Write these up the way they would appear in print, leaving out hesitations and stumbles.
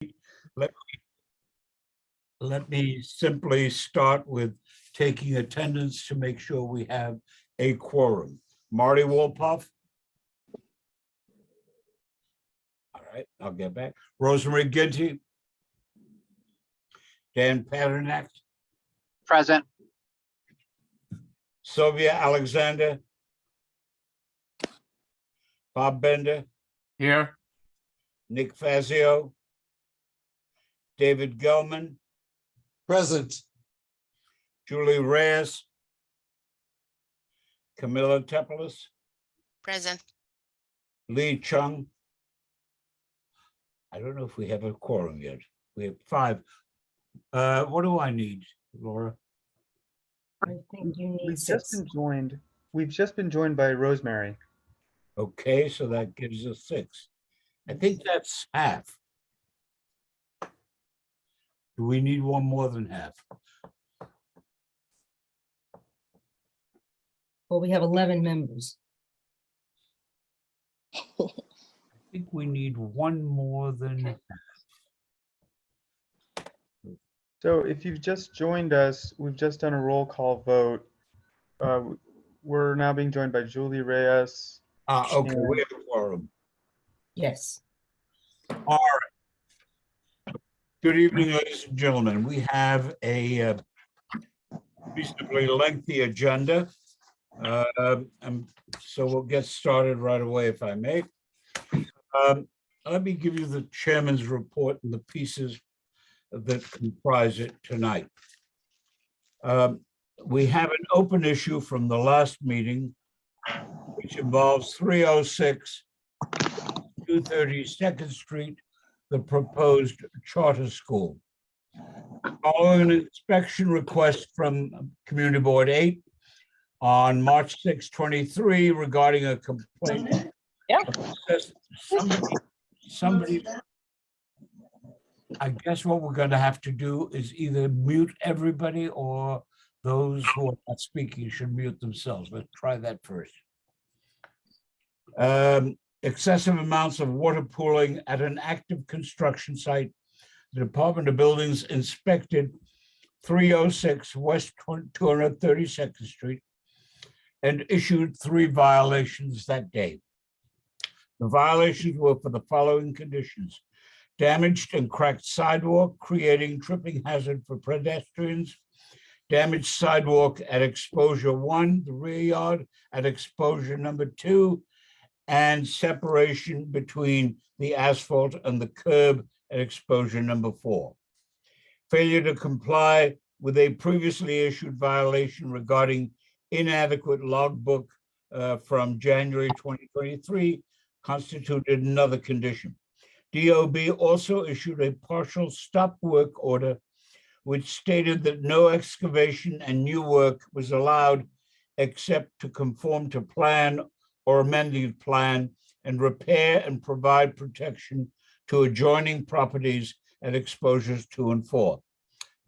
Let, let me simply start with taking attendance to make sure we have a quorum. Marty Wolpoff? All right, I'll get back. Rosemary Ginty? Dan Paternak? Present. Sylvia Alexander? Bob Bender? Here. Nick Fazio? David Gelman? Present. Julie Reyes? Camilla Tepelis? Present. Lee Chung? I don't know if we have a quorum yet. We have 5. What do I need, Laura? I think you need We've just 6. been joined. We've just been joined by Rosemary. Okay, so that gives us 6. I think that's half. Do we need one more than half? Well, we have 11 members. I think we need one more than half. So if you've just joined us, we've just done a roll call vote. We're now being joined by Julie Reyes. Okay, we have a quorum. Yes. All right. Good evening, ladies and gentlemen. We have a reasonably lengthy agenda. So we'll get started right away, if I may. Let me give you the chairman's report and the pieces that comprise it tonight. We have an open issue from the last meeting, which involves 306 232nd Street, the proposed charter school. Following an inspection request from Community Board 8 on March 6, 23 regarding a complaint. Yeah. Somebody, I guess what we're going to have to do is either mute everybody or those who are not speaking should mute themselves. Let's try that first. Excessive amounts of water pooling at an active construction site. The Department of Buildings inspected 306 West 232nd Street and issued 3 violations that day. The violations were for the following conditions: damaged and cracked sidewalk, creating tripping hazard for pedestrians; damaged sidewalk at exposure 1, the rear yard, at exposure number 2, and separation between the asphalt and the curb at exposure number 4. Failure to comply with a previously issued violation regarding inadequate logbook from January 2023 constituted another condition. DOB also issued a partial stop work order, which stated that no excavation and new work was allowed except to conform to plan or amended plan and repair and provide protection to adjoining properties at exposures 2 and 4.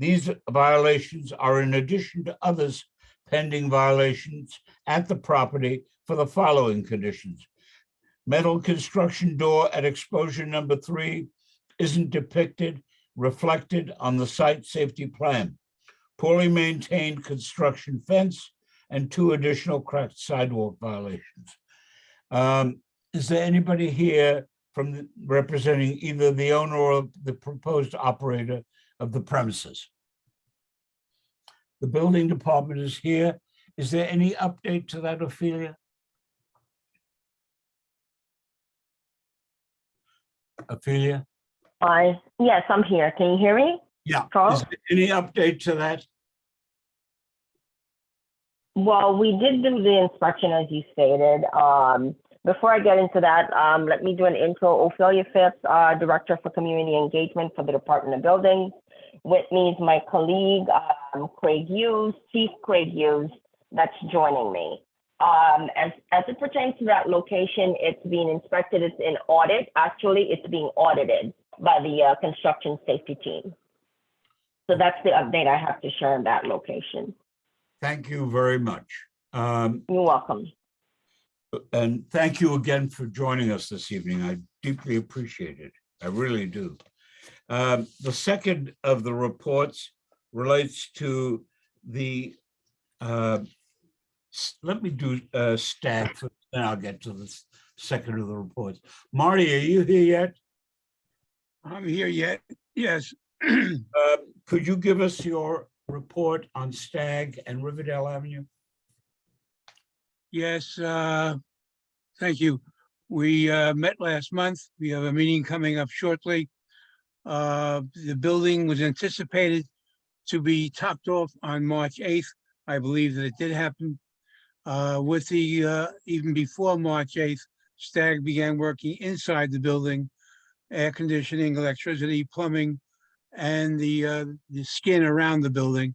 These violations are in addition to others pending violations at the property for the following conditions: metal construction door at exposure number 3 isn't reflected on the site safety plan. Poorly maintained construction fence and 2 additional cracked sidewalk violations. Is there anybody here representing either the owner or the proposed operator of the premises? The building department is here. Is there any update to that, Ophelia? Ophelia? Yes, I'm here. Can you hear me? Yeah. Charles? Is there any update to that? Well, we did do the inspection as you stated. Before I get into that, let me do an intro. Ophelia Phipps, Director for Community Engagement for the Department of Buildings. With me is my colleague, Craig Hughes, Chief Craig Hughes, that's joining me. As it pertains to that location, it's being inspected, it's in audit. Actually, it's being audited by the construction safety team. So that's the update I have to share on that location. Thank you very much. You're welcome. And thank you again for joining us this evening. I deeply appreciate it. I really do. The second of the reports relates to the, let me do STAG, then I'll get to the second of the reports. Marty, are you here yet? I'm here yet, yes. Could you give us your report on STAG and Riverdale Avenue? Yes, thank you. We met last month. We have a meeting coming up shortly. The building was anticipated to be topped off on March 8th. I believe that it did happen. With the, even before March 8th, STAG began working inside the building, air conditioning, electricity, plumbing, and the skin around the building.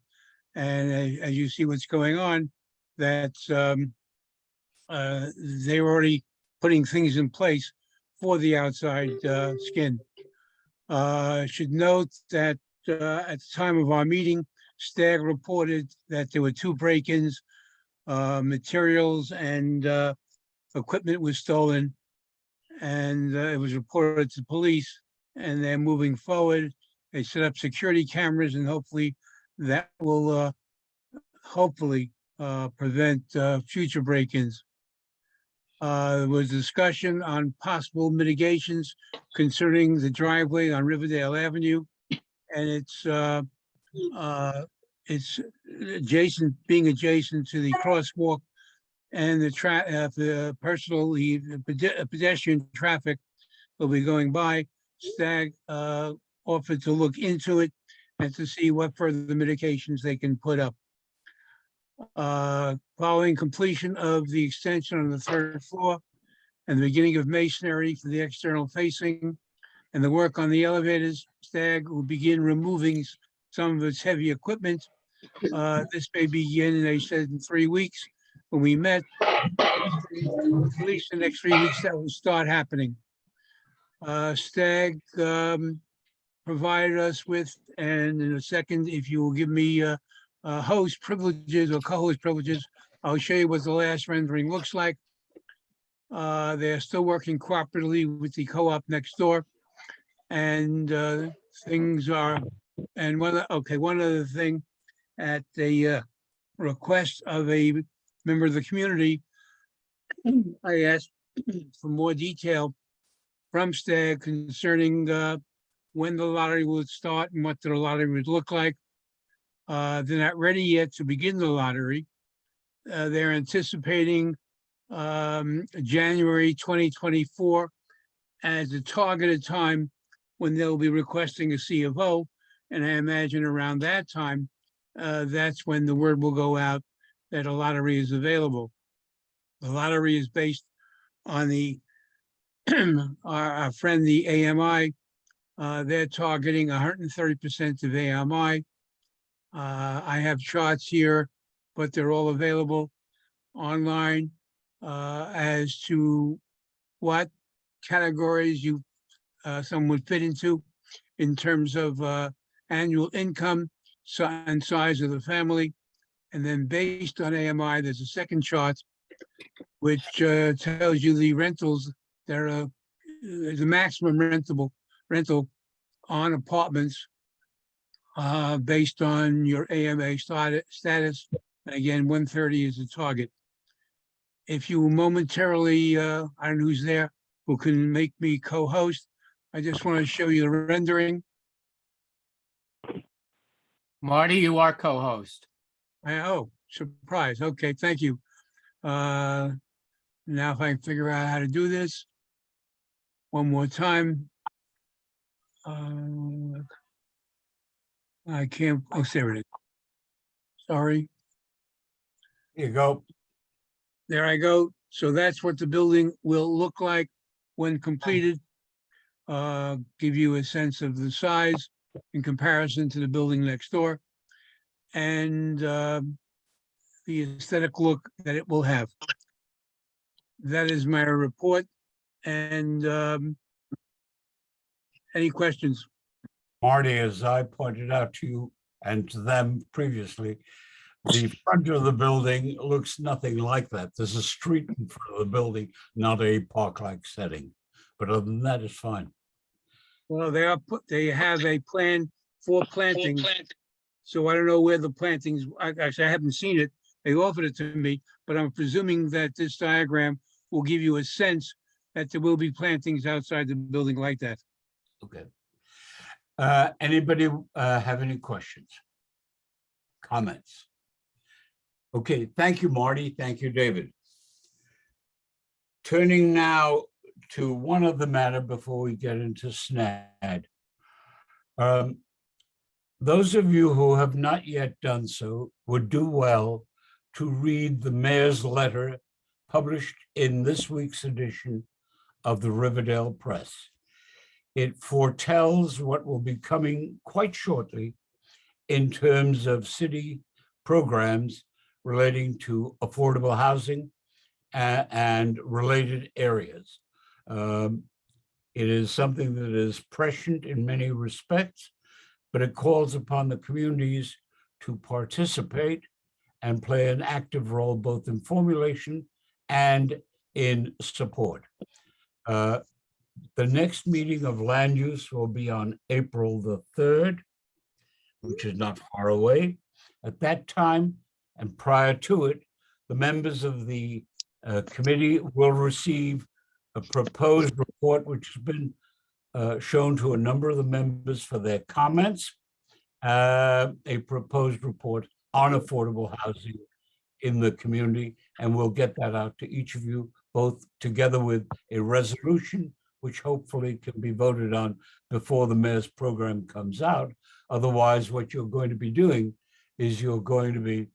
And as you see what's going on, that's they were already putting things in place for the outside skin. Should note that at the time of our meeting, STAG reported that there were 2 break-ins, materials and equipment was stolen, and it was reported to police, and they're moving forward. They set up security cameras, and hopefully that will prevent future break-ins. There was discussion on possible mitigations concerning the driveway on Riverdale Avenue, and it's adjacent, being adjacent to the crosswalk and the pedestrian traffic will be going by. STAG offered to look into it and to see what further mitigations they can put up. Following completion of the extension on the 3rd floor and the beginning of masonry for the external facing and the work on the elevators, STAG will begin removing some of its heavy equipment. This may begin, they said, in 3 weeks. When we met, at least the next 3 weeks, that will start happening. STAG provided us with, and in a second, if you will give me host privileges or co-host privileges, I'll show you what the last rendering looks like. They're still working cooperatively with the co-op next door. And things are, and one other thing, at the request of a member of the community, I asked for more detail from STAG concerning when the lottery would start and what the lottery would look like. They're not ready yet to begin the lottery. They're anticipating January 2024 as the targeted time when they'll be requesting a C of O. And I imagine around that time, that's when the word will go out that a lottery is available. The lottery is based on the our friend, the AMI. They're targeting 130% of AMI. I have charts here, but they're all available online as to what categories someone would fit into in terms of annual income and size of the family. And then based on AMI, there's a second chart which tells you the rentals that are the maximum rental on apartments based on your AMA status. And again, 130 is the target. If you momentarily, I don't know who's there, who can make me co-host, I just want to show you the rendering. Marty, you are co-host. Oh, surprise. Okay, thank you. Now if I can figure out how to do this one more time. I can't, oh, there it is. Sorry, Here you go. there I go. So that's what the building will look like when completed. Give you a sense of the size in comparison to the building next door and the aesthetic look that it will have. That is my report. And any questions? Marty, as I pointed out to you and to them previously, the front of the building looks nothing like that. There's a street in front of the building, not a park-like setting. But other than that, it's fine. Well, they have a plan for plantings. So I don't know where the plantings, actually, I haven't seen it. They offered it to me, but I'm presuming that this diagram will give you a sense that there will be plantings outside the building like that. Okay. Anybody have any questions? Comments? Okay, thank you, Marty. Thank you, David. Turning now to one other matter before we get into SNAD. Those of you who have not yet done so would do well to read the mayor's letter published in this week's edition of the Riverdale Press. It foretells what will be coming quite shortly in terms of city programs relating to affordable housing and related areas. It is something that is prescient in many respects, but it calls upon the communities to participate and play an active role both in formulation and in support. The next meeting of land use will be on April the 3rd, which is not far away. At that time, and prior to it, the members of the committee will receive a proposed report, which has been shown to a number of the members for their comments, a proposed report on affordable housing in the community, and we'll get that out to each of you, both together with a resolution, which hopefully can be voted on before the mayor's program comes out. Otherwise, what you're going to be doing is you're going to be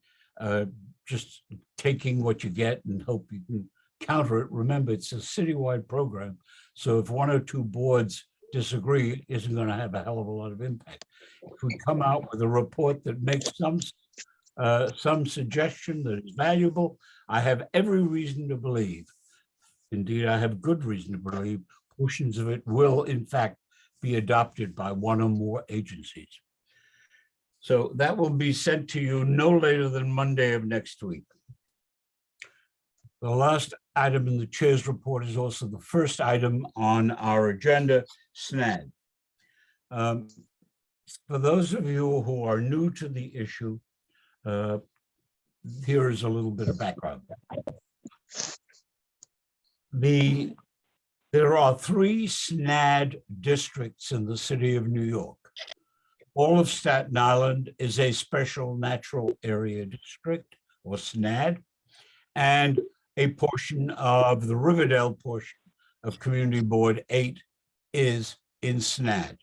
just taking what you get and hope you can counter it. Remember, it's a citywide program, so if one or two boards disagree, it isn't going to have a hell of a lot of impact. If we come out with a report that makes some suggestion that is valuable, I have every reason to believe, indeed, I have good reason to believe, portions of it will in fact be adopted by one or more agencies. So that will be sent to you no later than Monday of next week. The last item in the chair's report is also the first item on our agenda, SNAD. For those of you who are new to the issue, here is a little bit of background. There are 3 SNAD districts in the city of New York. All of Staten Island is a special natural area district, or SNAD, and a portion of the Riverdale portion of Community Board 8 is in SNAD.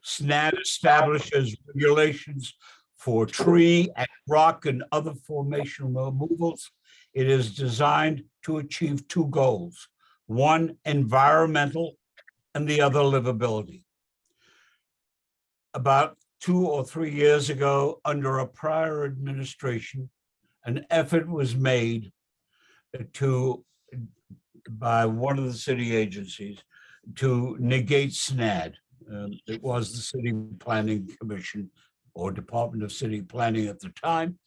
SNAD establishes regulations for tree and rock and other formation removals. It is designed to achieve 2 goals. One, environmental, and the other, livability. About 2 or 3 years ago, under a prior administration, an effort was made by one of the city agencies to negate SNAD. It was the City Planning Commission or Department of City Planning at the time.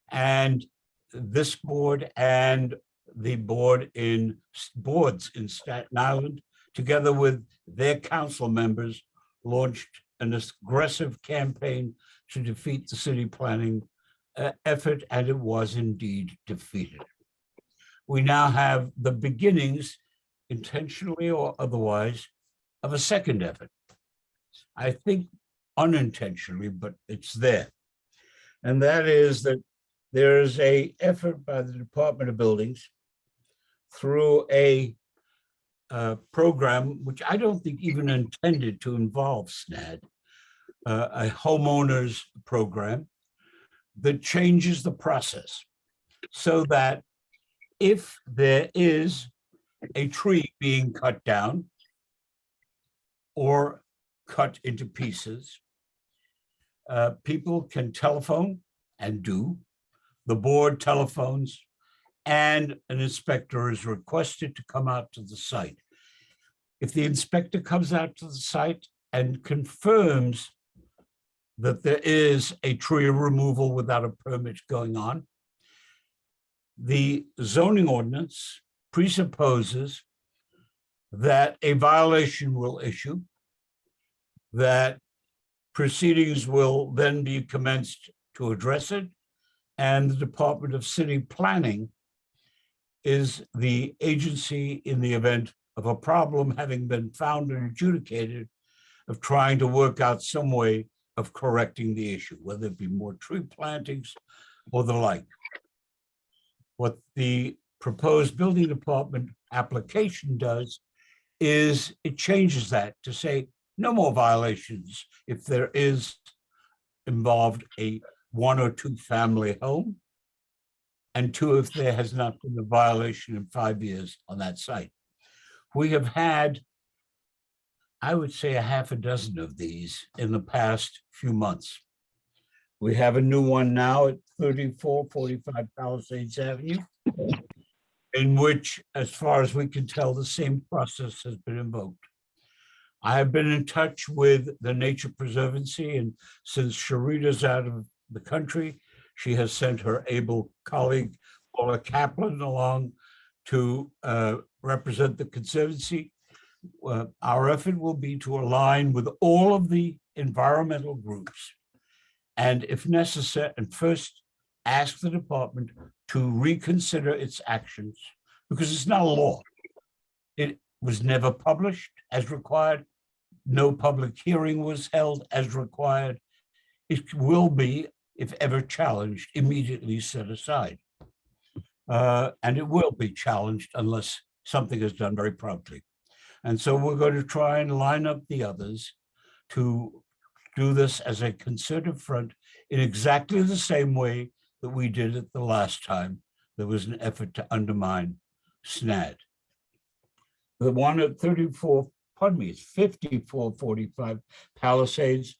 And this board and the boards in Staten Island, together with their council members, launched an aggressive campaign to defeat the city planning effort, and it was indeed defeated. We now have the beginnings, intentionally or otherwise, of a second effort. I think unintentionally, but it's there. And that is that there is an effort by the Department of Buildings through a program, which I don't think even intended to involve SNAD, a homeowners program that changes the process so that if there is a tree being cut down or cut into pieces, people can telephone and do. The board telephones, and an inspector is requested to come out to the site. If the inspector comes out to the site and confirms that there is a tree removal without a permit going on, the zoning ordinance presupposes that a violation will issue that proceedings will then be commenced to address it. And the Department of City Planning is the agency in the event of a problem having been found and adjudicated of trying to work out some way of correcting the issue, whether it be more tree plantings or the like. What the proposed building department application does is it changes that to say no more violations if there is involved a 1 or 2 family home, and 2 if there has not been a violation in 5 years on that site. We have had, I would say, a half a dozen of these in the past few months. We have a new one now at 3445 Palisades Avenue, in which, as far as we can tell, the same process has been invoked. I have been in touch with the Nature Preservancy, and since Sharita's out of the country, she has sent her able colleague, Paula Kaplan, along to represent the Conservancy. Our effort will be to align with all of the environmental groups, and if necessary, and first ask the department to reconsider its actions, because it's not a law. It was never published as required. No public hearing was held as required. It will be, if ever challenged, immediately set aside. And it will be challenged unless something is done very promptly. And so we're going to try and line up the others to do this as a concerted front in exactly the same way that we did it the last time there was an effort to undermine SNAD. The one at 5445 Palisades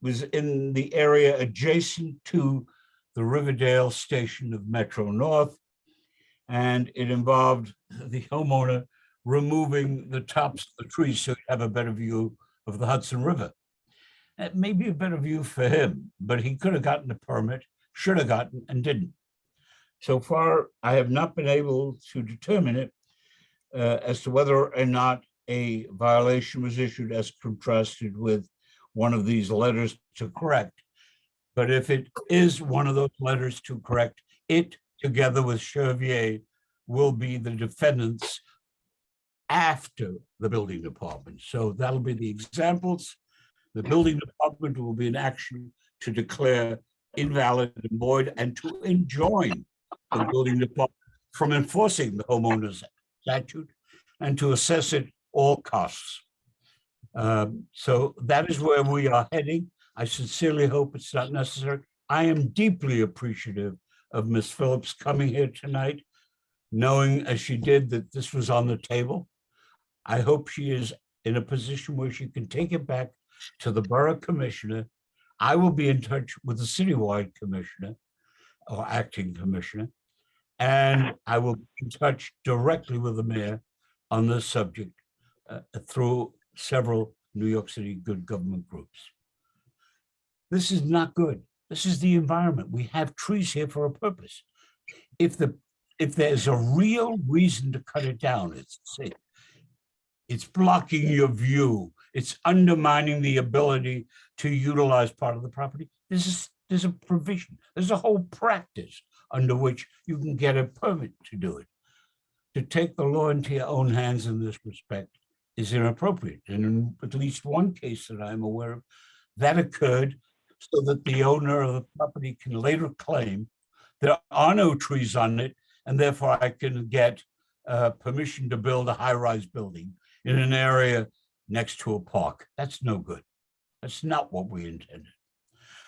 was in the area adjacent to the Riverdale station of Metro North. And it involved the homeowner removing the tops of the trees so you have a better view of the Hudson River. That may be a better view for him, but he could have gotten a permit, should have gotten, and didn't. So far, I have not been able to determine it as to whether or not a violation was issued as contrasted with one of these letters to correct. But if it is one of those letters to correct, it, together with Chevier, will be the defendants after the building department. So that'll be the examples. The building department will be in action to declare invalid and void and to enjoin the building department from enforcing the homeowner's statute and to assess it all costs. So that is where we are heading. I sincerely hope it's not necessary. I am deeply appreciative of Ms. Phillips coming here tonight, knowing as she did that this was on the table. I hope she is in a position where she can take it back to the borough commissioner. I will be in touch with the citywide commissioner or acting commissioner, and I will be in touch directly with the mayor on this subject through several New York City good government groups. This is not good. This is the environment. We have trees here for a purpose. If there's a real reason to cut it down, it's blocking your view. It's undermining the ability to utilize part of the property. There's a provision. There's a whole practice under which you can get a permit to do it. To take the law into your own hands in this respect is inappropriate. And in at least one case that I'm aware of, that occurred so that the owner of the property can later claim there are no trees on it, and therefore I can get permission to build a high-rise building in an area next to a park. That's no good. That's not what we intended.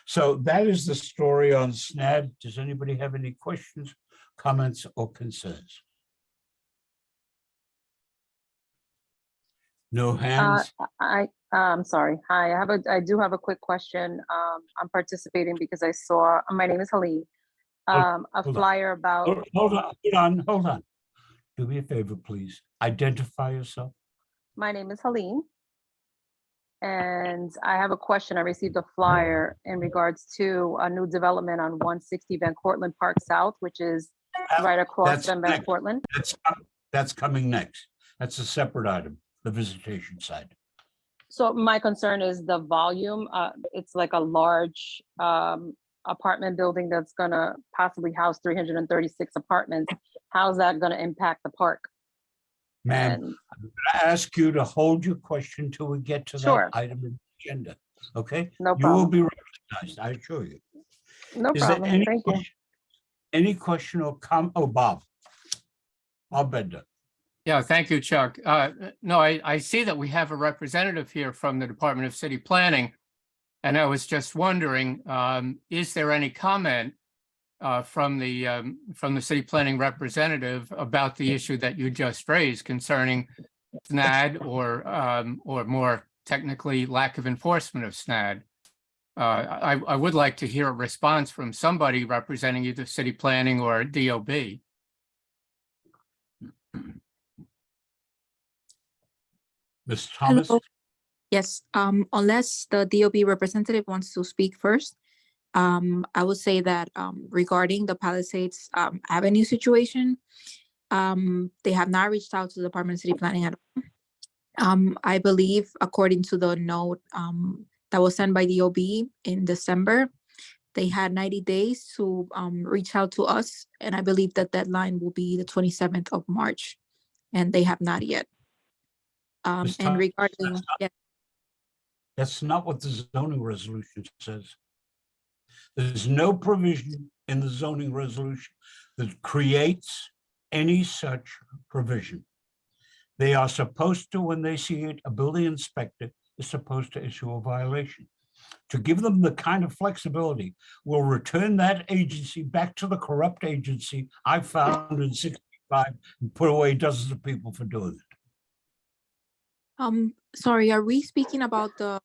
So that is the story on SNAD. Does anybody have any questions, comments, or concerns? No hands? I'm sorry. Hi, I do have a quick question. I'm participating because I saw, my name is Helene. A hold on. flyer about, Hold on. Do me a favor, please. Identify yourself. my name is Helene. And I have a question. I received a flyer in regards to a new development on 160 Van Cortlandt Park South, which is right across That's from Van next. Cortlandt. That's coming next. That's a separate item, the visitation side. So my concern is the volume. It's like a large apartment building that's gonna possibly house 336 apartments. How's that gonna impact the park? Ma'am, And I ask you to hold your question till we get to that Sure. item in the agenda, okay? No You will problem. be recognized, I assure you. No Is there problem. any Thank you. question- Any question or Bob Bender. Yeah, thank you, Chuck. No, I see that we have a representative here from the Department of City Planning. And I was just wondering, is there any comment from the city planning representative about the issue that you just raised concerning SNAD or more technically lack of enforcement of SNAD? I would like to hear a response from somebody representing either city planning or DOB. Ms. Thomas? Hello. Yes, unless the DOB representative wants to speak first, I would say that regarding the Palisades Avenue situation, they have not reached out to the Department of City Planning at all. I believe, according to the note that was sent by DOB in December, they had 90 days to reach out to us, and I believe that deadline will be the 27th of March, and they have not yet. Ms. And Thomas, regarding, yeah, That's not what the zoning resolution says. There's no provision in the zoning resolution that creates any such provision. They are supposed to, when they see it, a building inspector is supposed to issue a violation. To give them the kind of flexibility will return that agency back to the corrupt agency I found in '65 and put away dozens of people for doing it. sorry, are we speaking about the,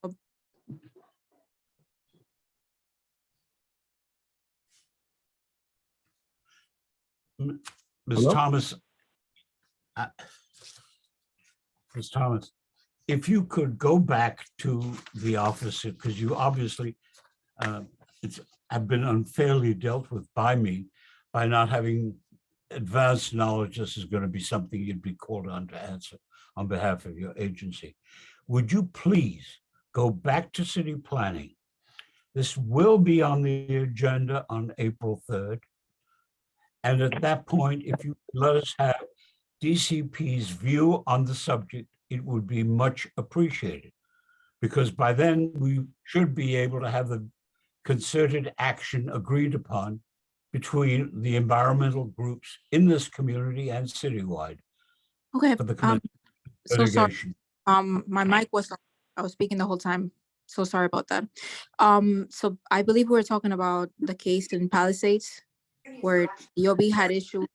Ms. Hello? Thomas. Ms. Thomas, if you could go back to the office, because you obviously have been unfairly dealt with by me by not having advanced knowledge this is going to be something you'd be called on to answer on behalf of your agency. Would you please go back to city planning? This will be on the agenda on April 3rd. And at that point, if you let us have DCP's view on the subject, it would be much appreciated. Because by then we should be able to have the concerted action agreed upon between the environmental groups in this community and citywide okay, for the community so sorry, litigation. my mic was on. I was speaking the whole time. So sorry about that. So I believe we're talking about the case in Palisades where DOB had issued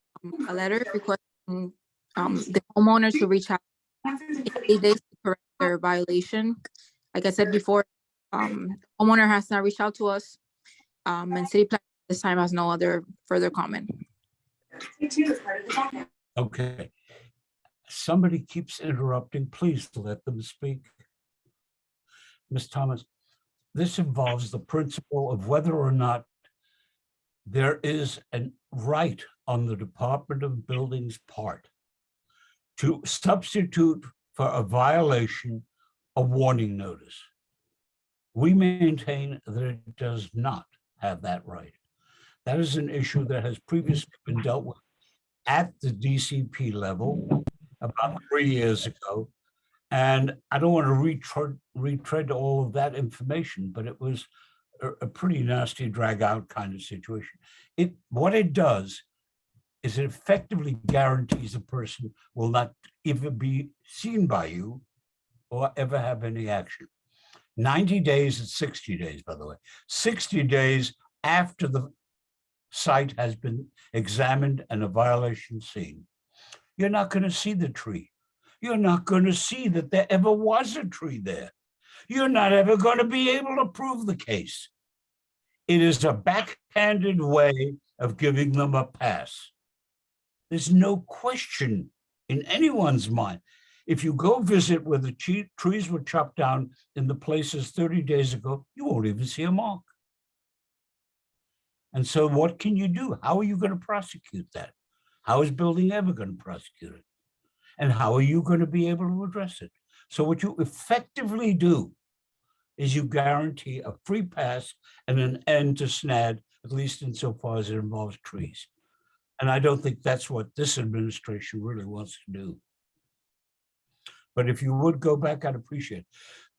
a letter requesting the homeowners to reach out in 8 days to correct their violation. Like I said before, homeowner has not reached out to us, and city plan this time has no other further comment. Okay. Somebody keeps interrupting. Please let them speak. Ms. Thomas, this involves the principle of whether or not there is a right on the Department of Buildings' part to substitute for a violation a warning notice. We maintain that it does not have that right. That is an issue that has previously been dealt with at the DCP level about 3 years ago. And I don't want to retread all of that information, but it was a pretty nasty drag out kind of situation. What it does is it effectively guarantees a person will not even be seen by you or ever have any action. 90 days and 60 days, by the way, 60 days after the site has been examined and a violation seen. You're not going to see the tree. You're not going to see that there ever was a tree there. You're not ever going to be able to prove the case. It is a backhanded way of giving them a pass. There's no question in anyone's mind. If you go visit where the trees were chopped down in the places 30 days ago, you won't even see a mark. And so what can you do? How are you going to prosecute that? How is building ever going to prosecute it? And how are you going to be able to address it? So what you effectively do is you guarantee a free pass and an end to SNAD, at least insofar as it involves trees. And I don't think that's what this administration really wants to do. But if you would go back, I'd appreciate it.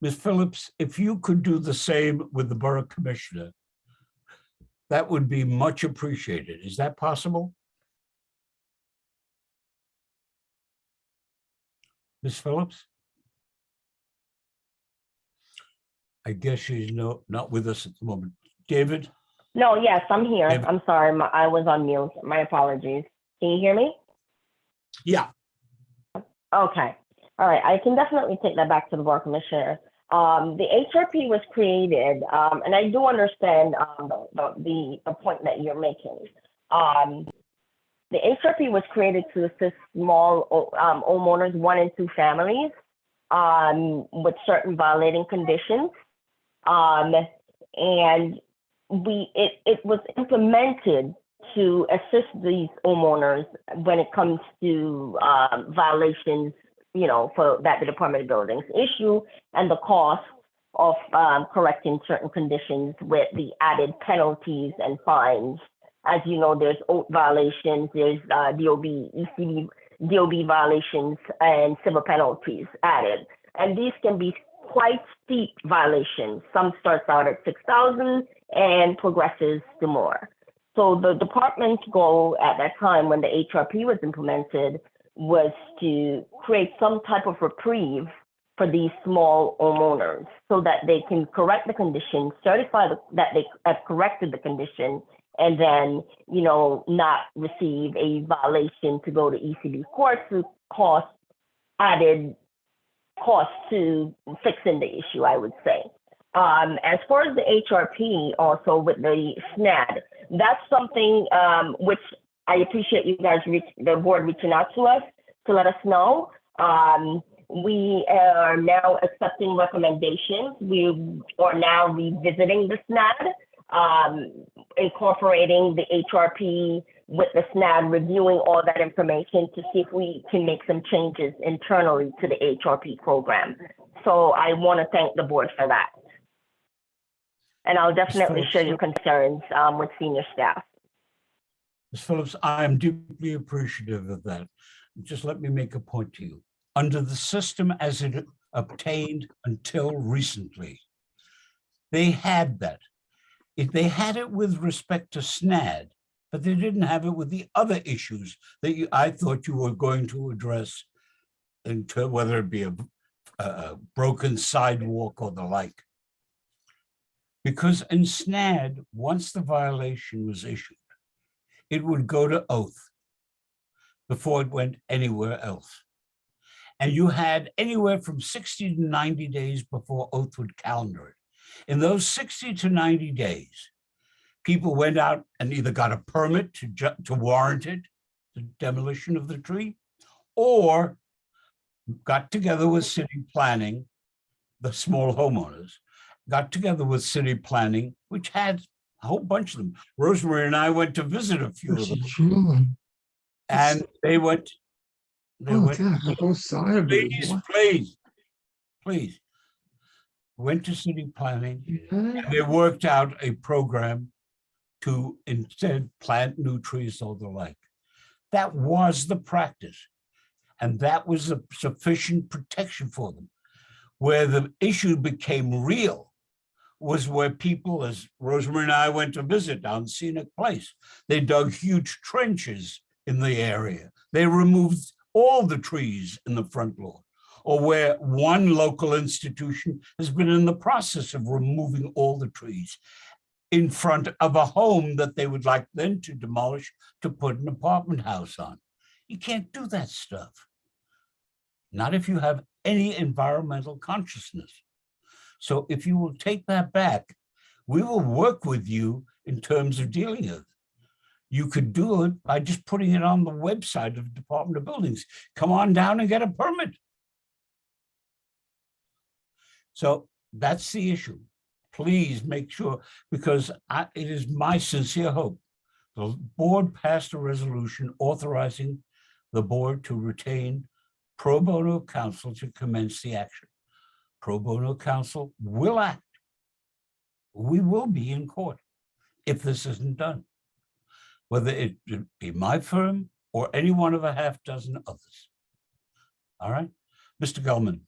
Ms. Phillips, if you could do the same with the Borough Commissioner, that would be much appreciated. Is that possible? Ms. Phillips? I guess she's not with us at the moment. David? No, yes, I'm here. David? I'm sorry, I was on mute. My apologies. Can you hear me? Yeah. Okay. All right. I can definitely take that back to the board commissioner. The HRP was created, and I do understand the point that you're making. The HRP was created to assist small homeowners, 1 and 2 families, with certain violating conditions. And it was implemented to assist these homeowners when it comes to violations, you know, for that the Department of Buildings issue, and the cost of correcting certain conditions with the added penalties and fines. As you know, there's oath violations, there's DOB, ECB, DOB violations, and civil penalties added. And these can be quite steep violations. Some starts out at 6,000 and progresses to more. So the department's goal at that time when the HRP was implemented was to create some type of reprieve for these small homeowners so that they can correct the condition, certify that they have corrected the condition, and then, you know, not receive a violation to go to ECB court to added cost to fixing the issue, I would say. As far as the HRP, also with the SNAD, that's something which I appreciate you guys, the board reaching out to us to let us know. We are now accepting recommendations. We are now revisiting the SNAD, incorporating the HRP with the SNAD, reviewing all that information to see if we can make some changes internally to the HRP program. So I want to thank the board for that. And I'll definitely share your concerns with senior staff. Ms. Phillips, I am deeply appreciative of that. Just let me make a point to you. Under the system as it obtained until recently, they had that. They had it with respect to SNAD, but they didn't have it with the other issues that I thought you were going to address, whether it be a broken sidewalk or the like. Because in SNAD, once the violation was issued, it would go to oath before it went anywhere else. And you had anywhere from 60 to 90 days before oath would calendar it. In those 60 to 90 days, people went out and either got a permit to warrant it, the demolition of the tree, or got together with city planning, the small homeowners, got together with city planning, which had a whole bunch of them. Rosemary and I went to visit a few of them. And they went, the whole side of it. please. Went to city planning, Yeah. and they worked out a program to instead plant new trees or the like. That was the practice. And that was a sufficient protection for them. Where the issue became real was where people, as Rosemary and I went to visit down Scenic Place, they dug huge trenches in the area. They removed all the trees in the front lawn, or where one local institution has been in the process of removing all the trees in front of a home that they would like then to demolish to put an apartment house on. You can't do that stuff. Not if you have any environmental consciousness. So if you will take that back, we will work with you in terms of dealing with it. You could do it by just putting it on the website of the Department of Buildings. Come on down and get a permit. So that's the issue. Please make sure, because it is my sincere hope. The board passed a resolution authorizing the board to retain pro bono counsel to commence the action. Pro bono counsel will act. We will be in court if this isn't done, whether it be my firm or any one of a half dozen others. All right, Mr. Gelman.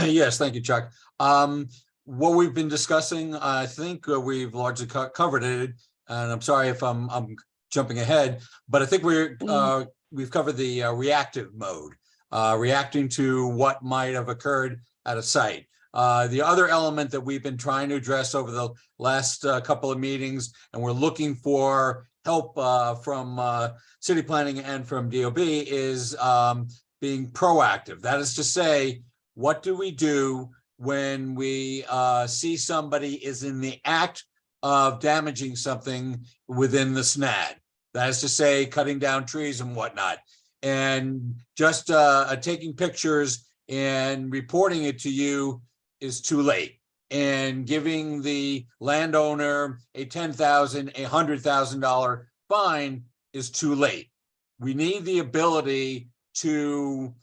Yes, thank you, Chuck. What we've been discussing, I think we've largely covered it, and I'm sorry if I'm jumping ahead, but I think we've covered the reactive mode, reacting to what might have occurred at a site. The other element that we've been trying to address over the last couple of meetings, and we're looking for help from city planning and from DOB, is being proactive. That is to say, what do we do when we see somebody is in the act of damaging something within the SNAD? That is to say, cutting down trees and whatnot. And just taking pictures and reporting it to you is too late. And giving the landowner a $10,000, $100,000 fine is too late. We need the ability to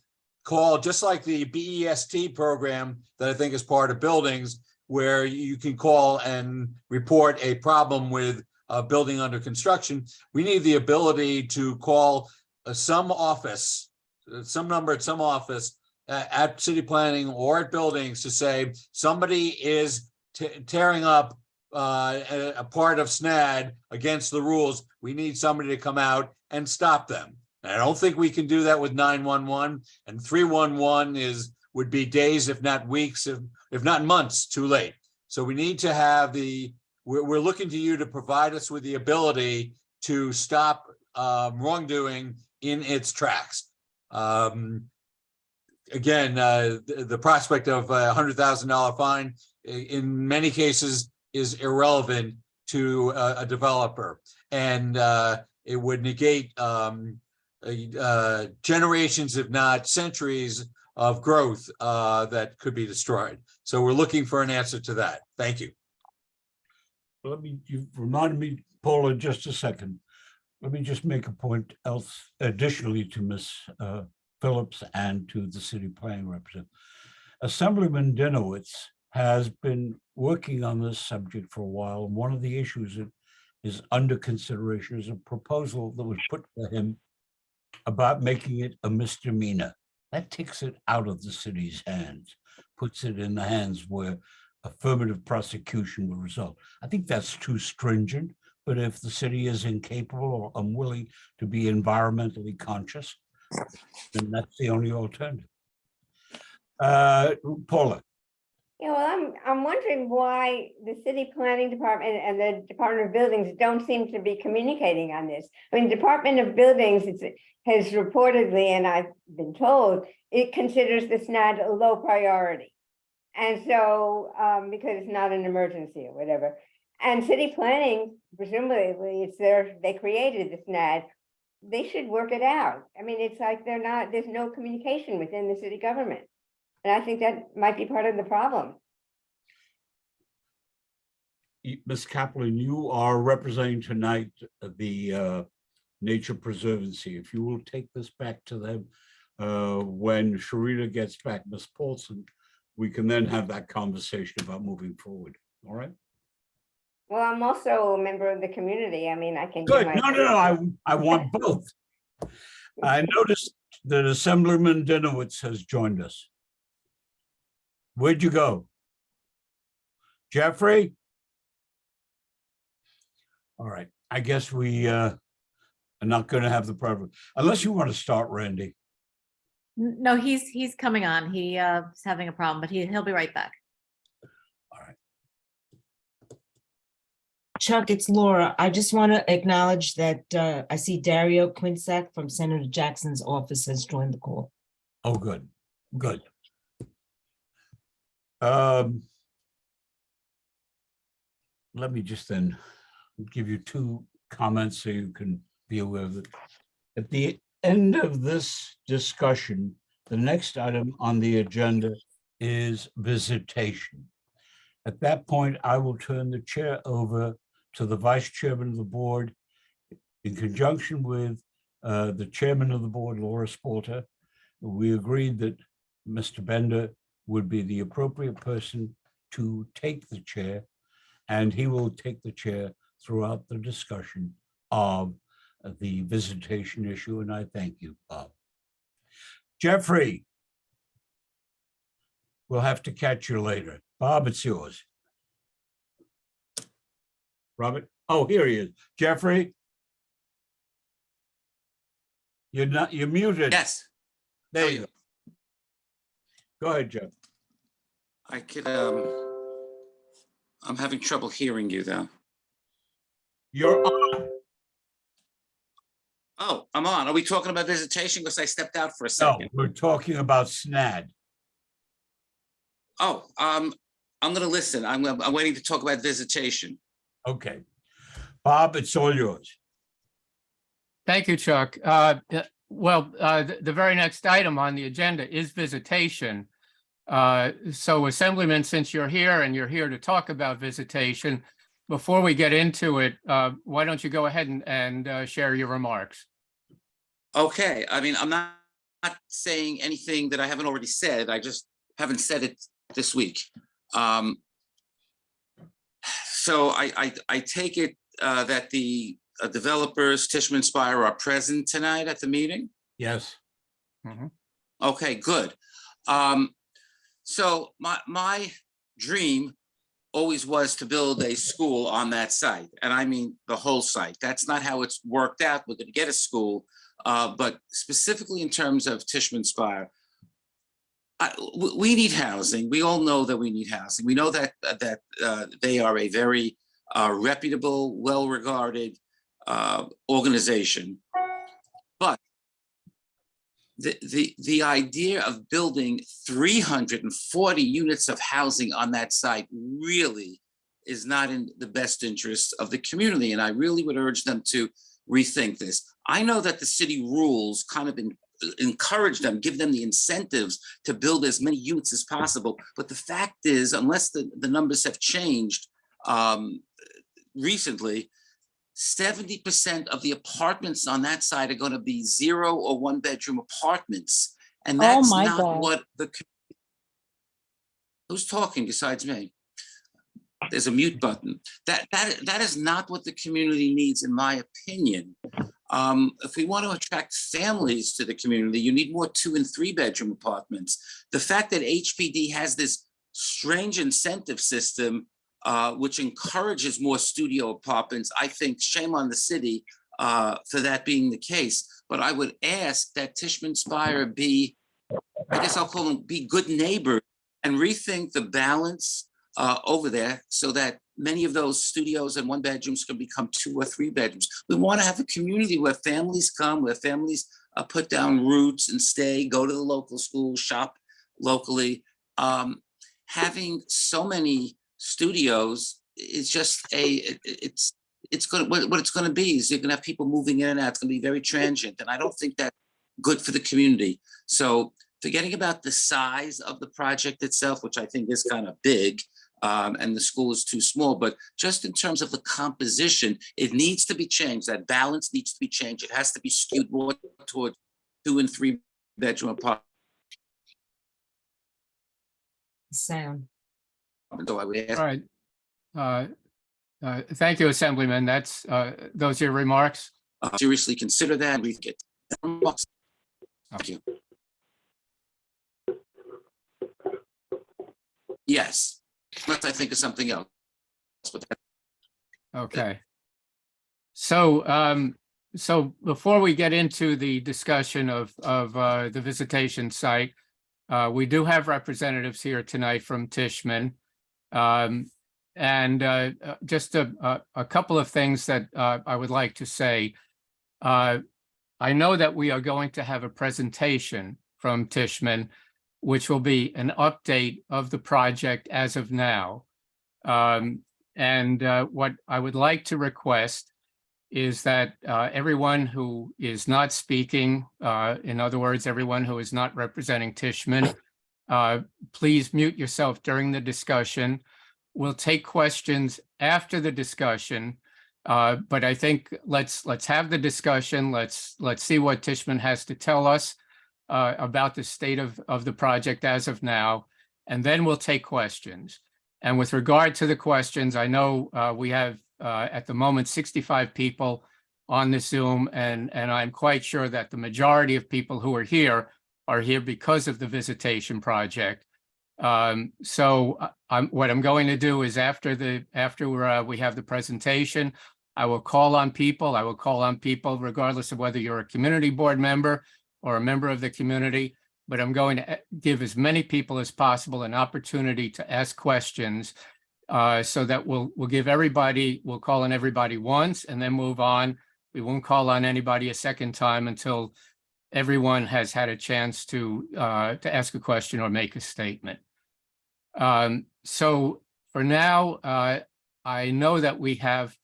call, just like the BEST program that I think is part of buildings, where you can call and report a problem with a building under construction. We need the ability to call some office, some number at some office at city planning or at buildings to say somebody is tearing up a part of SNAD against the rules. We need somebody to come out and stop them. And I don't think we can do that with 911, and 311 would be days, if not weeks, if not months too late. So we need to have we're looking to you to provide us with the ability to stop wrongdoing in its tracks. Again, the prospect of a $100,000 fine in many cases is irrelevant to a developer, and it would negate generations, if not centuries, of growth that could be destroyed. So we're looking for an answer to that. Thank you. You reminded me, Paula, just a second. Let me just make a point else additionally to Ms. Phillips and to the city planning representative. Assemblyman Dinowitz has been working on this subject for a while. And one of the issues that is under consideration is a proposal that was put to him about making it a misdemeanor. That takes it out of the city's hands, puts it in the hands where affirmative prosecution will result. I think that's too stringent, but if the city is incapable or unwilling to be environmentally conscious, then that's the only alternative. Paula. Yeah, well, I'm wondering why the city planning department and the Department of Buildings don't seem to be communicating on this. I mean, Department of Buildings has reportedly, and I've been told, it considers the SNAD a low priority. And so, because it's not an emergency or whatever. And city planning, presumably they created the SNAD. They should work it out. I mean, it's like there's no communication within the city government. And I think that might be part of the problem. Ms. Kaplan, you are representing tonight the Nature Preservancy. If you will take this back to them when Sharita gets back, Ms. Paulson, we can then have that conversation about moving forward. All right? Well, I'm also a member of the community. I mean, I can. Good. No. I want both. I noticed that Assemblyman Dinowitz has joined us. Where'd you go? Jeffrey? All right. I guess we are not going to have the problem. Unless you want to start, Randy. No, he's coming on. He is having a problem, but he'll be right back. All right. Chuck, it's Laura. I just want to acknowledge that I see Dario Quinsack from Senator Jackson's office has joined the call. Oh, good. Good. Let me just then give you two comments so you can be aware of it. At the end of this discussion, the next item on the agenda is visitation. At that point, I will turn the chair over to the vice chairman of the board in conjunction with the chairman of the board, Laura Spalter, we agreed that Mr. Bender would be the appropriate person to take the chair, and he will take the chair throughout the discussion of the visitation issue, and I thank you, Bob. Jeffrey, we'll have to catch you later. Bob, it's yours. Robert, oh, here he is. Jeffrey? You're muted. Yes, There you go. Go ahead, Jeff. I could, I'm having trouble hearing you though. You're on. Oh, I'm on. Are we talking about visitation? Because I stepped out for a No, second. we're talking about SNAD. Oh, I'm gonna listen. I'm waiting to talk about visitation. Okay. Bob, it's all yours. Thank you, Chuck. The very next item on the agenda is visitation. So Assemblyman, since you're here and you're here to talk about visitation, before we get into it, why don't you go ahead and share your remarks? Okay, I mean, I'm not saying anything that I haven't already said. I just haven't said it this week. So I take it that the developers, Tishman Speyer, are present tonight at the meeting? Yes. Okay, good. So my dream always was to build a school on that site, and I mean the whole site. That's not how it's worked out. We're going to get a school, but specifically in terms of Tishman Speyer, we need housing. We all know that we need housing. We know that they are a very reputable, well-regarded organization, but the idea of building 340 units of housing on that site really is not in the best interest of the community, and I really would urge them to rethink this. I know that the city rules kind of encourage them, give them the incentives to build as many units as possible, but the fact is, unless the numbers have changed recently, 70% of the apartments on that side are going to be 0 or 1 bedroom apartments. And that's not what who's talking besides me? There's a mute button. That is not what the community needs, in my opinion. If we want to attract families to the community, you need more 2 and 3 bedroom apartments. The fact that HPD has this strange incentive system which encourages more studio apartments, I think shame on the city for that being the case. But I would ask that Tishman Speyer be, I guess I'll call them, be good neighbors and rethink the balance over there so that many of those studios and 1 bedrooms can become 2 or 3 bedrooms. We want to have a community where families come, where families put down roots and stay, go to the local school, shop locally. Having so many studios is just it's going to, what it's going to be is you're going to have people moving in and out. It's going to be very transient, and I don't think that's good for the community. So forgetting about the size of the project itself, which I think is kind of big, and the school is too small, but just in terms of the composition, it needs to be changed. That balance needs to be changed. It has to be skewed more towards 2 and 3 bedroom apartments. Sound. So I would ask. All right. Thank you, Assemblyman. That's those are your remarks. Seriously consider that and rethink it. Thank you. Yes, unless I think of something else. Okay. So so before we get into the discussion of the visitation site, we do have representatives here tonight from Tishman. And just a couple of things that I would like to say. I know that we are going to have a presentation from Tishman, which will be an update of the project as of now. And what I would like to request is that everyone who is not speaking, in other words, everyone who is not representing Tishman, please mute yourself during the discussion. We'll take questions after the discussion, but I think let's have the discussion. Let's see what Tishman has to tell us. about the state of the project as of now, and then we'll take questions. And with regard to the questions, I know we have at the moment 65 people on the Zoom, and I'm quite sure that the majority of people who are here because of the visitation project. So what I'm going to do is after we have the presentation, I will call on people. I will call on people regardless of whether you're a community board member or a member of the community, but I'm going to give as many people as possible an opportunity to ask questions so that we'll call on everybody once and then move on. We won't call on anybody a second time until everyone has had a chance to ask a question or make a statement. So for now, I know that we have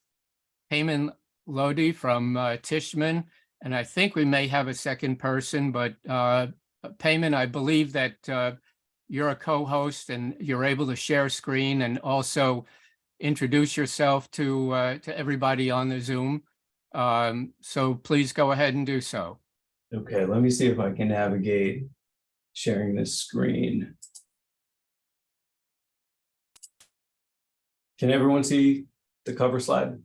Payman Lodi from Tishman, and I think we may have a second person, but Payman, I believe that you're a co-host and you're able to share screen and also introduce yourself to everybody on the Zoom. So please go ahead and do so. Okay, let me see if I can navigate sharing this screen. Can everyone see the cover slide?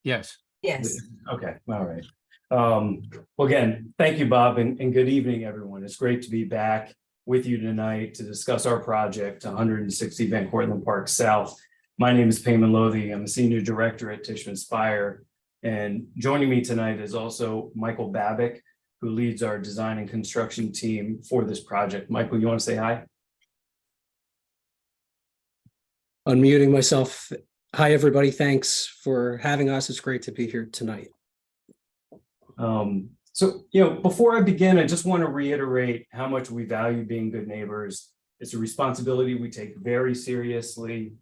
Yes. Yes. Okay, all right. Well, again, thank you, Bob, and good evening, everyone. It's great to be back with you tonight to discuss our project, 160 Van Cortlandt Park South. My name is Payman Lodi. I'm a senior director at Tishman Speyer. And joining me tonight is also Michael Babick, who leads our design and construction team for this project. Michael, you want to say hi? Unmuting myself. Hi, everybody. Thanks for having us. It's great to be here tonight. So, before I begin, I just want to reiterate how much we value being good neighbors. It's a responsibility we take very seriously.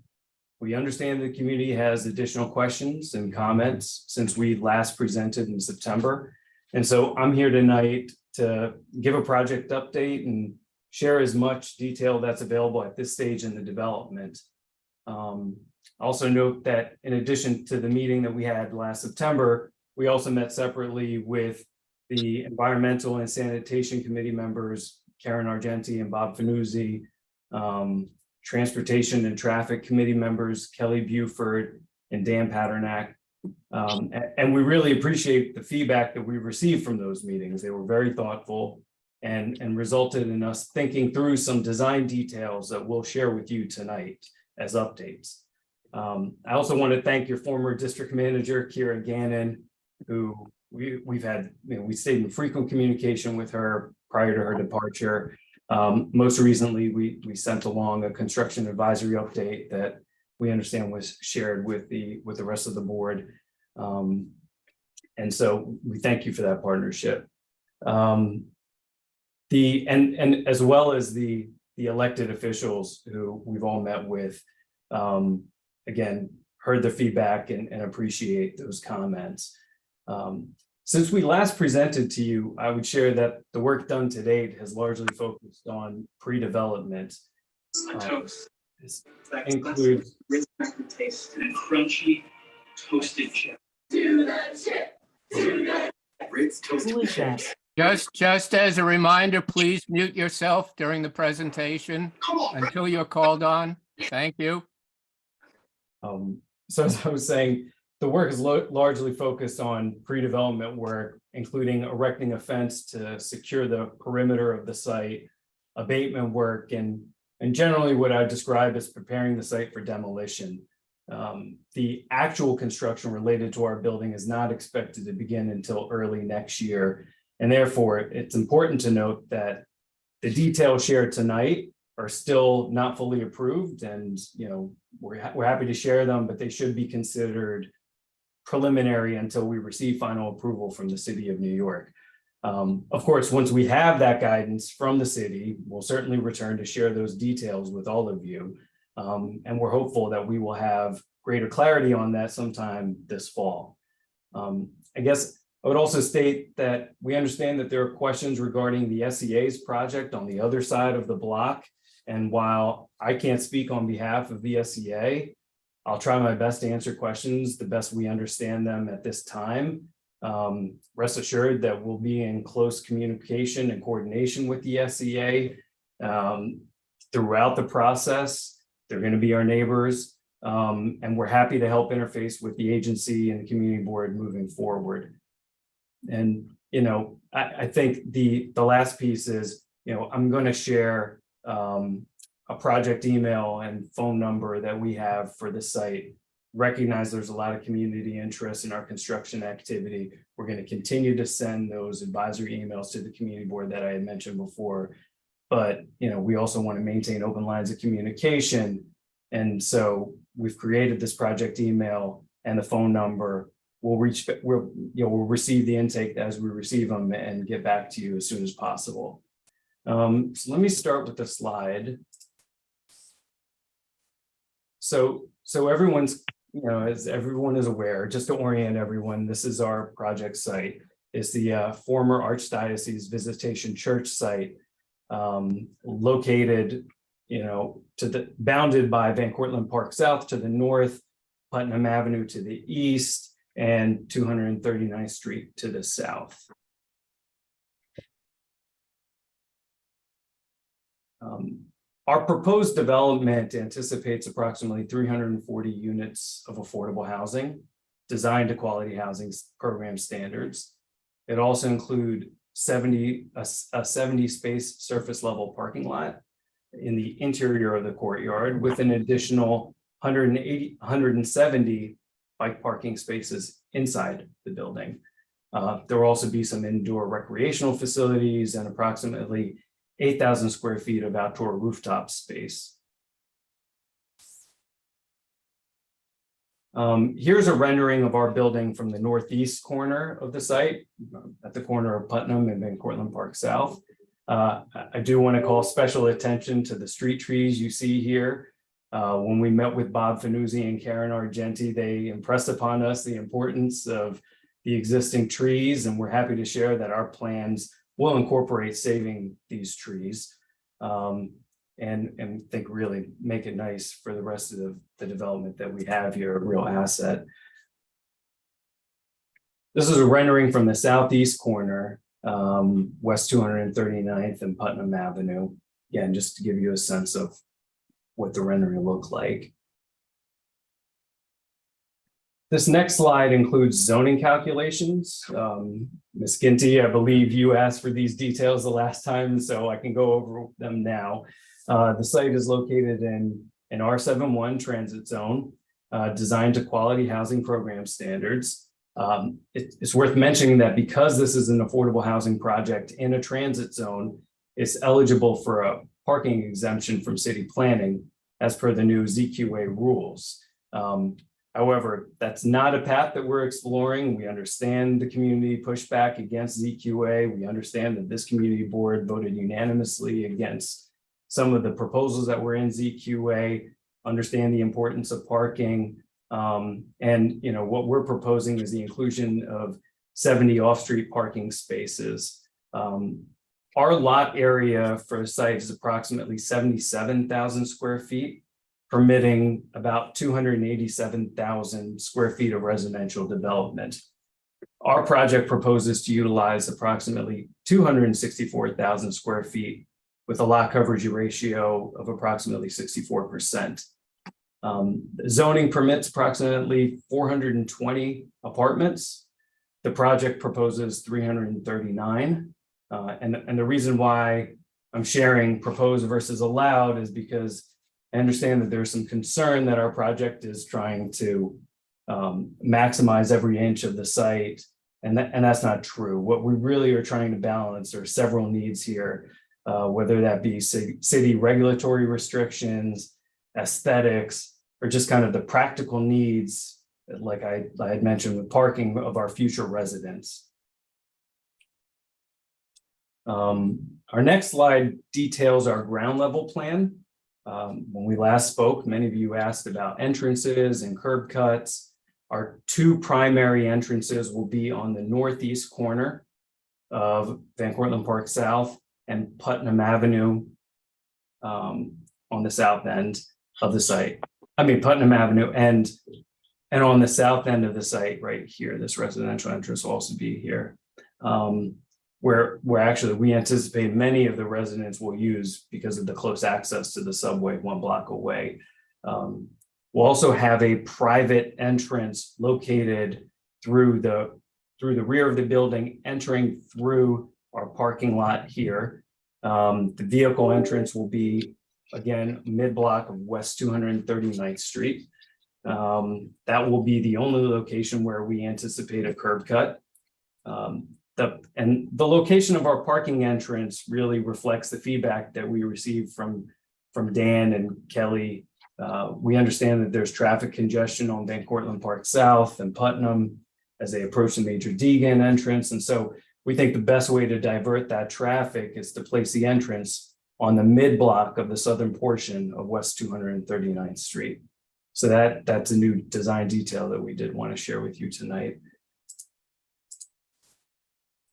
We understand the community has additional questions and comments since we last presented in September. And so I'm here tonight to give a project update and share as much detail that's available at this stage in the development. Also note that in addition to the meeting that we had last September, we also met separately with the Environmental and Sanitation Committee members, Karen Argenti and Bob Fanuzzi, Transportation and Traffic Committee members, Kelly Buford and Dan Paternak. And we really appreciate the feedback that we received from those meetings. They were very thoughtful and resulted in us thinking through some design details that we'll share with you tonight as updates. I also want to thank your former district manager, Kira Gannon, who we stayed in frequent communication with her prior to her departure. Most recently, we sent along a construction advisory update that we understand was shared with the rest of the board. And so we thank you for that partnership. And as well as the elected officials who we've all met with, again, heard the feedback and appreciate those comments. Since we last presented to you, I would share that the work done to date has largely focused on pre-development. This includes taste and crunchy toasted chip. Do the chip. Do the Ritz toasted chips. Just as a reminder, please mute yourself during the presentation until you're called on. Thank you. So as I was saying, the work is largely focused on pre-development work, including erecting a fence to secure the perimeter of the site, abatement work, and generally what I describe as preparing the site for demolition. The actual construction related to our building is not expected to begin until early next year. And therefore, it's important to note that the details shared tonight are still not fully approved. And, we're happy to share them, but they should be considered preliminary until we receive final approval from the city of New York. Of course, once we have that guidance from the city, we'll certainly return to share those details with all of you. And we're hopeful that we will have greater clarity on that sometime this fall. I guess I would also state that we understand that there are questions regarding the SEA's project on the other side of the block. And while I can't speak on behalf of the SEA, I'll try my best to answer questions the best we understand them at this time. Rest assured that we'll be in close communication and coordination with the SEA throughout the process. They're going to be our neighbors, and we're happy to help interface with the agency and the community board moving forward. And, you know, I think the last piece is, you know, I'm going to share a project email and phone number that we have for the site. Recognize there's a lot of community interest in our construction activity. We're going to continue to send those advisory emails to the community board that I had mentioned before. But, you know, we also want to maintain open lines of communication. And so we've created this project email and the phone number. We'll receive the intake as we receive them and get back to you as soon as possible. So let me start with the slide. So everyone's, you know, as everyone is aware, just to orient everyone, this is our project site. It's the former Archdiocese Visitation Church site, located, you know, bounded by Van Cortlandt Park South to the north, Putnam Avenue to the east, and 239th Street to the south. Our proposed development anticipates approximately 340 units of affordable housing designed to quality housing program standards. It also includes a 70 space surface level parking lot in the interior of the courtyard with an additional 170 bike parking spaces inside the building. There will also be some indoor recreational facilities and approximately 8,000 square feet of outdoor rooftop space. Here's a rendering of our building from the northeast corner of the site, at the corner of Putnam and Van Cortlandt Park South. I do want to call special attention to the street trees you see here. When we met with Bob Fanuzzi and Karen Argenti, they impressed upon us the importance of the existing trees, and we're happy to share that our plans will incorporate saving these trees and think really make it nice for the rest of the development that we have here, a real asset. This is a rendering from the southeast corner, West 239th and Putnam Avenue. Again, just to give you a sense of what the rendering looked like. This next slide includes zoning calculations. Ms. Ginty, I believe you asked for these details the last time, so I can go over them now. The site is located in an R71 transit zone, designed to quality housing program standards. It's worth mentioning that because this is an affordable housing project in a transit zone, it's eligible for a parking exemption from city planning as per the new ZQA rules. However, that's not a path that we're exploring. We understand the community pushback against ZQA. We understand that this community board voted unanimously against some of the proposals that were in ZQA, understand the importance of parking. And you know, what we're proposing is the inclusion of 70 off-street parking spaces. Our lot area for a site is approximately 77,000 square feet, permitting about 287,000 square feet of residential development. Our project proposes to utilize approximately 264,000 square feet with a lot coverage ratio of approximately 64%. Zoning permits approximately 420 apartments. The project proposes 339. And the reason why I'm sharing proposed versus allowed is because I understand that there's some concern that our project is trying to maximize every inch of the site, and that's not true. What we really are trying to balance are several needs here, whether that be city regulatory restrictions, aesthetics, or just kind of the practical needs, like I had mentioned with parking of our future residents. Our next slide details our ground level plan. When we last spoke, many of you asked about entrances and curb cuts. Our two primary entrances will be on the northeast corner of Van Cortlandt Park South and Putnam Avenue on the south end of the site. I mean, Putnam Avenue and And on the south end of the site, right here, this residential entrance will also be here. Where actually we anticipate many of the residents will use because of the close access to the subway 1 block away. We'll also have a private entrance located through the rear of the building, entering through our parking lot here. The vehicle entrance will be, again, mid-block of West 239th Street. That will be the only location where we anticipate a curb cut. The location of our parking entrance really reflects the feedback that we received from Dan and Kelly. We understand that there's traffic congestion on Van Cortlandt Park South and Putnam as they approach the Major Deegan entrance. And so we think the best way to divert that traffic is to place the entrance on the mid-block of the southern portion of West 239th Street. So that's a new design detail that we did want to share with you tonight.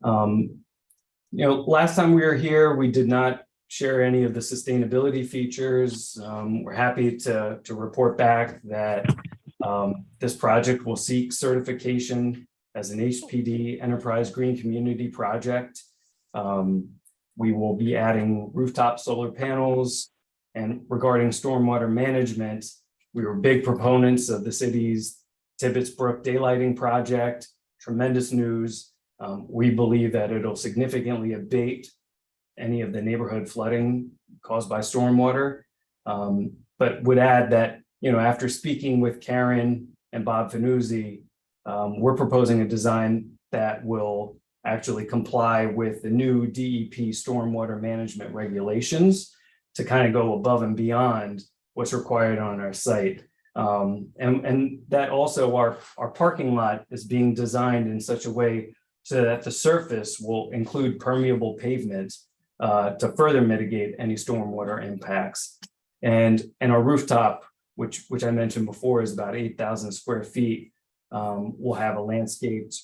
Last time we were here, we did not share any of the sustainability features. We're happy to report back that this project will seek certification as an HPD Enterprise Green Community Project. We will be adding rooftop solar panels, and regarding stormwater management, we were big proponents of the city's Tibbetts Brook daylighting project. Tremendous news. We believe that it'll significantly abate any of the neighborhood flooding caused by stormwater. But would add that, after speaking with Karen and Bob Finuzzi, we're proposing a design that will actually comply with the new DEP stormwater management regulations to kind of go above and beyond what's required on our site. And that also our parking lot is being designed in such a way so that the surface will include permeable pavement to further mitigate any stormwater impacts. And our rooftop, which I mentioned before, is about 8,000 square feet. We'll have a landscaped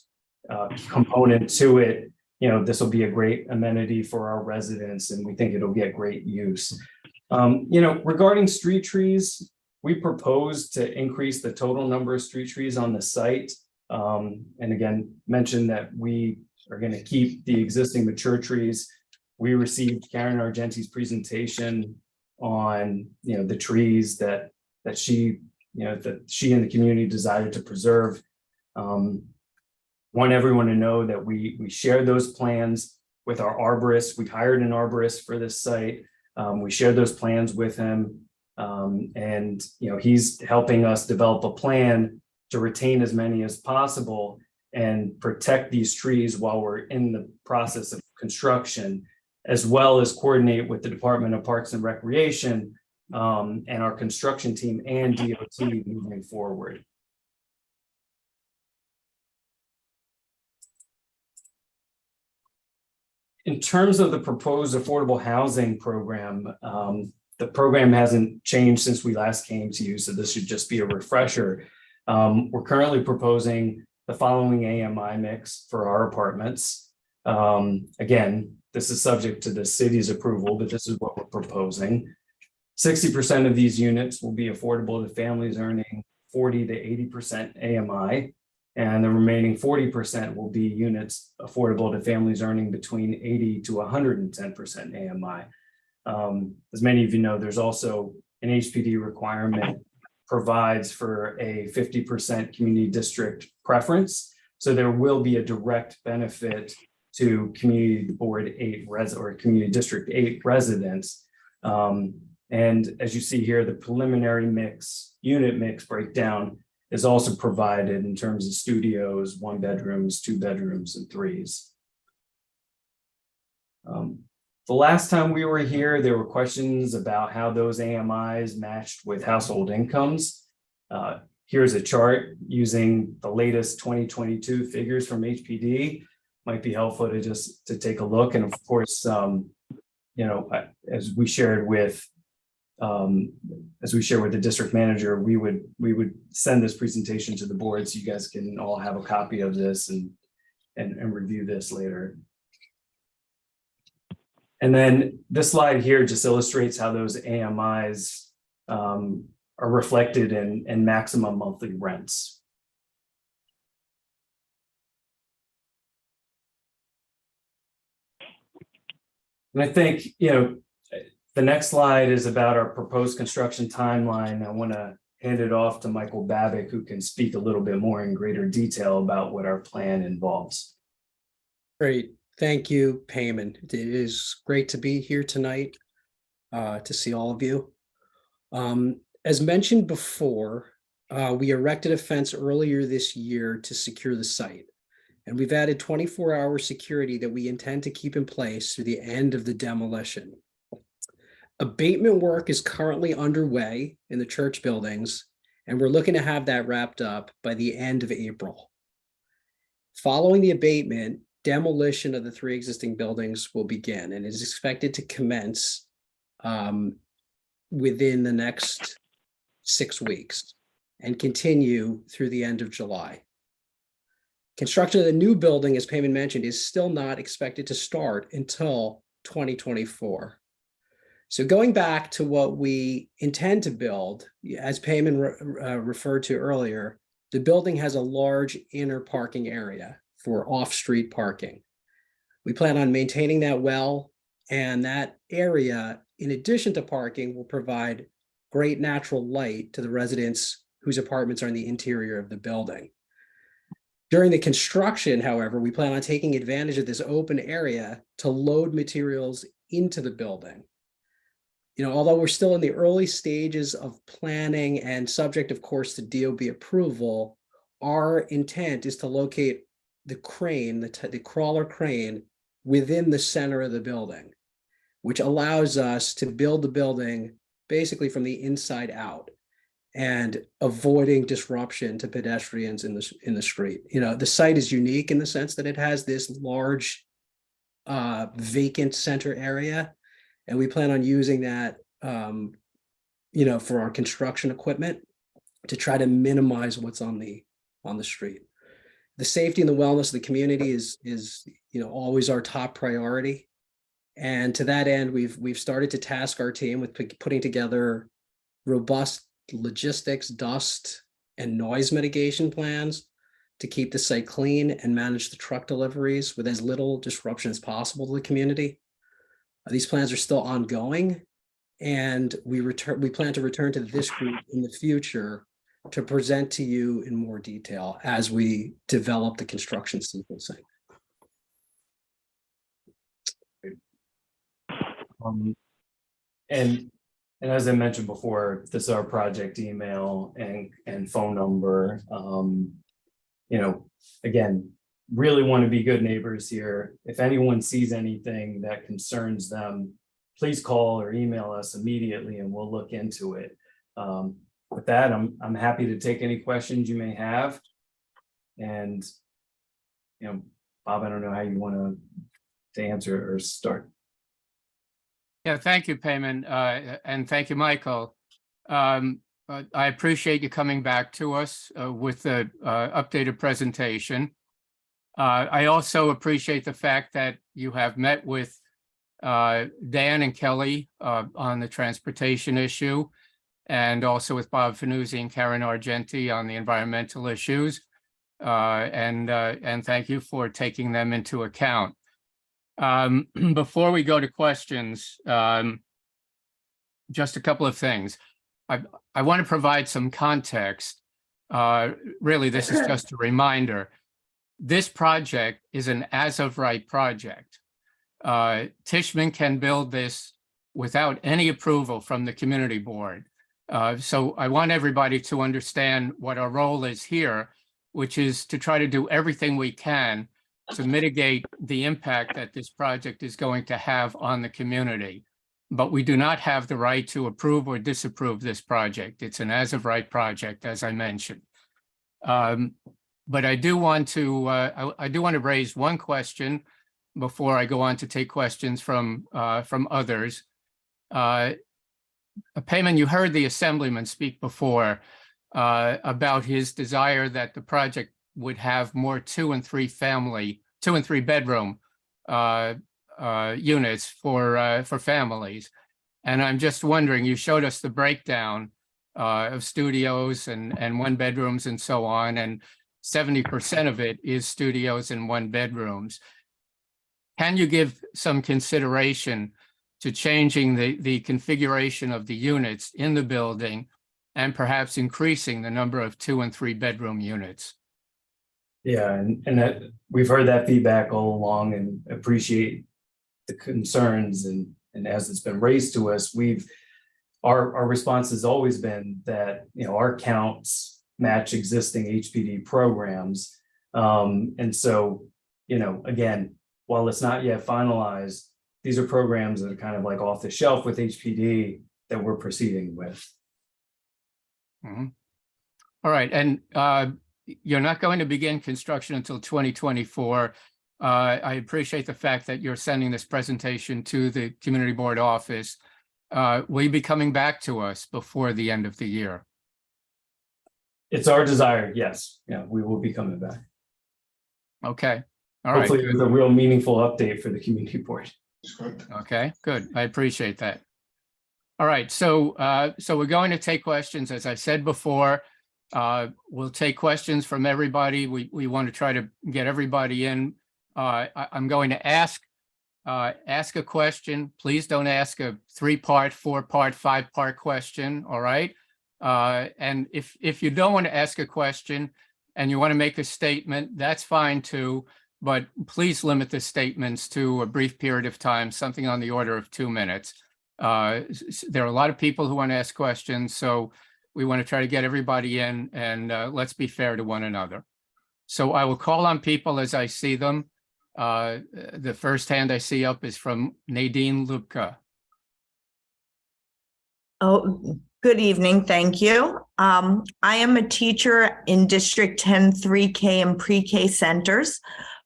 component to it. This will be a great amenity for our residents, and we think it'll get great use. Regarding street trees, we propose to increase the total number of street trees on the site. And again, mention that we are going to keep the existing mature trees. We received Karen Argenti's presentation on, the trees that she and the community decided to preserve. Want everyone to know that we shared those plans with our arborist. We hired an arborist for this site. We shared those plans with him. And he's helping us develop a plan to retain as many as possible and protect these trees while we're in the process of construction, as well as coordinate with the Department of Parks and Recreation and our construction team and DOT moving forward. In terms of the proposed affordable housing program, the program hasn't changed since we last came to you, so this should just be a refresher. We're currently proposing the following AMI mix for our apartments. Again, this is subject to the city's approval, but this is what we're proposing. 60% of these units will be affordable to families earning 40 to 80% AMI, and the remaining 40% will be units affordable to families earning between 80 to 110% AMI. As many of you know, there's also an HPD requirement provides for a 50% community district preference. So there will be a direct benefit to Community Board 8 or Community District 8 residents. And as you see here, the preliminary unit mix breakdown is also provided in terms of studios, 1 bedrooms, 2 bedrooms, and 3s. The last time we were here, there were questions about how those AMIs matched with household incomes. Here's a chart using the latest 2022 figures from HPD. Might be helpful to take a look. And of course, as we shared with the district manager, we would send this presentation to the board so you guys can all have a copy of this and review this later. And then this slide here just illustrates how those AMIs are reflected in maximum monthly rents. And I think, the next slide is about our proposed construction timeline. I want to hand it off to Michael Babick, who can speak a little bit more in greater detail about what our plan involves. Great. Thank you, Payman. It is great to be here tonight to see all of you. As mentioned before, we erected a fence earlier this year to secure the site. And we've added 24-hour security that we intend to keep in place through the end of the demolition. Abatement work is currently underway in the church buildings, and we're looking to have that wrapped up by the end of April. Following the abatement, demolition of the 3 existing buildings will begin and is expected to commence within the next 6 weeks and continue through the end of July. Construction of the new building, as Payman mentioned, is still not expected to start until 2024. So going back to what we intend to build, as Payman referred to earlier, the building has a large inner parking area for off-street parking. We plan on maintaining that well, and that area, in addition to parking, will provide great natural light to the residents whose apartments are in the interior of the building. During the construction, however, we plan on taking advantage of this open area to load materials into the building. Although we're still in the early stages of planning and subject, of course, to DOB approval, our intent is to locate the crane, the crawler crane, within the center of the building, which allows us to build the building basically from the inside out and avoiding disruption to pedestrians in the street. The site is unique in the sense that it has this large vacant center area, and we plan on using that for our construction equipment to try to minimize what's on the street. The safety and the wellness of the community is always our top priority. And to that end, we've started to task our team with putting together robust logistics, dust, and noise mitigation plans to keep the site clean and manage the truck deliveries with as little disruption as possible to the community. These plans are still ongoing, and we plan to return to this group in the future to present to you in more detail as we develop the construction sequencing. And as I mentioned before, this is our project email and phone number. Again, really want to be good neighbors here. If anyone sees anything that concerns them, please call or email us immediately and we'll look into it. With that, I'm happy to take any questions you may have. And, Bob, I don't know how you want to answer or start. Yeah, thank you, Payman, and thank you, Michael. I appreciate you coming back to us with the updated presentation. I also appreciate the fact that you have met with Dan and Kelly on the transportation issue, and also with Bob Fanuzzi and Karen Argenti on the environmental issues. And thank you for taking them into account. Before we go to questions, just a couple of things. I want to provide some context. Really, this is just a reminder. This project is an as-of-right project. Tishman can build this without any approval from the community board. So I want everybody to understand what our role is here, which is to try to do everything we can to mitigate the impact that this project is going to have on the community. But we do not have the right to approve or disapprove this project. It's an as-of-right project, as I mentioned. But I do want to raise one question before I go on to take questions from others. Payman, you heard the assemblyman speak before about his desire that the project would have more 2 and 3 bedroom units for families. And I'm just wondering, you showed us the breakdown of studios and 1 bedrooms and so on, and 70% of it is studios and 1 bedrooms. can you give some consideration to changing the configuration of the units in the building and perhaps increasing the number of 2 and 3 bedroom units? Yeah, and that we've heard that feedback all along and appreciate the concerns, and as it's been raised to us, our response has always been that, you know, our counts match existing HPD programs. And so, you know, again, while it's not yet finalized, these are programs that are kind of like off the shelf with HPD that we're proceeding with. Mhm. All right, and you're not going to begin construction until 2024. I appreciate the fact that you're sending this presentation to the community board office. Will you be coming back to us before the end of the year? It's our desire, yes. Yeah, we will be coming back. Okay, all right. Hopefully with a real meaningful update for the community board. Okay, good. I appreciate that. All right, so we're going to take questions. As I said before, we'll take questions from everybody. We want to try to get everybody in. I'm going to ask a question. Please don't ask a 3-part, 4-part, 5-part question, all right? And if you don't want to ask a question and you want to make a statement, that's fine too, but please limit the statements to a brief period of time, something on the order of 2 minutes. There are a lot of people who want to ask questions, so we want to try to get everybody in, and let's be fair to one another. So I will call on people as I see them. The first hand I see up is from Nadine Lubka. Oh, good evening. Thank you. I am a teacher in District 10 3K and pre-K centers.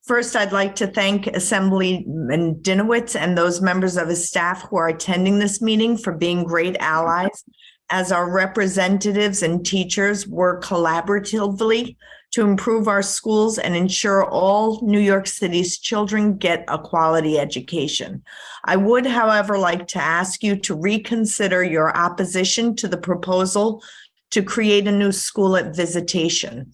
First, I'd like to thank Assemblyman Dinowitz and those members of his staff who are attending this meeting for being great allies as our representatives and teachers work collaboratively to improve our schools and ensure all New York City's children get a quality education. I would, however, like to ask you to reconsider your opposition to the proposal to create a new school at Visitation.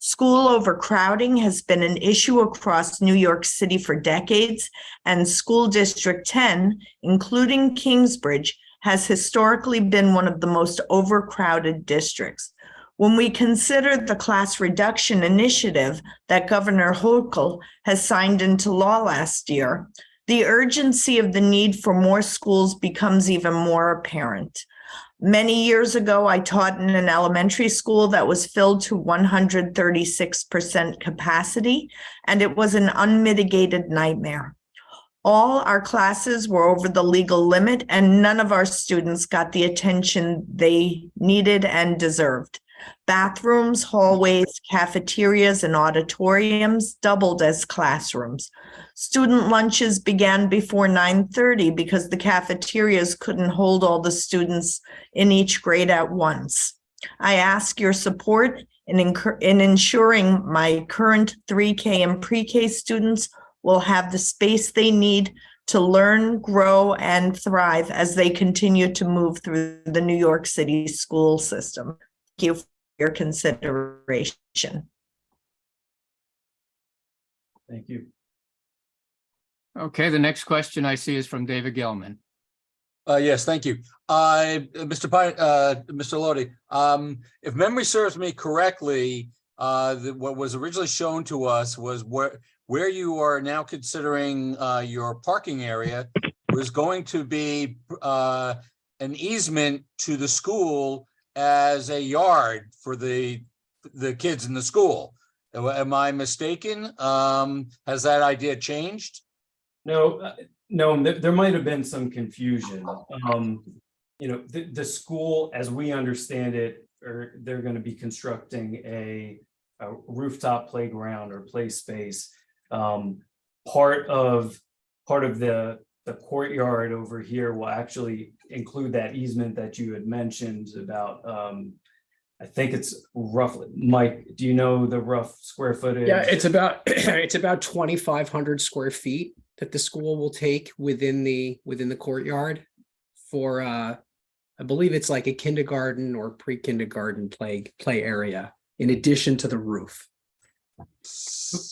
School overcrowding has been an issue across New York City for decades, and School District 10, including Kingsbridge, has historically been one of the most overcrowded districts. When we consider the class reduction initiative that Governor Hochul has signed into law last year, the urgency of the need for more schools becomes even more apparent. Many years ago, I taught in an elementary school that was filled to 136% capacity, and it was an unmitigated nightmare. All our classes were over the legal limit, and none of our students got the attention they needed and deserved. Bathrooms, hallways, cafeterias, and auditoriums doubled as classrooms. Student lunches began before 9:30 because the cafeterias couldn't hold all the students in each grade at once. I ask your support in ensuring my current 3K and pre-K students will have the space they need to learn, grow, and thrive as they continue to move through the New York City school system. Thank you for your consideration. Thank you. Okay, the next question I see is from David Gelman. Yes, thank you. Mr. Lodi, if memory serves me correctly, what was originally shown to us was where you are now considering your parking area was going to be an easement to the school as a yard for the kids in the school. Am I mistaken? Has that idea changed? No, there might have been some confusion. You know, the school, as we understand it, they're going to be constructing a rooftop playground or play space. Part of the courtyard over here will actually include that easement that you had mentioned about. I think it's roughly, Mike, do you know the rough square footage? Yeah, it's about 2,500 square feet that the school will take within the courtyard for I believe it's like a kindergarten or pre-kindergarten play area in addition to the roof.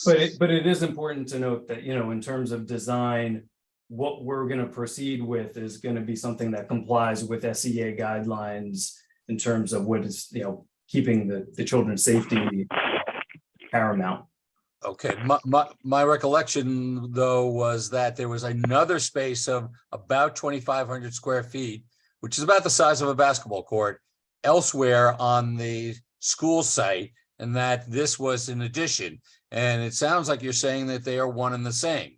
But it is important to note that, you know, in terms of design, what we're going to proceed with is going to be something that complies with SEA guidelines in terms of what is, you know, keeping the children's safety paramount. Okay, my recollection though was that there was another space of about 2,500 square feet, which is about the size of a basketball court, elsewhere on the school site, and that this was an addition. And it sounds like you're saying that they are one and the same.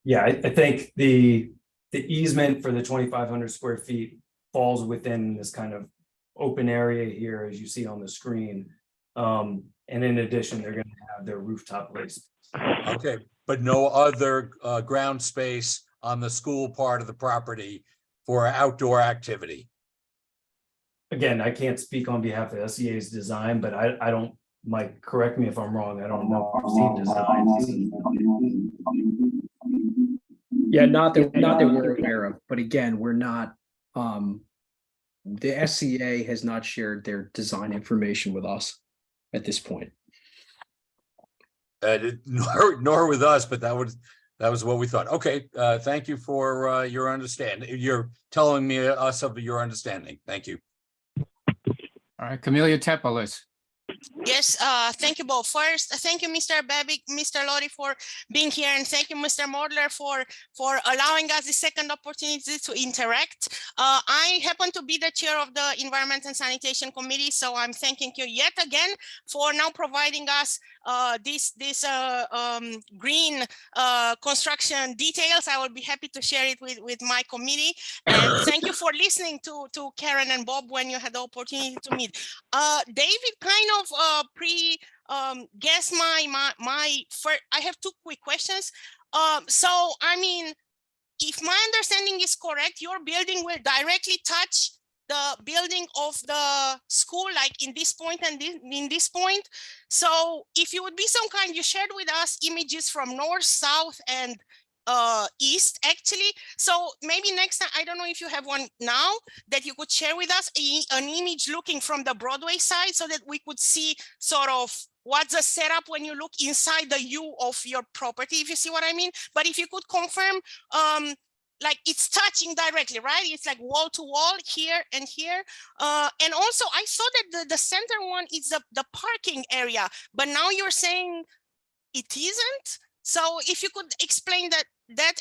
Yeah, I think the easement for the 2,500 square feet falls within this kind of open area here, as you see on the screen. And in addition, they're going to have their rooftop place. Okay, but no other ground space on the school part of the property for outdoor activity. Again, I can't speak on behalf of SEA's design, but I don't, Mike, correct me if I'm wrong. I don't know if you've seen designs. Yeah, not that we're aware of, but again, we're not, the SCA has not shared their design information with us at this point. Nor with us, but that was what we thought. Okay, thank you for your understanding. You're telling me us of your understanding. Thank you. All right, Camelia Tepelis. Yes, thank you both. First, thank you, Mr. Babic, Mr. Lottie, for being here, and thank you, Mr. Modler, for allowing us the second opportunity to interact. I happen to be the chair of the Environment and Sanitation Committee, so I'm thanking you yet again for now providing us this green construction details. I will be happy to share it with my committee. And thank you for listening to Karen and Bob when you had the opportunity to meet. David kind of guessed my first. I have two quick questions. So I mean, if my understanding is correct, your building will directly touch the building of the school, like in this point and in this point. So if you would be so kind, you shared with us images from north, south, and east actually. So maybe next time, I don't know if you have one now that you could share with us an image looking from the Broadway side so that we could see sort of what's the setup when you look inside the U of your property, if you see what I mean. But if you could confirm, like it's touching directly, right? It's like wall to wall here and here. And also I saw that the center one is the parking area, but now you're saying it isn't. So if you could explain that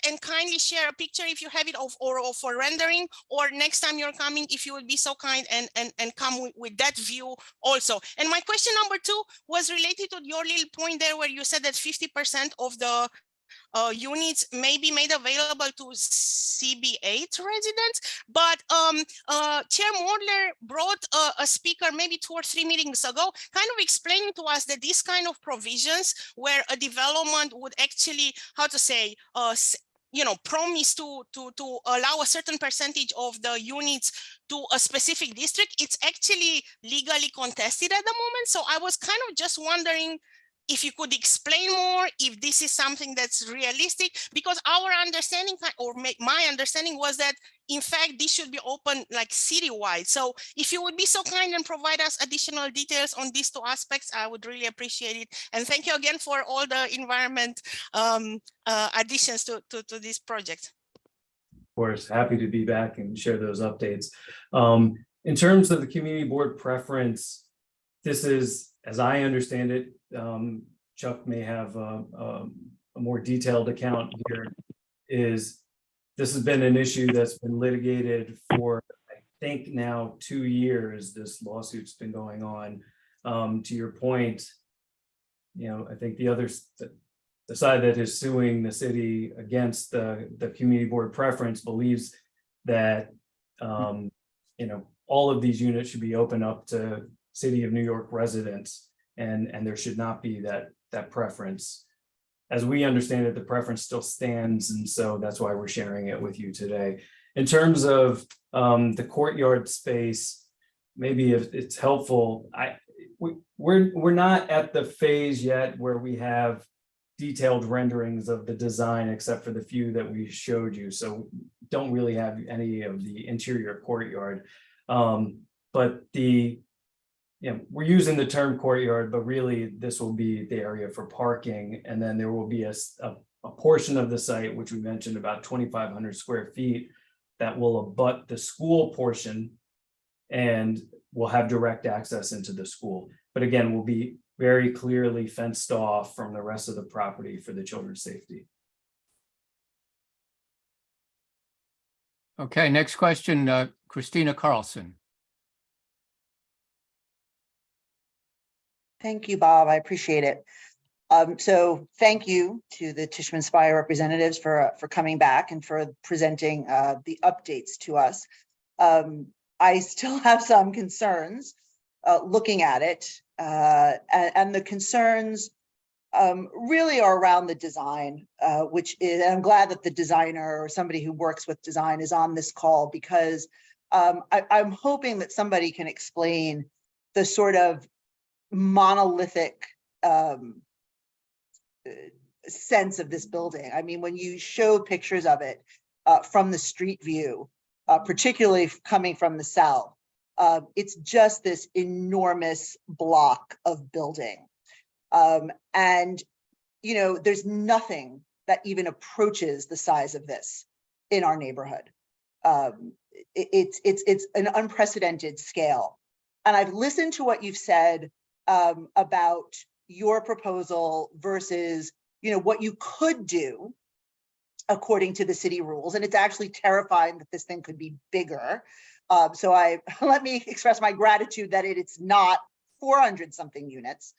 and kindly share a picture if you have it or for rendering, or next time you're coming, if you would be so kind and come with that view also. And my question number two was related to your little point there where you said that 50% of the units may be made available to CB8 residents, but Chair Modler brought a speaker maybe 2 or 3 meetings ago, kind of explaining to us that these kind of provisions where a development would actually, how to say, you know, promise to allow a certain percentage of the units to a specific district, it's actually legally contested at the moment. So I was kind of just wondering if you could explain more, if this is something that's realistic, because our understanding, or my understanding was that, in fact, this should be open like citywide. So if you would be so kind and provide us additional details on these two aspects, I would really appreciate it. And thank you again for all the environment additions to this project. Of course, happy to be back and share those updates. In terms of the community board preference, this is, as I understand it, Chuck may have a more detailed account here, is this has been an issue that's been litigated for, I think now 2 years, this lawsuit's been going on. To your point, you know, I think the side that is suing the city against the community board preference believes that, you know, all of these units should be open up to City of New York residents, and there should not be that preference. As we understand it, the preference still stands, and so that's why we're sharing it with you today. In terms of the courtyard space, maybe if it's helpful, we're not at the phase yet where we have detailed renderings of the design, except for the few that we showed you. So don't really have any of the interior courtyard, but the we're using the term courtyard, but really this will be the area for parking. And then there will be a portion of the site, which we mentioned about 2,500 square feet, that will abut the school portion and will have direct access into the school. But again, will be very clearly fenced off from the rest of the property for the children's safety. Okay, next question, Christina Carlson. Thank you, Bob. I appreciate it. So thank you to the Tishman Speyer representatives for coming back and for presenting the updates to us. I still have some concerns looking at it, and the concerns really are around the design, which is, and I'm glad that the designer or somebody who works with design is on this call, because I'm hoping that somebody can explain the sort of monolithic sense of this building. I mean, when you show pictures of it from the street view, particularly coming from the south, it's just this enormous block of building. And, you know, there's nothing that even approaches the size of this in our neighborhood. It's an unprecedented scale. And I've listened to what you've said about your proposal versus, you know, what you could do according to the city rules. And it's actually terrifying that this thing could be bigger. So let me express my gratitude that it's not 400 something units.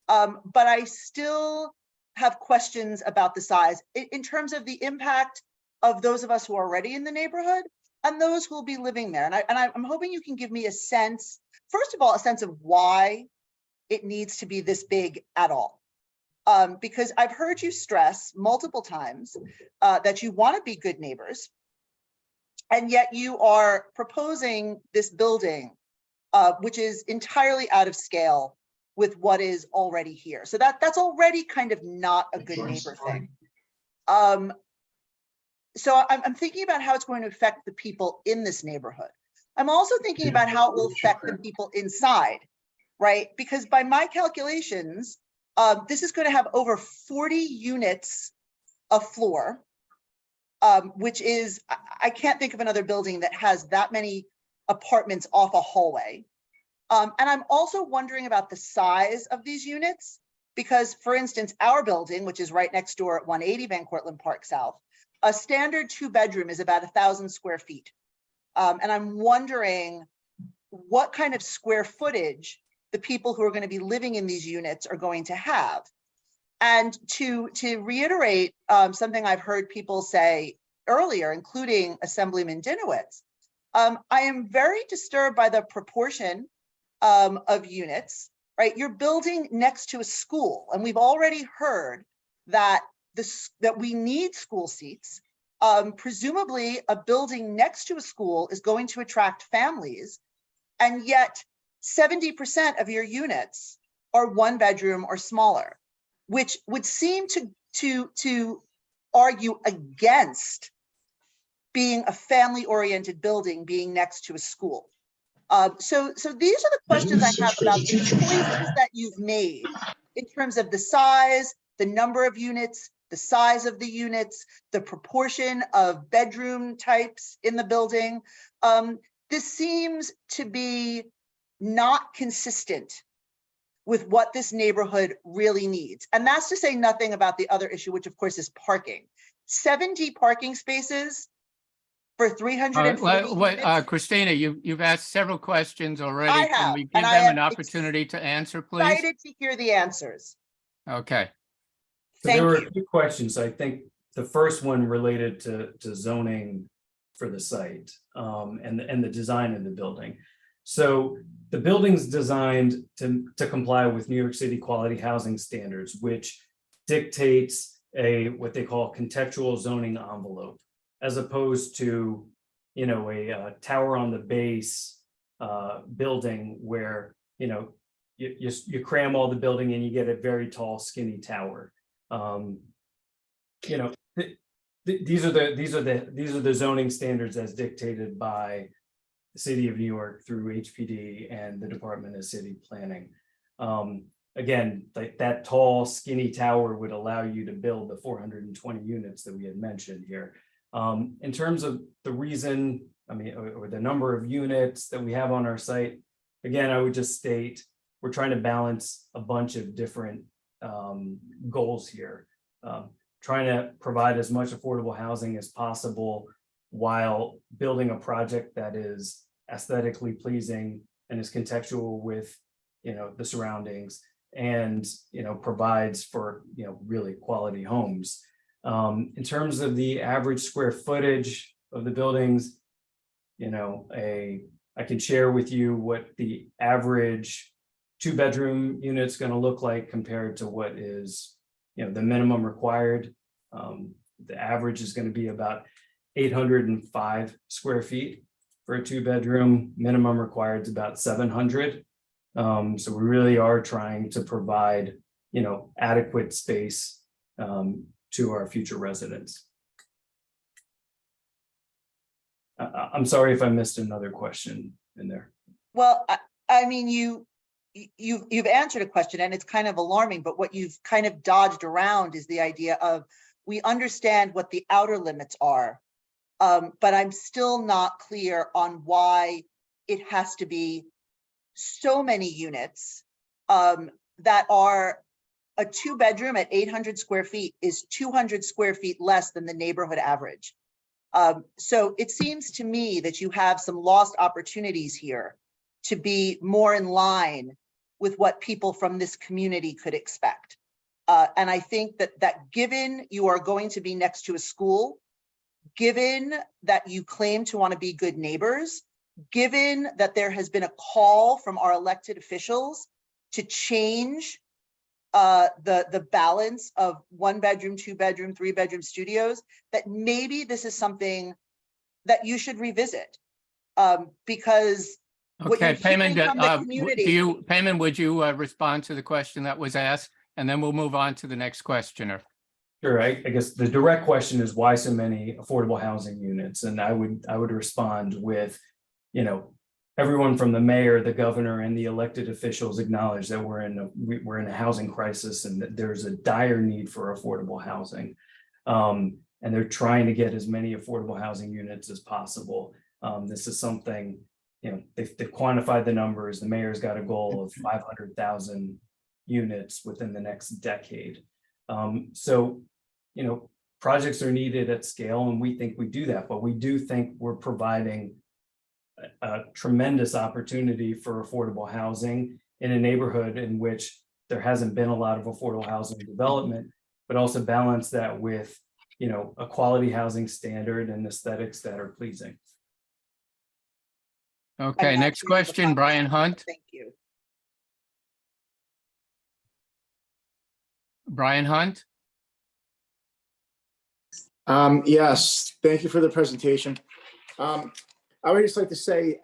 But I still have questions about the size in terms of the impact of those of us who are already in the neighborhood and those who will be living there. And I'm hoping you can give me a sense, first of all, a sense of why it needs to be this big at all. Because I've heard you stress multiple times that you want to be good neighbors, and yet you are proposing this building, which is entirely out of scale with what is already here. So that's already kind of not a good neighbor thing. So I'm thinking about how it's going to affect the people in this neighborhood. I'm also thinking about how it will affect the people inside, right? Because by my calculations, this is going to have over 40 units a floor, which is, I can't think of another building that has that many apartments off a hallway. And I'm also wondering about the size of these units, because for instance, our building, which is right next door at 180 Van Cortlandt Park South, a standard 2-bedroom is about 1,000 square feet. And I'm wondering what kind of square footage the people who are going to be living in these units are going to have. And to reiterate something I've heard people say earlier, including Assemblyman Dinowitz, I am very disturbed by the proportion of units, right? You're building next to a school, and we've already heard that that we need school seats. Presumably a building next to a school is going to attract families, and yet 70% of your units are 1-bedroom or smaller, which would seem to argue against being a family-oriented building being next to a school. So these are the questions I have about the choices that you've made in terms of the size, the number of units, the size of the units, the proportion of bedroom types in the building. This seems to be not consistent with what this neighborhood really needs. And that's to say nothing about the other issue, which of course is parking. 70 parking spaces for 340 units. Christina, you've asked several questions already. I have, Can we give and I them an am opportunity to answer, please? Excited to hear the answers. Okay. So there were a few questions. I think the first one related to zoning for the site and the design of the building. So the building's designed to comply with New York City quality housing standards, which dictates what they call contextual zoning envelope, as opposed to, you know, a tower on the base building where, you know, you cram all the building and you get a very tall, skinny tower. You know, these are the zoning standards as dictated by the city of New York through HPD and the Department of City Planning. Again, like that tall skinny tower would allow you to build the 420 units that we had mentioned here. In terms of the reason, I mean, or the number of units that we have on our site, again, I would just state, we're trying to balance a bunch of different goals here. Trying to provide as much affordable housing as possible while building a project that is aesthetically pleasing and is contextual with, you know, the surroundings, and, you know, provides for, you know, really quality homes. In terms of the average square footage of the buildings, you know, I can share with you what the average 2-bedroom unit's going to look like compared to what is, you know, the minimum required. The average is going to be about 805 square feet for a 2-bedroom. Minimum required is about 700. So we really are trying to provide, you know, adequate space to our future residents. I'm sorry if I missed another question in there. Well, I mean, you've answered a question, and it's kind of alarming, but what you've kind of dodged around is the idea of, we understand what the outer limits are, but I'm still not clear on why it has to be so many units that are a 2-bedroom at 800 square feet is 200 square feet less than the neighborhood average. So it seems to me that you have some lost opportunities here to be more in line with what people from this community could expect. And I think that given you are going to be next to a school, given that you claim to want to be good neighbors, given that there has been a call from our elected officials to change the balance of 1-bedroom, 2-bedroom, 3-bedroom studios, that maybe this is something that you should revisit, because what Okay, you're hearing Payman, from the community. Payman, would you respond to the question that was asked? And then we'll move on to the next questioner. Sure, I guess the direct question is why so many affordable housing units? And I would respond with, you know, everyone from the mayor, the governor, and the elected officials acknowledge that we're in a housing crisis and that there's a dire need for affordable housing. And they're trying to get as many affordable housing units as possible. This is something, you know, they've quantified the numbers. The mayor's got a goal of 500,000 units within the next decade. So, you know, projects are needed at scale, and we think we do that, but we do think we're providing a tremendous opportunity for affordable housing in a neighborhood in which there hasn't been a lot of affordable housing development, but also balance that with, you know, a quality housing standard and aesthetics that are pleasing. Okay, next question, Brian Hunt. Thank you. Brian Hunt. Yes, thank you for the presentation. I would just like to say,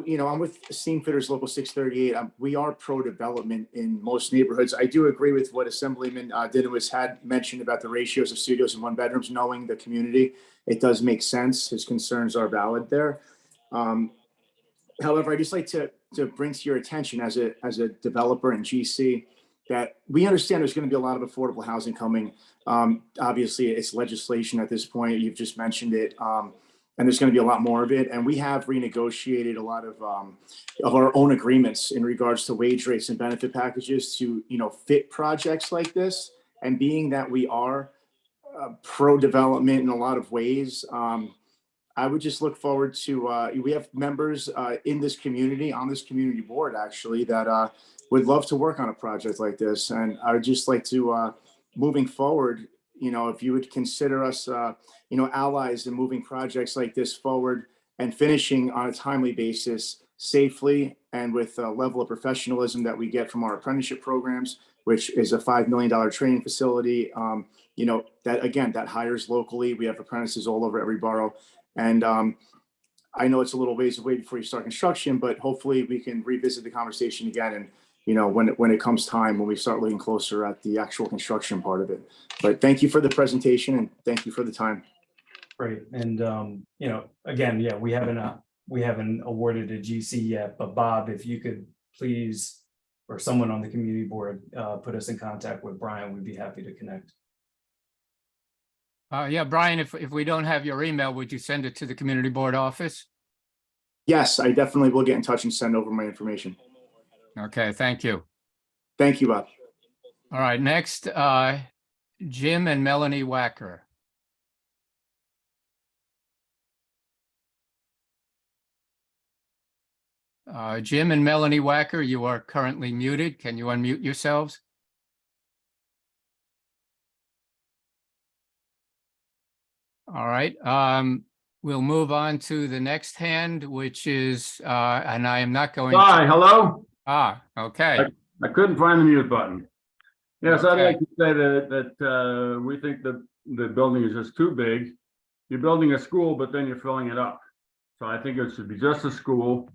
you know, I'm with Steamfitters Local 638. We are pro-development in most neighborhoods. I do agree with what Assemblyman Dinowitz had mentioned about the ratios of studios and 1-bedrooms, knowing the community. It does make sense. His concerns are valid there. However, I'd just like to bring to your attention as a developer in GC that we understand there's going to be a lot of affordable housing coming. Obviously, it's legislation at this point. You've just mentioned it. And there's going to be a lot more of it. And we have renegotiated a lot of our own agreements in regards to wage rates and benefit packages to, you know, fit projects like this. And being that we are pro-development in a lot of ways, I would just look forward to, we have members in this community, on this community board, actually, that would love to work on a project like this. And I would just like to, moving forward, you know, if you would consider us, you know, allies in moving projects like this forward and finishing on a timely basis, safely, and with a level of professionalism that we get from our apprenticeship programs, which is a $5 million training facility. You know, that again, that hires locally. We have apprentices all over every borough. And I know it's a little ways away before you start construction, but hopefully we can revisit the conversation again. And, you know, when it comes time, when we start looking closer at the actual construction part of it. But thank you for the presentation and thank you for the time. Great. And, you know, again, yeah, we have we haven't awarded a GC yet, but Bob, if you could please, or someone on the community board, put us in contact with Brian, we'd be happy to connect. Yeah, Brian, if we don't have your email, would you send it to the community board office? Yes, I definitely will get in touch and send over my information. Okay, thank you. Thank you, Bob. All right, next, Jim and Melanie Wacker. Jim and Melanie Wacker, you are currently muted. Can you unmute yourselves? All right, we'll move on to the next hand, which is, and I am not going. Hi, hello? Okay. I couldn't find the mute button. Yes, I'd Okay. like to say that we think that the building is just too big. You're building a school, but then you're filling it up. So I think it should be just a school.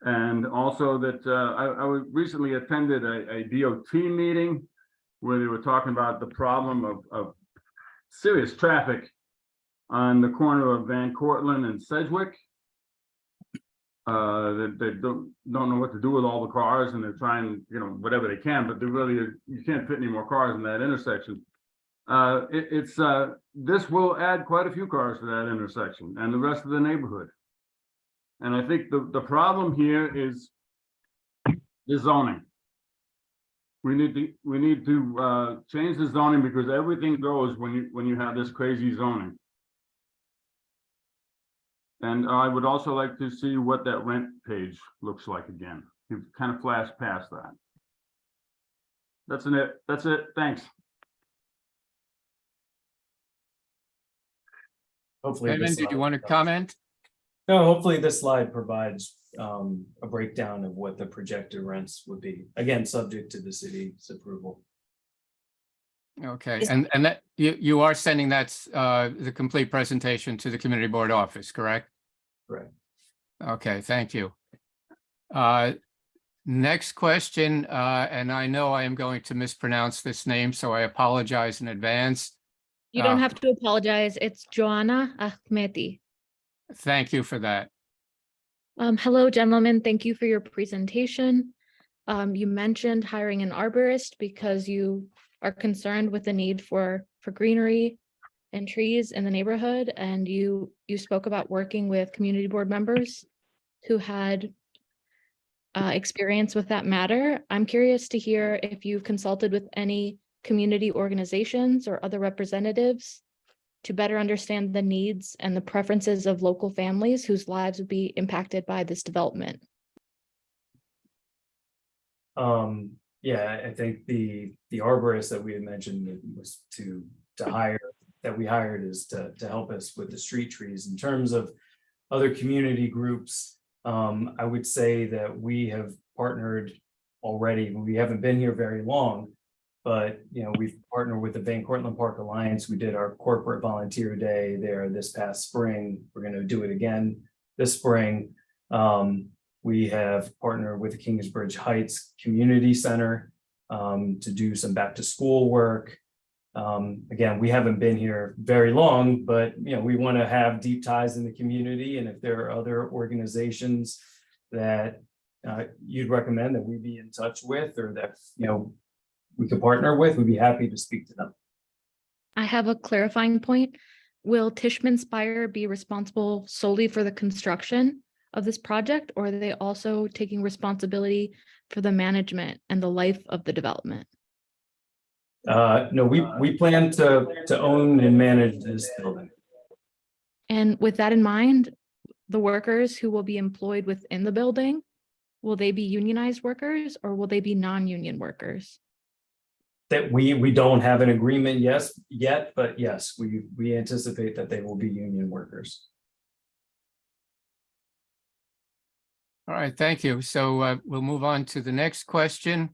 And also that I recently attended a DOT meeting where they were talking about the problem of serious traffic on the corner of Van Cortlandt and Sedgwick. That they don't know what to do with all the cars, and they're trying, whatever they can, but you can't fit any more cars in that intersection. This will add quite a few cars to that intersection and the rest of the neighborhood. And I think the problem here is the zoning. We need to change the zoning because everything goes when you have this crazy zoning. And I would also like to see what that rent page looks like again. You've kind of flashed past that. That's it. Thanks. Hopefully. Kevin, this did you slide- want to comment? No, hopefully this slide provides a breakdown of what the projected rents would be. Again, subject to the city's approval. Okay, and that you are sending that the complete presentation to the community board office, correct? Correct. Okay, thank you. Next question, and I know I am going to mispronounce this name, so I apologize in advance. You don't have to apologize. It's Joanna Ahmeti. Thank you for that. Hello, gentlemen. Thank you for your presentation. You mentioned hiring an arborist because you are concerned with the need for greenery and trees in the neighborhood, and you spoke about working with community board members who had experience with that matter. I'm curious to hear if you've consulted with any community organizations or other representatives to better understand the needs and the preferences of local families whose lives would be impacted by this development. Yeah, I think the arborist that we had mentioned was that we hired is to help us with the street trees. In terms of other community groups, I would say that we have partnered already. We haven't been here very long, but we've partnered with the Van Cortlandt Park Alliance. We did our corporate volunteer day there this past spring. We're going to do it again this spring. We have partnered with the Kingsbridge Heights Community Center to do some back to school work. Again, we haven't been here very long, but we want to have deep ties in the community. And if there are other organizations that you'd recommend that we be in touch with, or that we could partner with, we'd be happy to speak to them. I have a clarifying point. Will Tishman Speyer be responsible solely for the construction of this project, or are they also taking responsibility for the management and the life of the development? No, we plan to own and manage this building. And with that in mind, the workers who will be employed within the building, will they be unionized workers or will they be non-union workers? That we don't have an agreement yet, but yes, we anticipate that they will be union workers. All right, thank you. So we'll move on to the next question.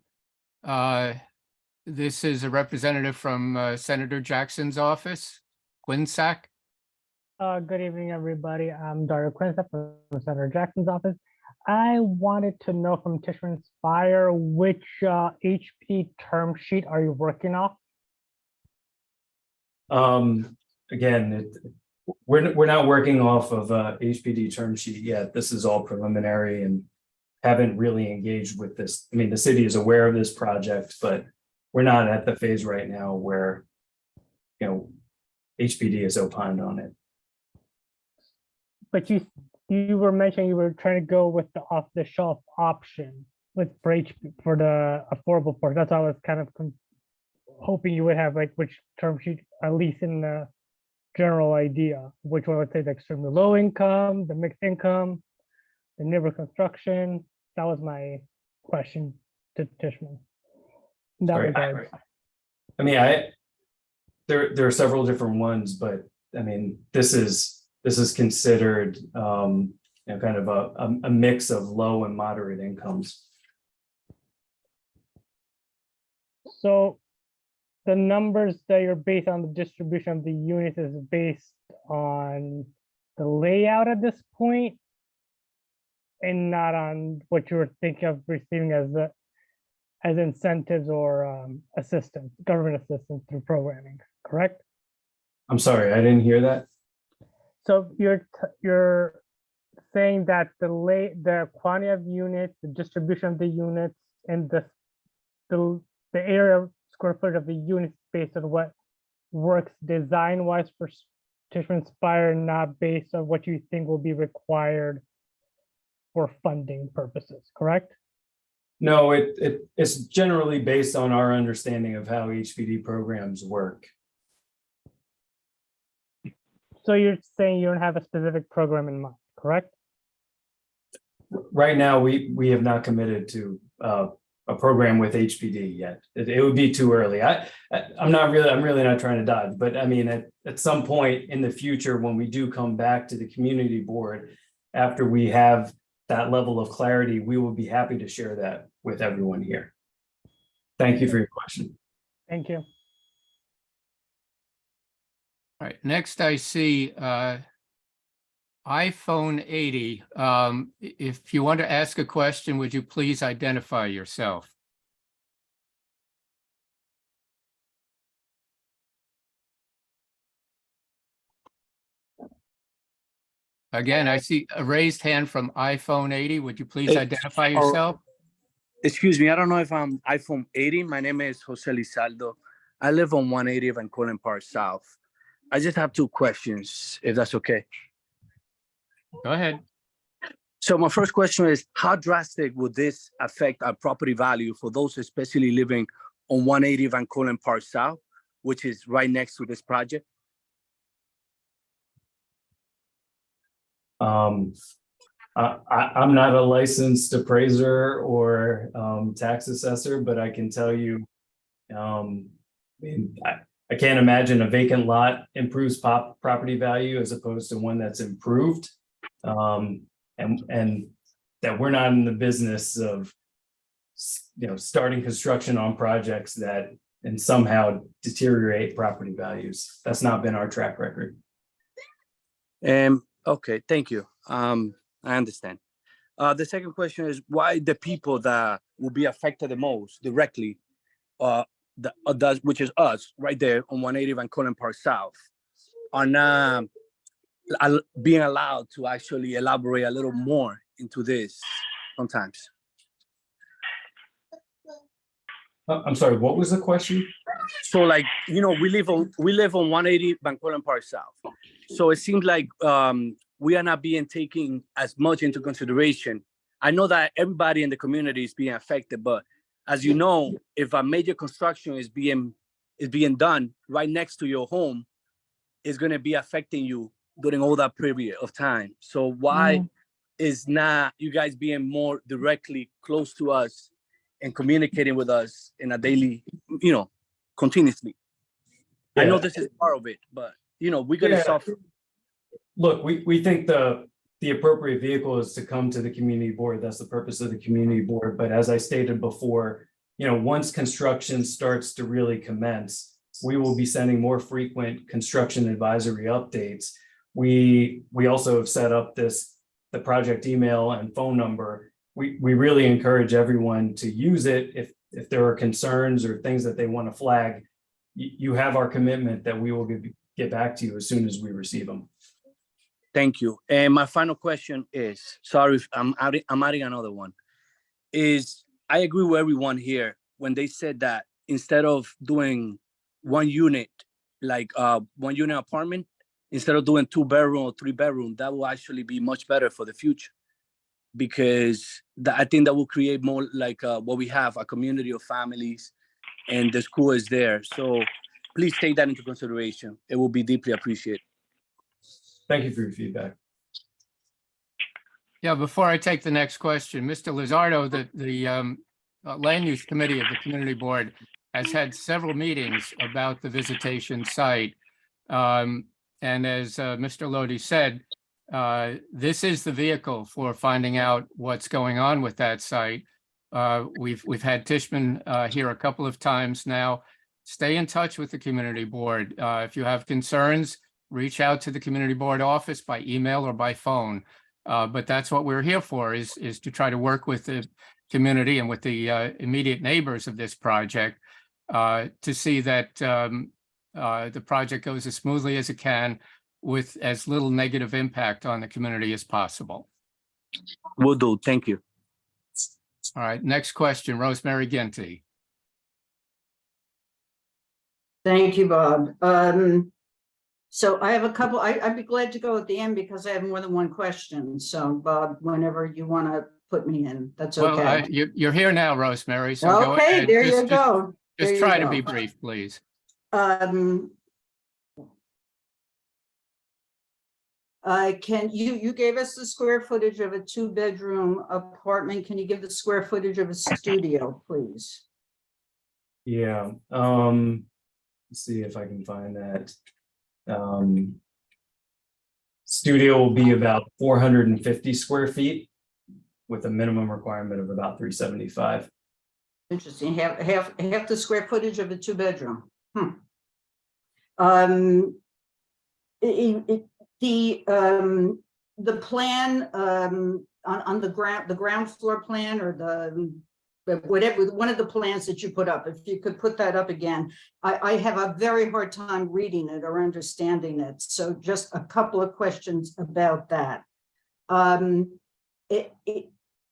This is a representative from Senator Jackson's office, Quinsack. Good evening, everybody. I'm Dario Quinsack from Senator Jackson's office. I wanted to know from Tishman Speyer, which HP term sheet are you working off? Again, we're not working off of a HPD term sheet yet. This is all preliminary and haven't really engaged with this. I mean, the city is aware of this project, but we're not at the phase right now where, you know, HPD is opined on it. But you were mentioning you were trying to go with the off-the-shelf option for the affordable portion. That's why I was kind of hoping you would have like which term sheet, at least in the general idea, which one would say the extremely low income, the mixed income, the neighborhood construction. That was my question to Tishman. In that Sorry, regard. I mean, there are several different ones, but I mean, this is considered you know, kind of a mix of low and moderate incomes. So the numbers that you're based on the distribution of the units is based on the layout at this point and not on what you were thinking of receiving as incentives or assistance, government assistance through programming, correct? I'm sorry, I didn't hear that. So you're saying that the quantity of units, the distribution of the units, and the area square foot of the units based on what works design wise for Tishman Speyer, not based on what you think will be required for funding purposes, correct? No, it's generally based on our understanding of how HPD programs work. So you're saying you don't have a specific program in mind, correct? Right now, we have not committed to a program with HPD yet. It would be too early. I'm really not trying to dodge, but I mean, at some point in the future, when we do come back to the community board, after we have that level of clarity, we will be happy to share that with everyone here. Thank you for your question. Thank you. All right, next I see iPhone 80. If you want to ask a question, would you please identify yourself? Again, I see a raised hand from iPhone 80. Would you please identify yourself? Excuse me, I don't know if I'm iPhone 80. My name is Jose Lizaldo. I live on 180 Van Cortlandt Park South. I just have two questions, if that's okay. Go ahead. So my first question is, how drastic would this affect our property value for those especially living on 180 Van Cortlandt Park South, which is right next to this project? I'm not a licensed appraiser or tax assessor, but I can tell you, I can't imagine a vacant lot improves property value as opposed to one that's improved. And that we're not in the business of, you know, starting construction on projects that and somehow deteriorate property values. That's not been our track record. Okay, thank you. I understand. The second question is why the people that will be affected the most directly, which is us right there on 180 Van Cortlandt Park South, are not being allowed to actually elaborate a little more into this sometimes. I'm sorry, what was the question? So like, you know, we live on 180 Van Cortlandt Park South. So it seems like we are not being taken as much into consideration. I know that everybody in the community is being affected, but as you know, if a major construction is being done right next to your home, it's going to be affecting you during all that period of time. So why is not you guys being more directly close to us and communicating with us in a daily, you know, continuously? Yeah. I know this is part of it, but you know, we're going to suffer. Look, we think the appropriate vehicle is to come to the community board. That's the purpose of the community board. But as I stated before, you know, once construction starts to really commence, we will be sending more frequent construction advisory updates. We also have set up the project email and phone number. We really encourage everyone to use it. If there are concerns or things that they want to flag, you have our commitment that we will get back to you as soon as we receive them. Thank you. And my final question is, sorry if I'm adding another one, is I agree with everyone here when they said that instead of doing one unit, like 1 unit apartment, instead of doing 2-bedroom or 3-bedroom, that will actually be much better for the future. Because I think that will create more like what we have, a community of families, and the school is there. So please take that into consideration. It will be deeply appreciated. Thank you for your feedback. Yeah, before I take the next question, Mr. Lizardo, the Land Use Committee of the Community Board has had several meetings about the visitation site. And as Mr. Lodi said, this is the vehicle for finding out what's going on with that site. We've had Tishman here a couple of times now. Stay in touch with the Community Board. If you have concerns, reach out to the Community Board office by email or by phone. But that's what we're here for, is to try to work with the community and with the immediate neighbors of this project to see that the project goes as smoothly as it can with as little negative impact on the community as possible. Will do. Thank you. All right, next question, Rosemary Ginty. Thank you, Bob. So I have a couple, I'd be glad to go at the end because I have more than one question. So Bob, whenever you want to put me in, that's okay. Well, you're here now, Rosemary, so go Okay, ahead. there you go. Just try to be brief, please. Can you gave us the square footage of a 2-bedroom apartment. Can you give the square footage of a studio, please? Yeah, let's see if I can find that. Studio will be about 450 square feet with a minimum requirement of about 375. Interesting. Half the square footage of a 2-bedroom. The plan on the ground floor plan, or the whatever, one of the plans that you put up, if you could put that up again. I have a very hard time reading it or understanding it. So just a couple of questions about that.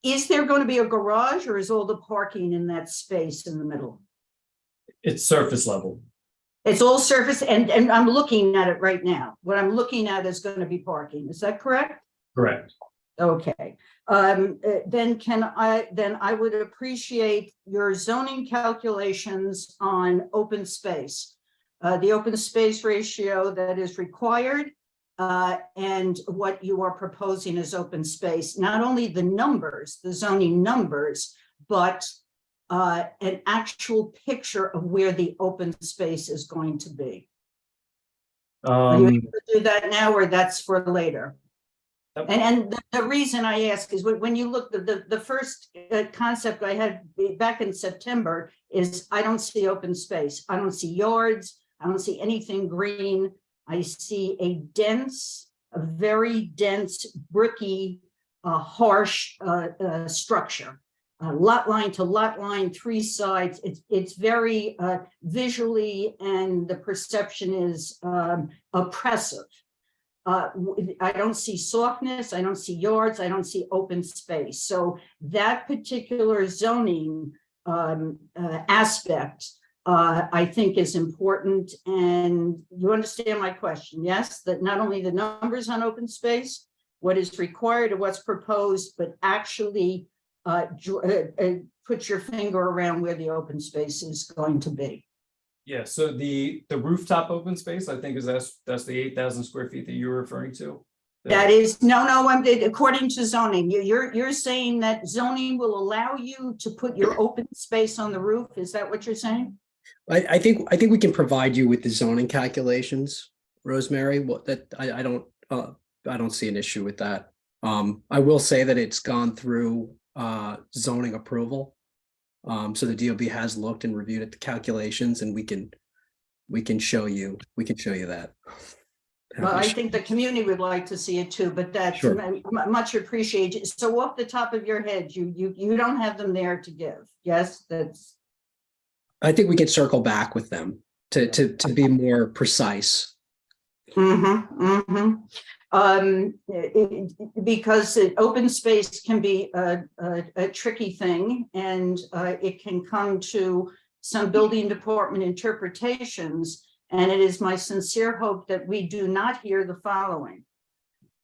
Is there going to be a garage, or is all the parking in that space in the middle? It's surface level. It's all surface, and I'm looking at it right now. What I'm looking at is going to be parking. Is that correct? Correct. Okay. Then I would appreciate your zoning calculations on open space. The open space ratio that is required, and what you are proposing as open space. Not only the numbers, the zoning numbers, but an actual picture of where the open space is going to be. Are you able to do that now, or that's for later? And the reason I ask is when you look, the first concept I had back in September is I don't see open space. I don't see yards. I don't see anything green. I see a very dense, bricky, harsh structure. Lot line to lot line, 3 sides. It's very visually, and the perception is oppressive. I don't see softness, I don't see yards, I don't see open space. So that particular zoning aspect, I think, is important. And you understand my question, yes? That not only the numbers on open space, what is required or what's proposed, but actually put your finger around where the open space is going to be. Yeah, so the rooftop open space, I think, that's the 8,000 square feet that you were referring to. That is, no, according to zoning, you're saying that zoning will allow you to put your open space on the roof. Is that what you're saying? I think we can provide you with the zoning calculations, Rosemary. I don't see an issue with that. I will say that it's gone through zoning approval. So the DOB has looked and reviewed at the calculations, and we can show you that. Well, I think the community would like to see it too, but that's Sure. much appreciated. So off the top of your head, you don't have them there to give. Yes, that's. I think we can circle back with them to be more precise. Because open space can be a tricky thing, and it can come to some building department interpretations. And it is my sincere hope that we do not hear the following: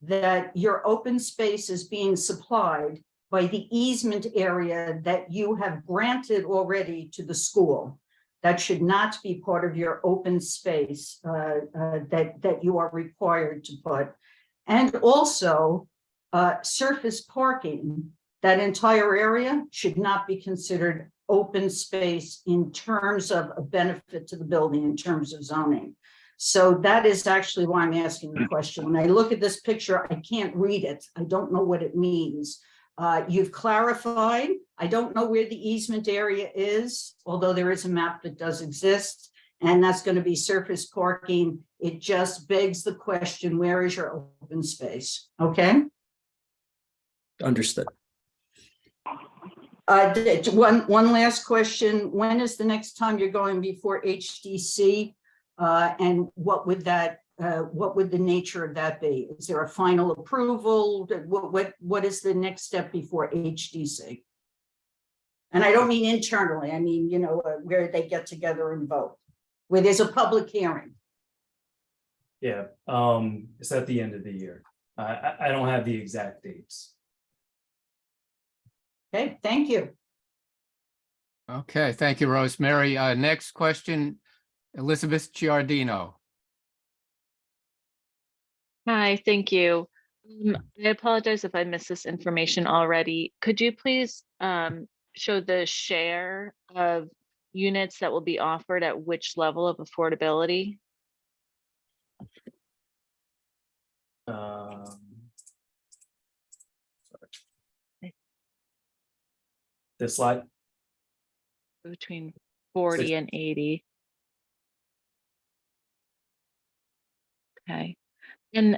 that your open space is being supplied by the easement area that you have granted already to the school. That should not be part of your open space that you are required to put. And also, surface parking, that entire area should not be considered open space in terms of a benefit to the building, in terms of zoning. So that is actually why I'm asking the question. When I look at this picture, I can't read it. I don't know what it means. You've clarified. I don't know where the easement area is, although there is a map that does exist, and that's going to be surface parking. It just begs the question, where is your open space? Okay. Understood. One last question. When is the next time you're going before HDC? And what would the nature of that be? Is there a final approval? What is the next step before HDC? And I don't mean internally, I mean, where they get together and vote, where there's a public hearing. Yeah, it's at the end of the year. I don't have the exact dates. Okay, thank you. Okay, thank you, Rosemary. Next question, Elizabeth Giardino. Hi, thank you. I apologize if I missed this information already. Could you please show the share of units that will be offered at which level of affordability? This slide? Between 40 and 80. Okay. And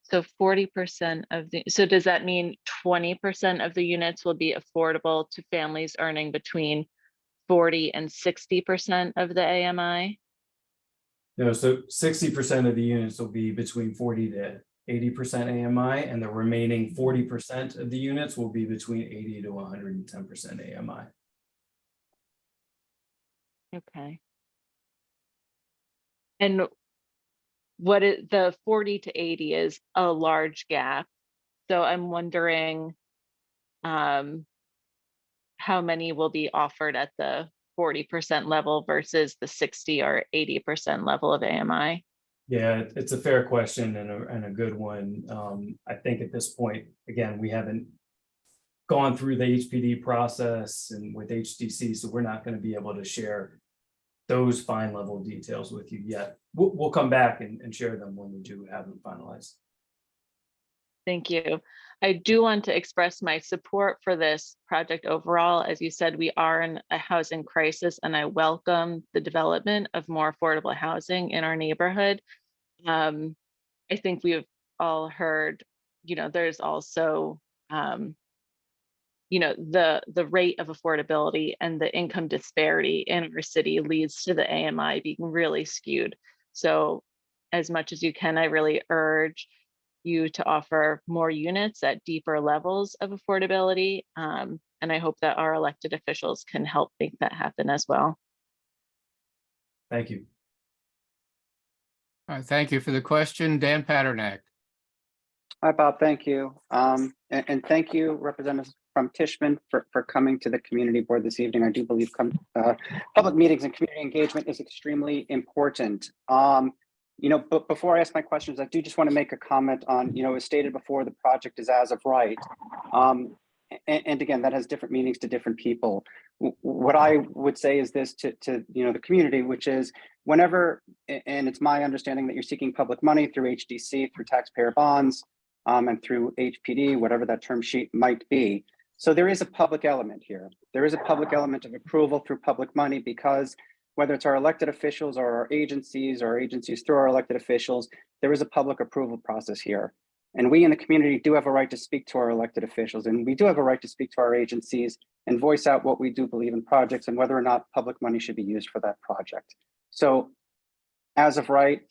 so 40% of the, so does that mean 20% of the units will be affordable to families earning between 40 and 60% of the AMI? No, so 60% of the units will be between 40 to 80% AMI, and the remaining 40% of the units will be between 80 to 110% AMI. Okay. And what is the 40 to 80 is a large gap. So I'm wondering how many will be offered at the 40% level versus the 60 or 80% level of AMI? Yeah, it's a fair question and a good one. I think at this point, again, we haven't gone through the HPD process and with HDC, so we're not going to be able to share those fine level details with you yet. We'll come back and share them when we do have them finalized. Thank you. I do want to express my support for this project overall. As you said, we are in a housing crisis, and I welcome the development of more affordable housing in our neighborhood. I think we've all heard, there's also, the rate of affordability and the income disparity in our city leads to the AMI being really skewed. So as much as you can, I really urge you to offer more units at deeper levels of affordability. And I hope that our elected officials can help make that happen as well. Thank you. All right, thank you for the question. Dan Paternak. Hi, Bob. Thank you. And thank you, Representatives from Tishman, for coming to the community board this evening. I do believe public meetings and community engagement is extremely important. But before I ask my questions, I do just want to make a comment on, as stated before, the project is as of right. And again, that has different meanings to different people. What I would say is this to the community, which is whenever, and it's my understanding that you're seeking public money through HDC, through taxpayer bonds, and through HPD, whatever that term sheet might be. So there is a public element here. There is a public element of approval through public money, because whether it's our elected officials or our agencies through our elected officials, there is a public approval process here. And we in the community do have a right to speak to our elected officials, and we do have a right to speak to our agencies and voice out what we do believe in projects and whether or not public money should be used for that project. So as of right,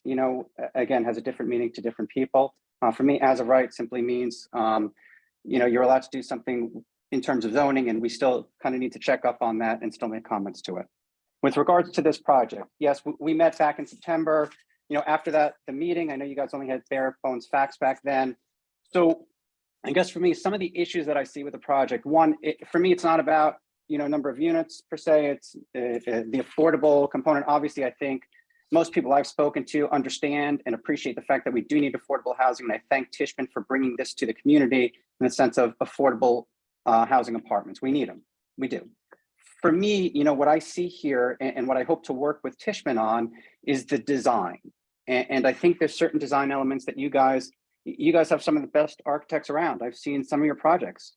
again, has a different meaning to different people. For me, as of right simply means, you're allowed to do something in terms of zoning, and we still kind of need to check up on that and still make comments to it. With regards to this project, yes, we met back in September. After that, the meeting, I know you guys only had bare bones facts back then. So I guess for me, some of the issues that I see with the project, one, for me, it's not about, number of units per se, it's the affordable component. Obviously, I think most people I've spoken to understand and appreciate the fact that we do need affordable housing. And I thank Tishman for bringing this to the community in the sense of affordable housing apartments. We need them, we do. For me, what I see here and what I hope to work with Tishman on is the design. And I think there's certain design elements that you guys have some of the best architects around. I've seen some of your projects.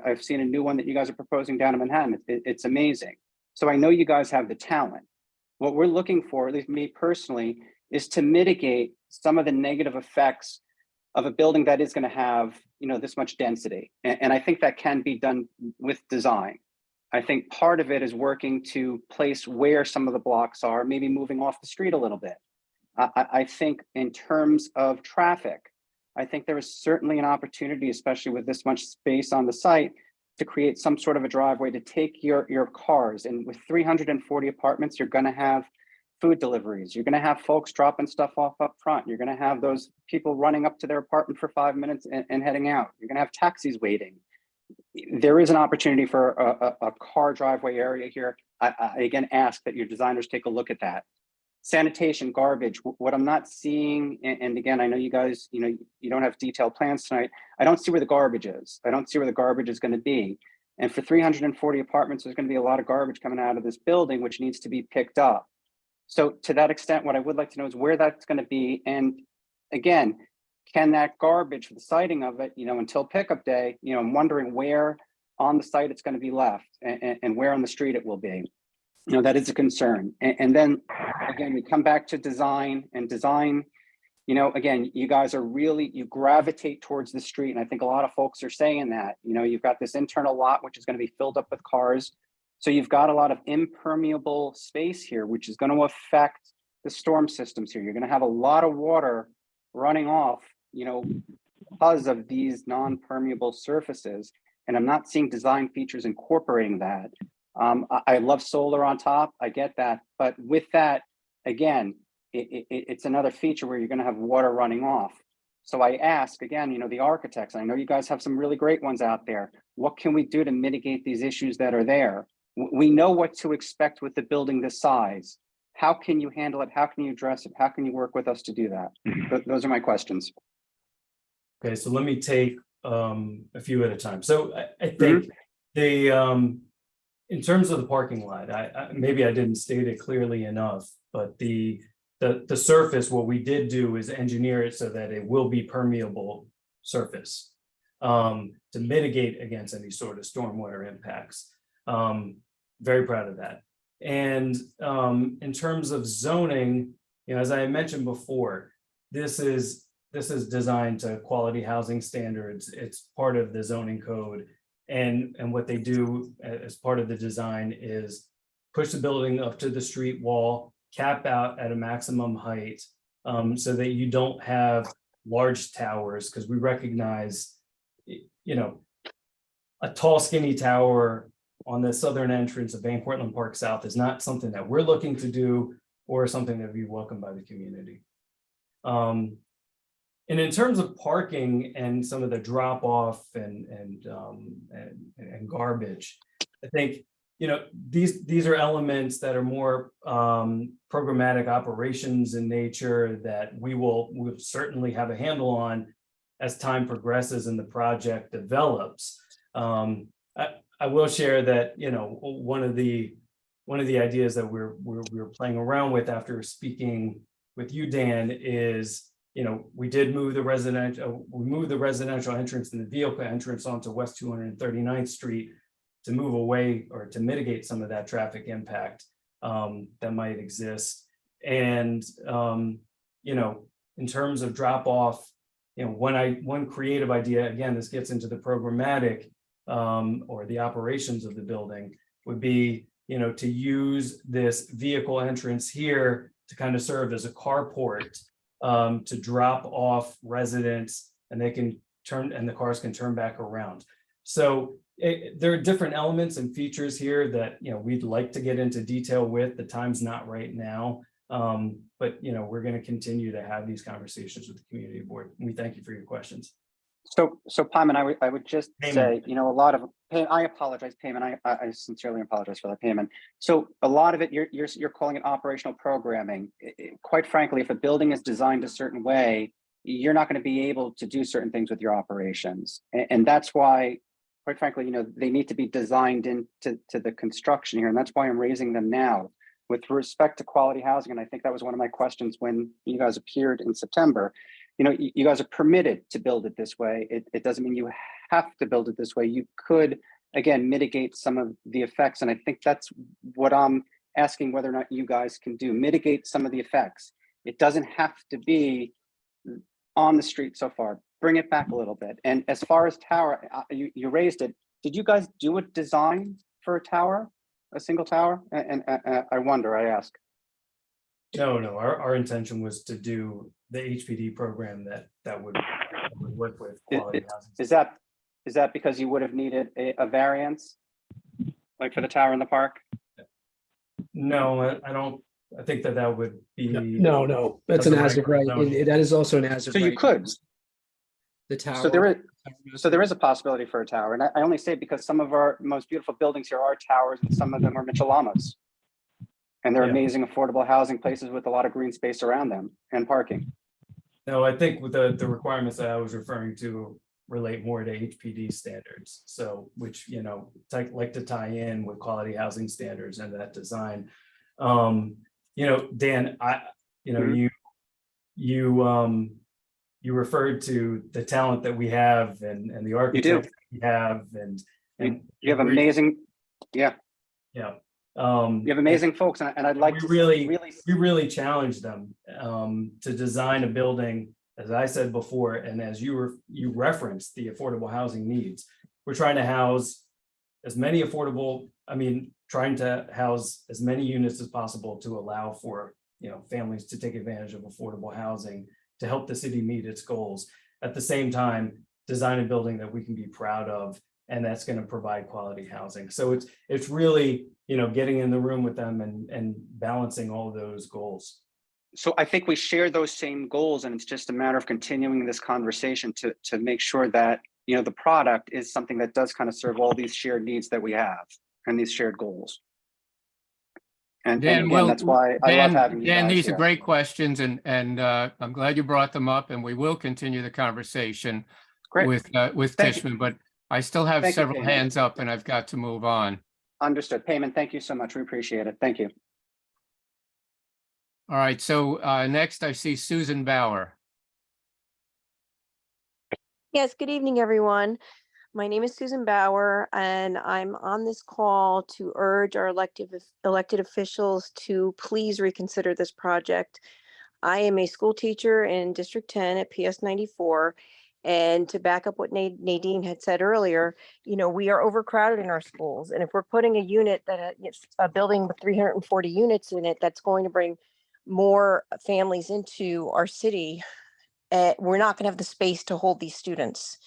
I've seen a new one that you guys are proposing down in Manhattan. It's amazing. So I know you guys have the talent. What we're looking for, at least me personally, is to mitigate some of the negative effects of a building that is going to have, this much density. And I think that can be done with design. I think part of it is working to place where some of the blocks are, maybe moving off the street a little bit. I think in terms of traffic, I think there is certainly an opportunity, especially with this much space on the site, to create some sort of a driveway to take your cars. And with 340 apartments, you're going to have food deliveries. You're going to have folks dropping stuff off up front. You're going to have those people running up to their apartment for 5 minutes and heading out. You're going to have taxis waiting. There is an opportunity for a car driveway area here. I again ask that your designers take a look at that. Sanitation, garbage, what I'm not seeing, and again, I know you guys, you don't have detailed plans tonight. I don't see where the garbage is. I don't see where the garbage is going to be. And for 340 apartments, there's going to be a lot of garbage coming out of this building, which needs to be picked up. So to that extent, what I would like to know is where that's going to be. And again, can that garbage for the siting of it, until pickup day, I'm wondering where on the site it's going to be left and where on the street it will be. That is a concern. And then again, we come back to design and design, again, you guys are really, you gravitate towards the street. And I think a lot of folks are saying that, you've got this internal lot, which is going to be filled up with cars. So you've got a lot of impermeable space here, which is going to affect the storm systems here. You're going to have a lot of water running off, because of these non-permeable surfaces. And I'm not seeing design features incorporating that. I love solar on top. I get that. But with that, again, it's another feature where you're going to have water running off. So I ask again, the architects, I know you guys have some really great ones out there. What can we do to mitigate these issues that are there? We know what to expect with the building this size. How can you handle it? How can you address it? How can you work with us to do that? Those are my questions. Okay, so let me take a few at a time. So I think in terms of the parking lot, maybe I didn't state it clearly enough, but the surface, what we did do is engineer it so that it will be permeable surface to mitigate against any sort of stormwater impacts. Very proud of that. And in terms of zoning, as I mentioned before, this is designed to quality housing standards. It's part of the zoning code. And what they do as part of the design is push the building up to the street wall, cap out at a maximum height, so that you don't have large towers, because we recognize, a tall, skinny tower on the southern entrance of Van Cortlandt Park South is not something that we're looking to do or something that would be welcomed by the community. And in terms of parking and some of the drop off and garbage, I think these are elements that are more programmatic operations in nature that we'll certainly have a handle on as time progresses and the project develops. I will share that one of the ideas that we're playing around with after speaking with you, Dan, is we did move the residential entrance and the vehicle entrance onto West 239th Street to move away or to mitigate some of that traffic impact that might exist. And in terms of drop off, one creative idea, again, this gets into the programmatic or the operations of the building, would be to use this vehicle entrance here to kind of serve as a carport to drop off residents, and they can turn, and the cars can turn back around. So there are different elements and features here that, you know, we'd like to get into detail with. The time's not right now. But, you know, we're going to continue to have these conversations with the community board. We thank you for your questions. So Payman, I would just Payman. say, you know, a lot of, I apologize, Payman, I sincerely apologize for that, Payman. So a lot of it, you're calling it operational programming. Quite frankly, if a building is designed a certain way, you're not going to be able to do certain things with your operations. And that's why, quite frankly, you know, they need to be designed into the construction here. And that's why I'm raising them now. With respect to quality housing, and I think that was one of my questions when you guys appeared in September, you know, you guys are permitted to build it this way. It doesn't mean you have to build it this way. You could, again, mitigate some of the effects. And I think that's what I'm asking whether or not you guys can do, mitigate some of the effects. It doesn't have to be on the street so far. Bring it back a little bit. And as far as tower, you raised it. Did you guys do a design for a tower, a single tower? And I wonder, I ask. No, our intention was to do the HPD program that would work with quality housing. Is that because you would have needed a variance, like for the tower in the park? No, I don't. I think that would be. No, that's an as of right. That is also an as of right. So you could. The tower. So there is a possibility for a tower, and I only say it because some of our most beautiful buildings here are towers, and some of them are Michelamas. And they're amazing, affordable housing places with a lot of green space around them and parking. No, I think with the requirements that I was referring to relate more to HPD standards. So, which, you know, like to tie in with quality housing standards and that design. You know, Dan, you referred to the talent that we have and the architects we have, and you have amazing, yeah. You have amazing folks, and I'd like to really challenge them to design a building, as I said before, and as you referenced the affordable housing needs. We're trying to house as many trying to house as many units as possible to allow for, you know, families to take advantage of affordable housing to help the city meet its goals. At the same time, design a building that we can be proud of, and that's going to provide quality housing. So it's really, you know, getting in the room with them and balancing all those goals. So I think we share those same goals, and it's just a matter of continuing this conversation to make sure that, you know, the product is something that does kind of serve all these shared needs that we have and these shared goals. And that's why I love having you Dan, guys these here. are great questions, and I'm glad you brought them up, and we will continue the conversation with Tishman, but I still have several hands up and I've got to move on. Understood. Payman, thank you so much. We appreciate it. Thank you. All right, so next I see Susan Bauer. Yes, good evening, everyone. My name is Susan Bauer, and I'm on this call to urge our elected officials to please reconsider this project. I am a school teacher in District 10 at PS 94, and to back up what Nadine had said earlier, you know, we are overcrowded in our schools, and if we're putting a unit a building with 340 units in it, that's going to bring more families into our city. We're not going to have the space to hold these students.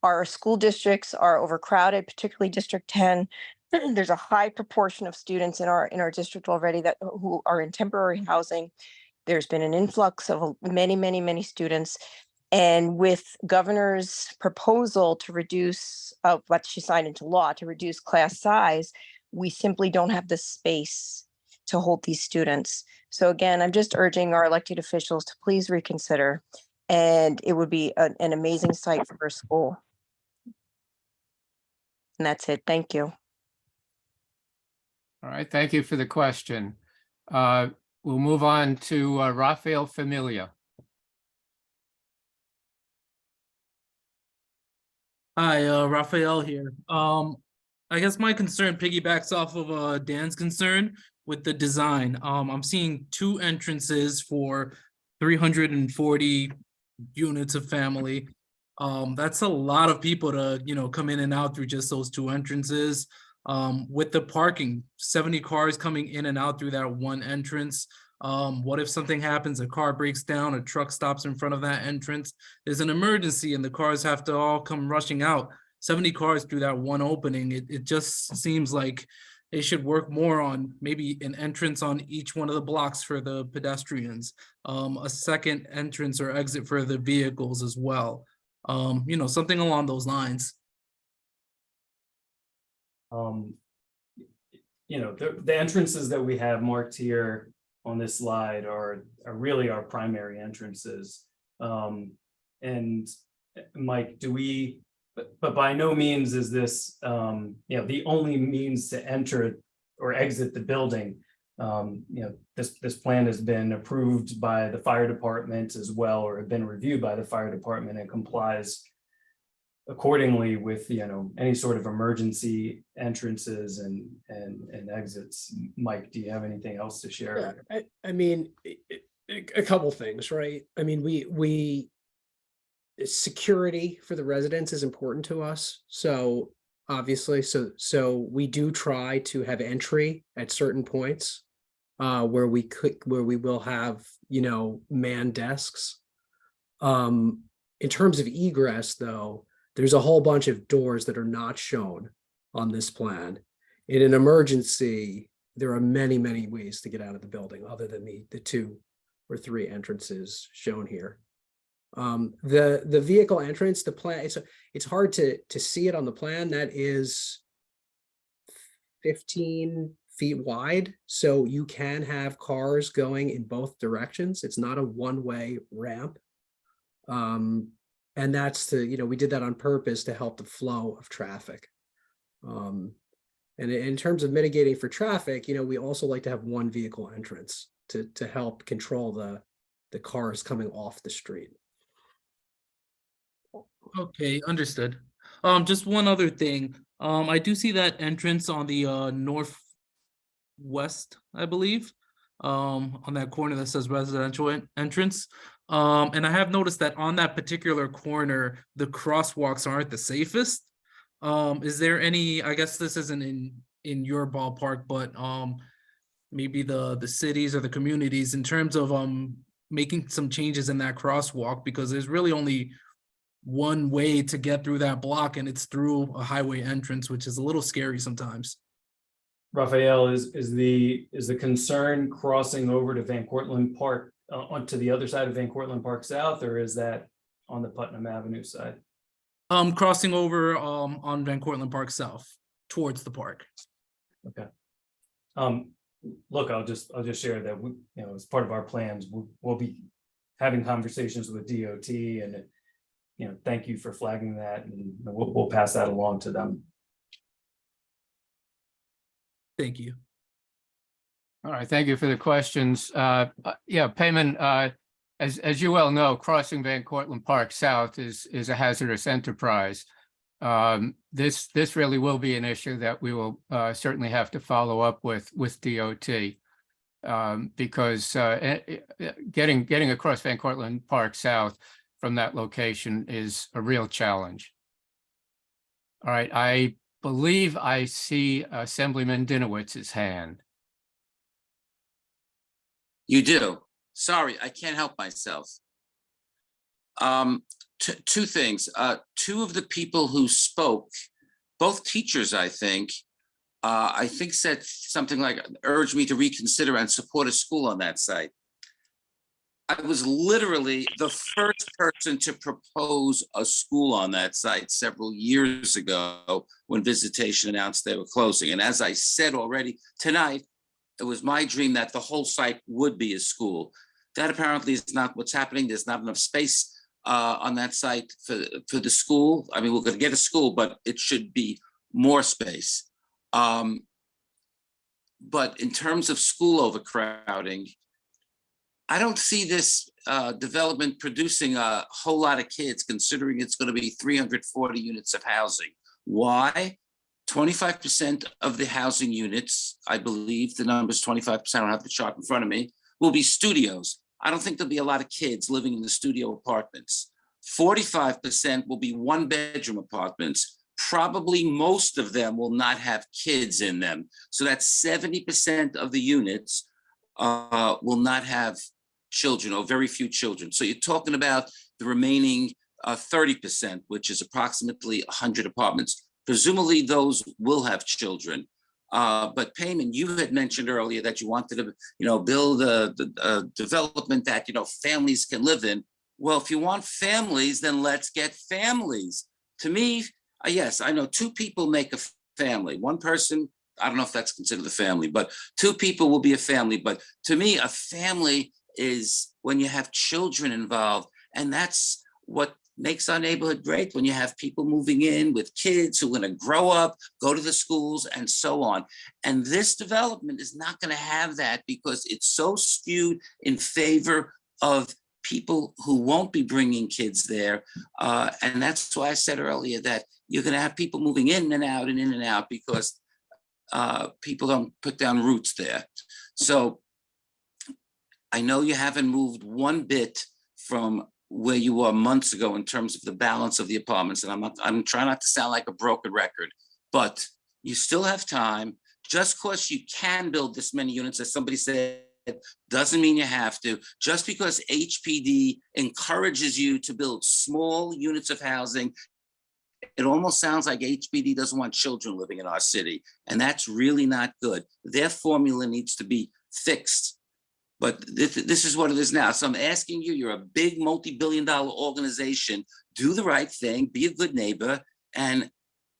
Our school districts are overcrowded, particularly District 10. There's a high proportion of students in our district already who are in temporary housing. There's been an influx of many students. And with governor's proposal to reduce what she signed into law to reduce class size, we simply don't have the space to hold these students. So again, I'm just urging our elected officials to please reconsider, and it would be an amazing site for our school. And that's it. Thank you. All right, thank you for the question. We'll move on to Rafael Familia. Hi, Raphael here. I guess my concern piggybacks off of Dan's concern with the design. I'm seeing 2 entrances for 340 units of family. That's a lot of people to, you know, come in and out through just those 2 entrances. With the parking, 70 cars coming in and out through that one entrance. What if something happens, a car breaks down, a truck stops in front of that entrance? There's an emergency and the cars have to all come rushing out. 70 cars through that one opening. It just seems like they should work more on maybe an entrance on each one of the blocks for the pedestrians, a second entrance or exit for the vehicles as well. You know, something along those lines. You know, the entrances that we have marked here on this slide are really our primary entrances. And Mike, but by no means is this, you know, the only means to enter or exit the building. You know, this plan has been approved by the fire department as well, or have been reviewed by the fire department and complies accordingly with, you know, any sort of emergency entrances and exits. Mike, do you have anything else to share? Yeah, I mean, a couple things, right? I mean, we security for the residents is important to us. So obviously, so we do try to have entry at certain points where we will have, you know, manned desks. In terms of egress, though, there's a whole bunch of doors that are not shown on this plan. In an emergency, there are many, many ways to get out of the building other than the 2 or 3 entrances shown here. The vehicle entrance, the plan, it's hard to see it on the plan. That is 15 feet wide, so you can have cars going in both directions. It's not a one-way ramp. And that's you know, we did that on purpose to help the flow of traffic. And in terms of mitigating for traffic, you know, we also like to have one vehicle entrance to help control the cars coming off the street. Okay, understood. Just one other thing. I do see that entrance on the northwest, I believe, on that corner that says residential entrance. And I have noticed that on that particular corner, the crosswalks aren't the safest. Is there any, I guess this isn't in your ballpark, but maybe the cities or the communities in terms of making some changes in that crosswalk, because there's really only one way to get through that block, and it's through a highway entrance, which is a little scary sometimes. Raphael, is the concern crossing over to Van Cortlandt Park onto the other side of Van Cortlandt Park South, or is that on the Putnam Avenue side? Crossing over on Van Cortlandt Park South towards the park. Okay. Look, I'll just share that we, you know, as part of our plans, we'll be having conversations with DOT, and you know, thank you for flagging that, and we'll pass that along to them. Thank you. All right, thank you for the questions. Yeah, Payman, as you well know, crossing Van Cortlandt Park South is a hazardous enterprise. This really will be an issue that we will certainly have to follow up with DOT, because getting across Van Cortlandt Park South from that location is a real challenge. All right, I believe I see Assemblyman Dinowitz's hand. You do. Sorry, I can't help myself. Two things. 2 of the people who spoke, both teachers, I think said something like, urged me to reconsider and support a school on that site. I was literally the first person to propose a school on that site several years ago when Visitation announced they were closing. And as I said already tonight, it was my dream that the whole site would be a school. That apparently is not what's happening. There's not enough space on that site for the school. I mean, we're going to get a school, but it should be more space. But in terms of school overcrowding, I don't see this development producing a whole lot of kids, considering it's going to be 340 units of housing. Why? 25% of the housing units, I believe the number is 25%, I don't have the chart in front of me, will be studios. I don't think there'll be a lot of kids living in the studio apartments. 45% will be 1-bedroom apartments. Probably most of them will not have kids in them. So that's 70% of the units will not have children or very few children. So you're talking about the remaining 30%, which is approximately 100 apartments. Presumably those will have children. But Payman, you had mentioned earlier that you wanted to, build a development that, families can live in. Well, if you want families, then let's get families. To me, yes, I know 2 people make a family. One person, I don't know if that's considered a family, but 2 people will be a family. But to me, a family is when you have children involved, and that's what makes our neighborhood great, when you have people moving in with kids who are going to grow up, go to the schools, and so on. And this development is not going to have that because it's so skewed in favor of people who won't be bringing kids there. And that's why I said earlier that you're going to have people moving in and out and in and out because people don't put down roots there. So I know you haven't moved one bit from where you were months ago in terms of the balance of the apartments. And I'm trying not to sound like a broken record, but you still have time. Just because you can build this many units, as somebody said, doesn't mean you have to. Just because HPD encourages you to build small units of housing, it almost sounds like HPD doesn't want children living in our city. And that's really not good. Their formula needs to be fixed. But this is what it is now. So I'm asking you, you're a big multi-billion-dollar organization, do the right thing, be a good neighbor, and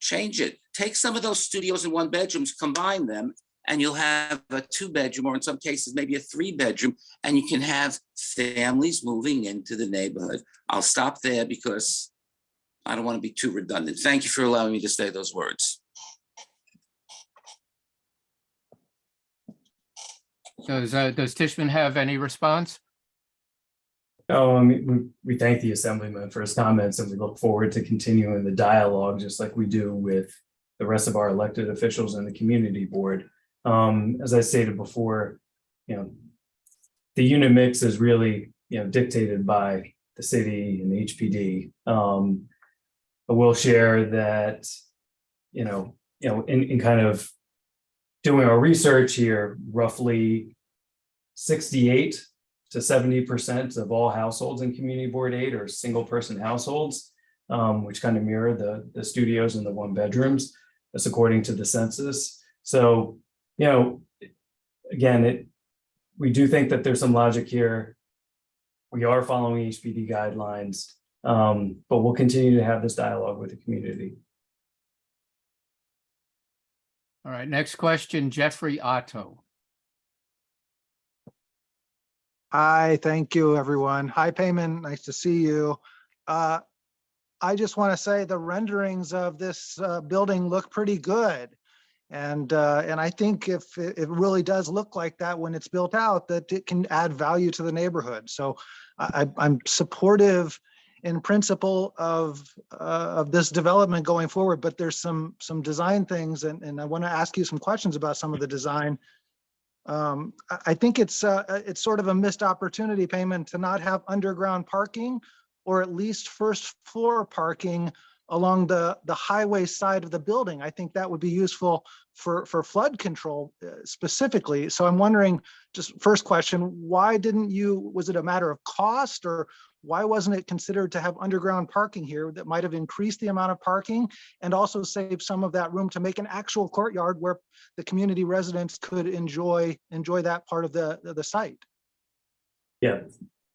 change it. Take some of those studios and 1-bedrooms, combine them, and you'll have a 2-bedroom, or in some cases, maybe a 3-bedroom, and you can have families moving into the neighborhood. I'll stop there because I don't want to be too redundant. Thank you for allowing me to say those words. Does Tishman have any response? We thank the Assemblyman for his comments, and we look forward to continuing the dialogue, just like we do with the rest of our elected officials and the community board. As I stated before, the unit mix is really, dictated by the city and the HPD. I will share that, in kind of doing our research here, roughly 68 to 70% of all households in Community Board 8 are single person households, which kind of mirror the studios and the 1-bedrooms. That's according to the census. So, again, we do think that there's some logic here. We are following HPD guidelines, but we'll continue to have this dialogue with the community. All right, next question, Jeffrey Otto. Hi, thank you, everyone. Hi, Payman, nice to see you. I just want to say the renderings of this building look pretty good. And I think if it really does look like that when it's built out, that it can add value to the neighborhood. So I'm supportive in principle of this development going forward, but there's some design things, and I want to ask you some questions about some of the design. I think it's sort of a missed opportunity, Payman, to not have underground parking, or at least first floor parking along the highway side of the building. I think that would be useful for flood control specifically. So I'm wondering, just first question, why didn't you, was it a matter of cost, or why wasn't it considered to have underground parking here that might have increased the amount of parking and also save some of that room to make an actual courtyard where the community residents could enjoy that part of the site? Yeah,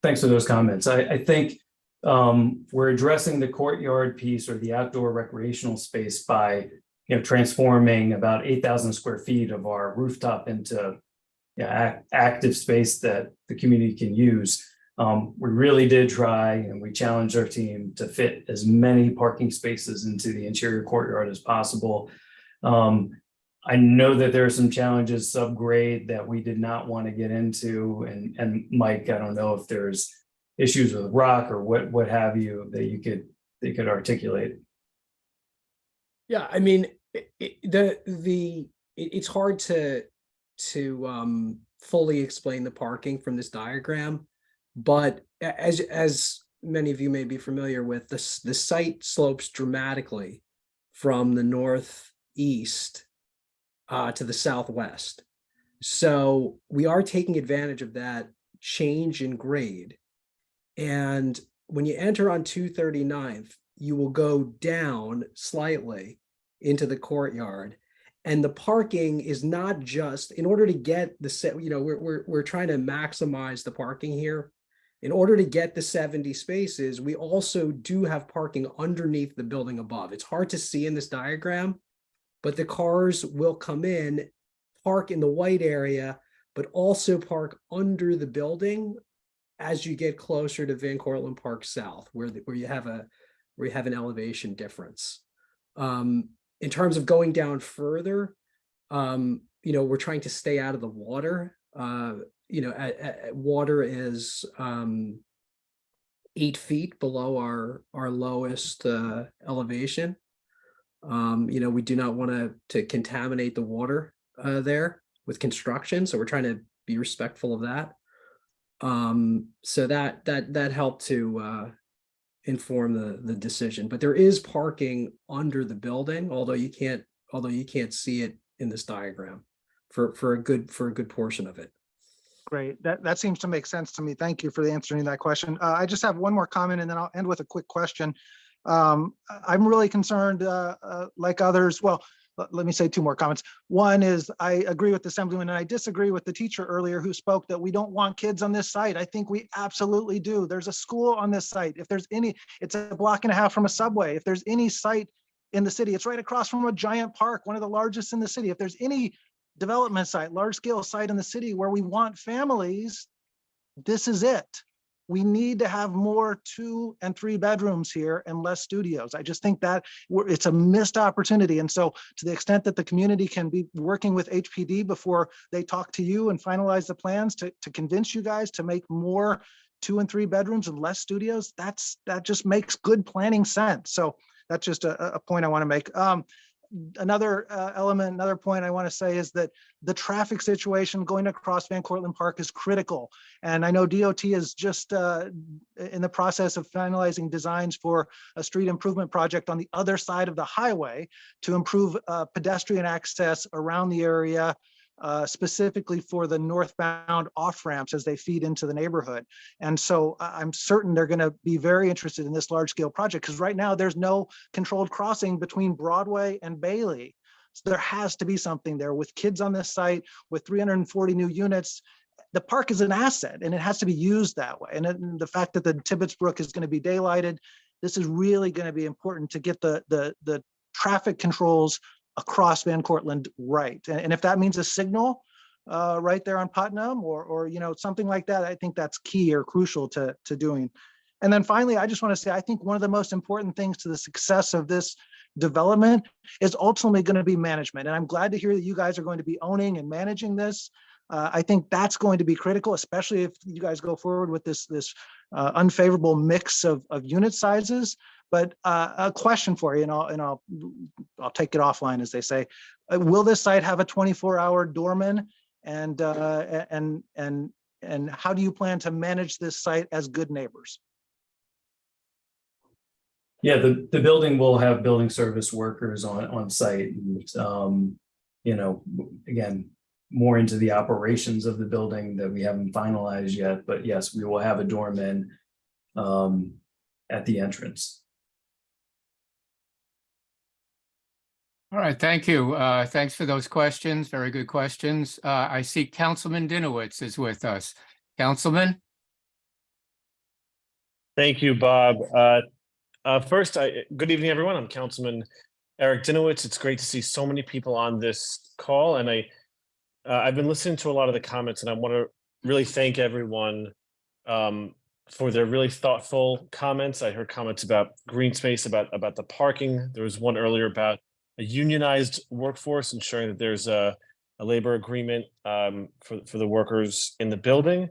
thanks for those comments. I think we're addressing the courtyard piece, or the outdoor recreational space, by transforming about 8,000 square feet of our rooftop into active space that the community can use. We really did try, and we challenged our team to fit as many parking spaces into the interior courtyard as possible. I know that there are some challenges subgrade that we did not want to get into, and Mike, I don't know if there's issues with rock or what have you that you could articulate. Yeah, I mean, it's hard to fully explain the parking from this diagram, but as many of you may be familiar with, the site slopes dramatically from the northeast to the southwest. So we are taking advantage of that change in grade. And when you enter on 239th, you will go down slightly into the courtyard. And the parking is not just in order to get the set, we're trying to maximize the parking here. In order to get the 70 spaces, we also do have parking underneath the building above. It's hard to see in this diagram, but the cars will come in, park in the white area, but also park under the building as you get closer to Van Cortlandt Park South, where you have an elevation difference. In terms of going down further, we're trying to stay out of the water. Water is 8 feet below our lowest elevation. We do not want to contaminate the water there with construction, so we're trying to be respectful of that. So that helped to inform the decision. But there is parking under the building, although you can't see it in this diagram for a good portion of it. Great. That seems to make sense to me. Thank you for answering that question. I just have one more comment and then I'll end with a quick question. I'm really concerned, like others. Well, let me say 2 more comments. One is I agree with the Assemblyman and I disagree with the teacher earlier who spoke that we don't want kids on this site. I think we absolutely do. There's a school on this site. If there's any, it's a block and a half from a subway. If there's any site in the city, it's right across from a giant park, one of the largest in the city. If there's any development site, large scale site in the city where we want families, this is it. We need to have more 2 and 3 bedrooms here and less studios. I just think that it's a missed opportunity. And so to the extent that the community can be working with HPD before they talk to you and finalize the plans to convince you guys to make more 2 and 3 bedrooms and less studios, that just makes good planning sense. So that's just a point I want to make. Another another point I want to say is that the traffic situation going across Van Cortlandt Park is critical. And I know DOT is just in the process of finalizing designs for a street improvement project on the other side of the highway to improve pedestrian access around the area, specifically for the northbound off ramps as they feed into the neighborhood. And so I'm certain they're going to be very interested in this large scale project because right now there's no controlled crossing between Broadway and Bailey. So there has to be something there with kids on this site with 340 new units. The park is an asset and it has to be used that way. And the fact that the Tibbetts Brook is going to be daylighted, this is really going to be important to get the traffic controls across Van Cortlandt right. And if that means a signal right there on Putnam or something like that, I think that's key or crucial to doing. And then finally, I just want to say, I think one of the most important things to the success of this development is ultimately going to be management. And I'm glad to hear that you guys are going to be owning and managing this. I think that's going to be critical, especially if you guys go forward with this unfavorable mix of unit sizes. But a question for you, and I'll take it offline, as they say. Will this site have a 24-hour doorman? And how do you plan to manage this site as good neighbors? Yeah, the building will have building service workers on site. And, again, more into the operations of the building that we haven't finalized yet. But yes, we will have a doorman at the entrance. All right, thank you. Thanks for those questions. Very good questions. I see Councilman Dinowitz is with us. Councilman? Thank you, Bob. First, good evening, everyone. I'm Councilman Eric Dinowitz. It's great to see so many people on this call. And I've been listening to a lot of the comments, and I want to really thank everyone for their really thoughtful comments. I heard comments about green space, about the parking. There was one earlier about a unionized workforce, ensuring that there's a labor agreement for the workers in the building.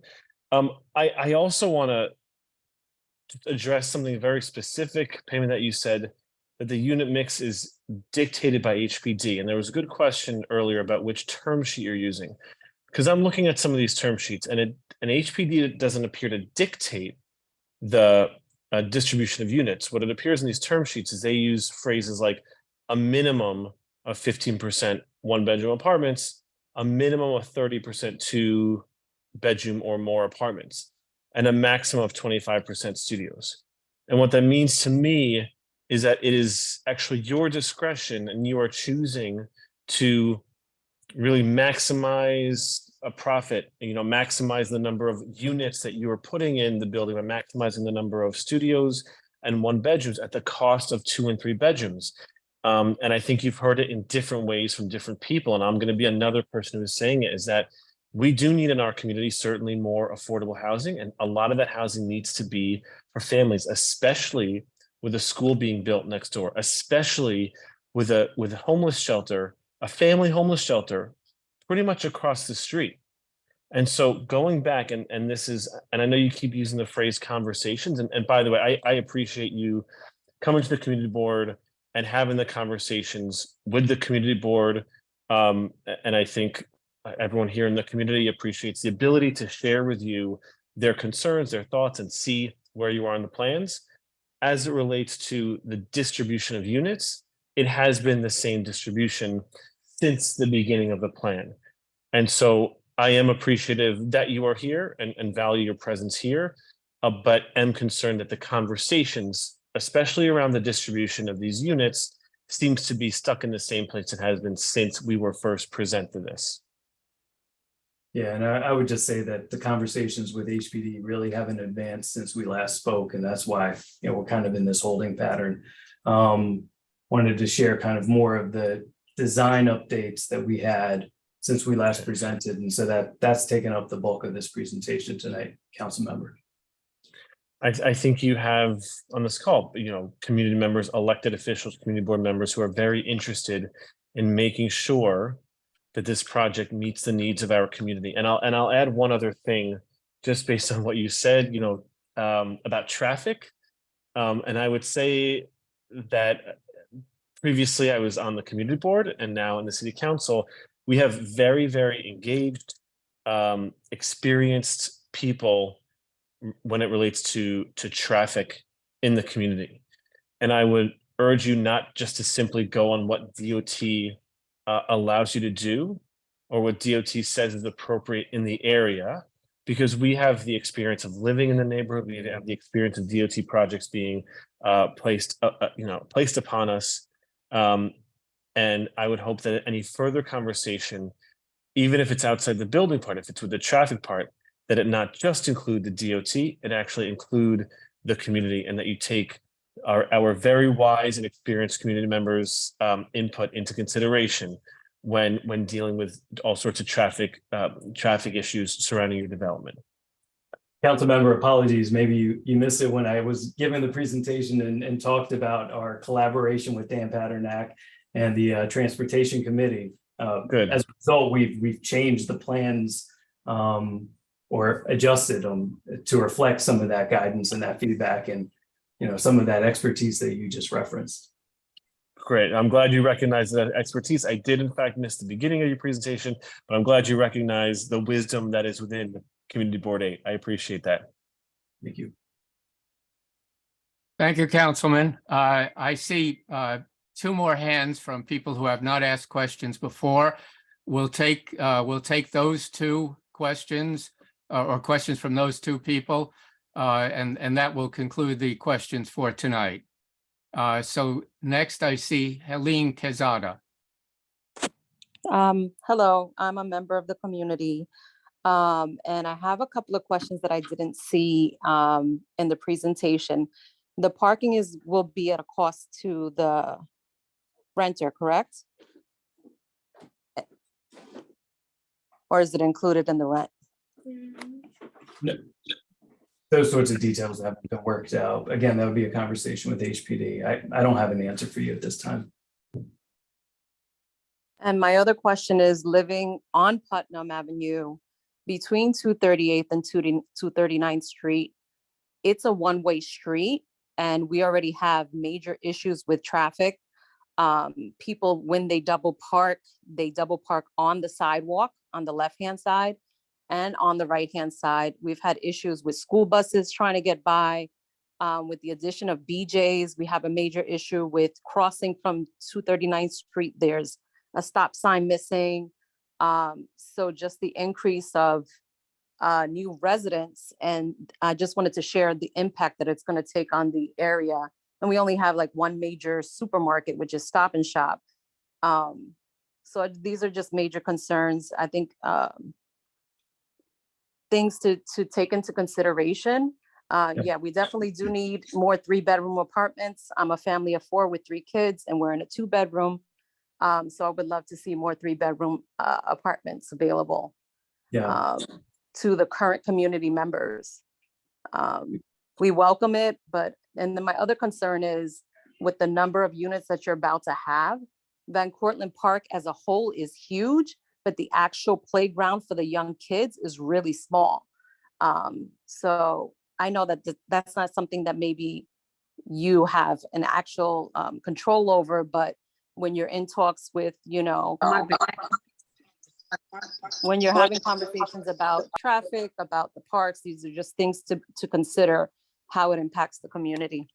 I also want to address something very specific, Payman, that you said that the unit mix is dictated by HPD. And there was a good question earlier about which term sheet you're using, because I'm looking at some of these term sheets and an HPD doesn't appear to dictate the distribution of units. What it appears in these term sheets is they use phrases like a minimum of 15% 1-bedroom apartments a minimum of 30% two-bedroom or more apartments, and a maximum of 25% studios. And what that means to me is that it is actually your discretion, and you are choosing to really maximize a profit, maximize the number of units that you are putting in the building, by maximizing the number of studios and one bedrooms at the cost of 2 and 3 bedrooms. And I think you've heard it in different ways from different people. And I'm going to be another person who's saying it, is that we do need in our community certainly more affordable housing. And a lot of that housing needs to be for families, especially with a school being built next door, especially with a homeless shelter, a family homeless shelter pretty much across the street. And so going back, and this is, and I know you keep using the phrase conversations. And by the way, I appreciate you coming to the community board and having the conversations with the community board. And I think everyone here in the community appreciates the ability to share with you their concerns, their thoughts, and see where you are on the plans. As it relates to the distribution of units, it has been the same distribution since the beginning of the plan. And so I am appreciative that you are here and value your presence here, but am concerned that the conversations, especially around the distribution of these units, seems to be stuck in the same place it has been since we were first presented this. Yeah, and I would just say that the conversations with HPD really haven't advanced since we last spoke, and that's why we're kind of in this holding pattern. Wanted to share kind of more of the design updates that we had since we last presented, and so that's taken up the bulk of this presentation tonight, Council Member. I think you have on this call, community members, elected officials, community board members who are very interested in making sure that this project meets the needs of our community. And I'll add one other thing, just based on what you said, about traffic. And I would say that previously I was on the community board, and now in the city council, we have very, very engaged, experienced people when it relates to traffic in the community. And I would urge you not just to simply go on what DOT allows you to do, or what DOT says is appropriate in the area, because we have the experience of living in the neighborhood. We have the experience of DOT projects being placed upon us. And I would hope that any further conversation, even if it's outside the building part, if it's with the traffic part, that it not just include the DOT, it actually include the community, and that you take our very wise and experienced community members' input into consideration when dealing with all sorts of traffic issues surrounding your development. Council Member, apologies, maybe you missed it when I was giving the presentation and talked about our collaboration with Dan Paternak and the Transportation Committee. Good. As a result, we've changed the plans or adjusted them to reflect some of that guidance and that feedback, and some of that expertise that you just referenced. Great. I'm glad you recognize that expertise. I did in fact miss the beginning of your presentation, but I'm glad you recognize the wisdom that is within Community Board 8. I appreciate that. Thank you. Thank you, Councilman. I see 2 more hands from people who have not asked questions before. We'll take those 2 questions or questions from those 2 people, and that will conclude the questions for tonight. So next I see Helene Quezada. Hello, I'm a member of the community. And I have a couple of questions that I didn't see in the presentation. The parking will be at a cost to the renter, correct? Or is it included in the rent? No. Those sorts of details haven't been worked out. Again, that would be a conversation with HPD. I don't have an answer for you at this time. And my other question is, living on Putnam Avenue between 238th and 239th Street, it's a one-way street, and we already have major issues with traffic. People, when they double park on the sidewalk on the left-hand side and on the right-hand side. We've had issues with school buses trying to get by. With the addition of BJ's, we have a major issue with crossing from 239th Street. There's a stop sign missing. So just the increase of new residents, and I just wanted to share the impact that it's going to take on the area. And we only have like one major supermarket, which is Stop and Shop. So these are just major concerns. I think things to take into consideration. Yeah, we definitely do need more 3-bedroom apartments. I'm a family of 4 with 3 kids, and we're in a 2-bedroom. So I would love to see more 3-bedroom apartments available to the current community members. We welcome it, and then my other concern is with the number of units that you're about to have, Van Cortlandt Park as a whole is huge, but the actual playground for the young kids is really small. So I know that that's not something that maybe you have an actual control over, but when you're in talks with, when you're having conversations about traffic, about the parks, these are just things to consider how it impacts the community.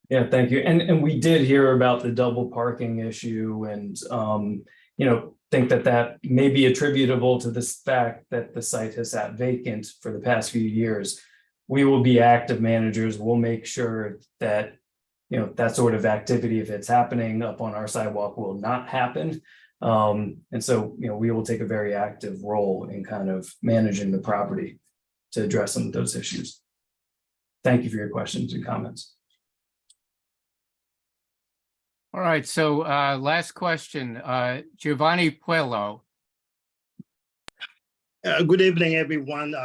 Yeah, thank you. And we did hear about the double parking issue and, think that may be attributable to this fact that the site has sat vacant for the past few years. We will be active managers. We'll make sure that, that sort of activity, if it's happening up on our sidewalk, will not happen. And so, we will take a very active role in kind of managing the property to address some of those issues. Thank you for your questions and comments. All right, so last question, Giovanni Puello. Good evening, everyone.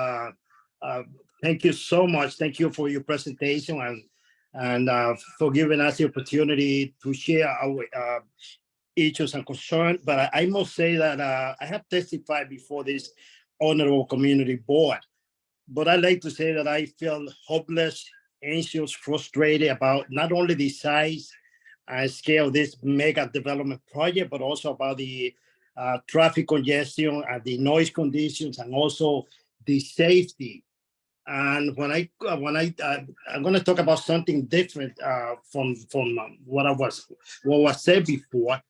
Thank you so much. Thank you for your presentation and for giving us the opportunity to share our issues and concerns. But I must say that I have testified before this honorable community board. But I like to say that I feel hopeless, anxious, frustrated about not only the size and scale of this mega development project, but also about the traffic congestion and the noise conditions, and also the safety. And when I'm going to talk about something different from what was said before,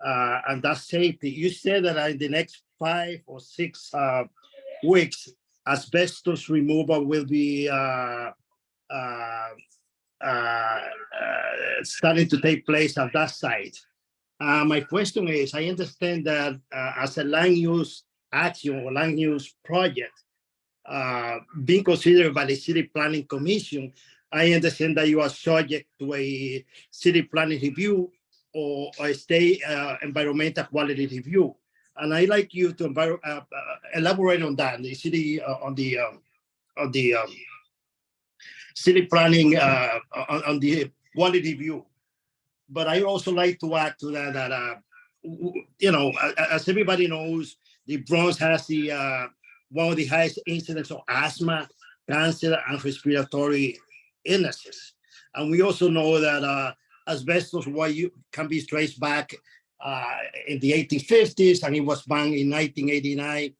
and that's safety. You said that in the next 5 or 6 weeks, asbestos removal will be starting to take place at that site. My question is, I understand that as a land use action or land use project being considered by the City Planning Commission, I understand that you are subject to a city planning review or a state environmental quality review. And I'd like you to elaborate on that, the city on the city planning on the quality review. But I also like to add to that, as everybody knows, the Bronx has one of the highest incidence of asthma, cancer, and respiratory illnesses. And we also know that asbestos can be traced back in the 1850s, and it was banned in 1989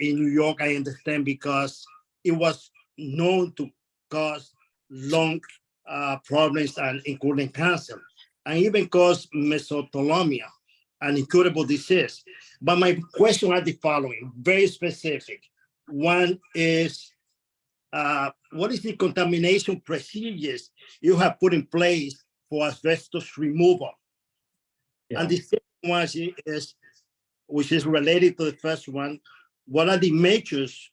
in New York, I understand, because it was known to cause lung problems and including cancer, and even cause mesothelioma, an incurable disease. But my question are the following, very specific. One is, what is the contamination procedures you have put in place for asbestos removal? Yeah. And the second one is, which is related to the first one, what are the measures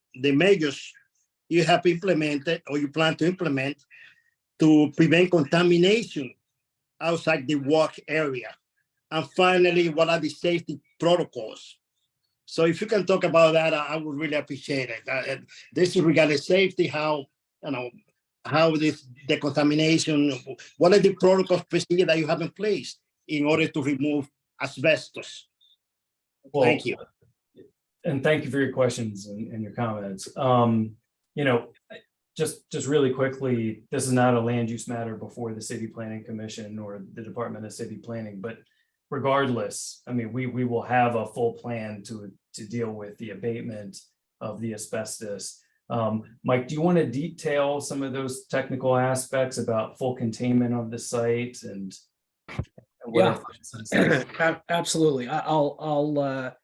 you have implemented or you plan to implement to prevent contamination outside the work area? And finally, what are the safety protocols? So if you can talk about that, I would really appreciate it. This is regarding safety, how this decontamination, what are the protocols procedure that you have in place in order to remove asbestos? Well, thank you. And thank you for your questions and your comments. Just really quickly, this is not a land use matter before the City Planning Commission or the Department of City Planning, but regardless, I mean, we will have a full plan to deal with the abatement of the asbestos. Mike, do you want to detail some of those technical aspects about full containment of the site and yeah, absolutely. I'll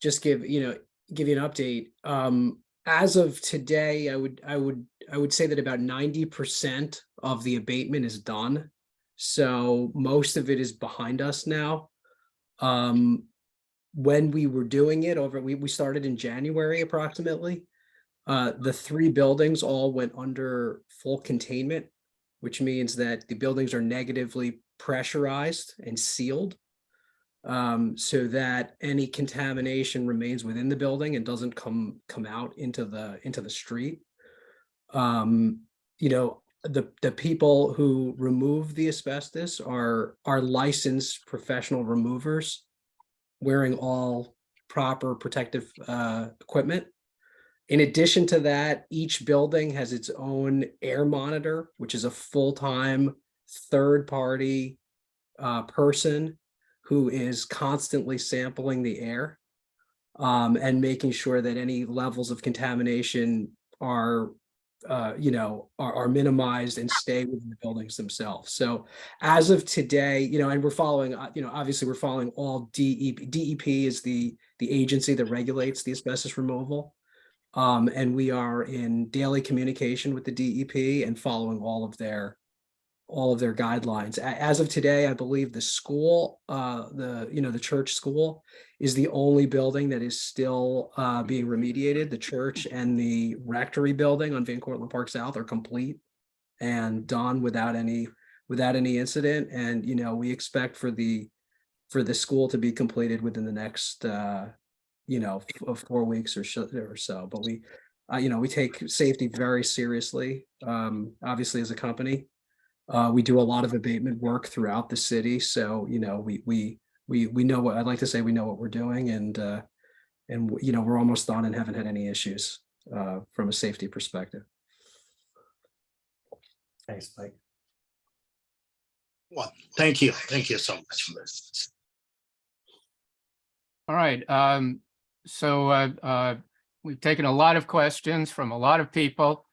just give you an update. As of today, I would say that about 90% of the abatement is done. So most of it is behind us now. When we were doing it we started in January approximately. The 3 buildings all went under full containment, which means that the buildings are negatively pressurized and sealed, so that any contamination remains within the building and doesn't come out into the street. The people who remove the asbestos are licensed professional removers, wearing all proper protective equipment. In addition to that, each building has its own air monitor, which is a full-time third-party person who is constantly sampling the air and making sure that any levels of contamination are minimized and stay within the buildings themselves. So as of today, and we're following, obviously we're following all DEP. DEP is the agency that regulates the asbestos removal. And we are in daily communication with the DEP and following all of their guidelines. As of today, I believe the school, the church school is the only building that is still being remediated. The church and the rectory building on Van Cortlandt Park South are complete and done without any incident. And, we expect for the school to be completed within the next, 4 weeks or so. But we take safety very seriously, obviously as a company. We do a lot of abatement work throughout the city. So, we know what I'd like to say, we know what we're doing, and we're almost done and haven't had any issues from a safety perspective. Thanks, Mike. Well, thank you. Thank you so much for this. All right. So we've taken a lot of questions from a lot of people.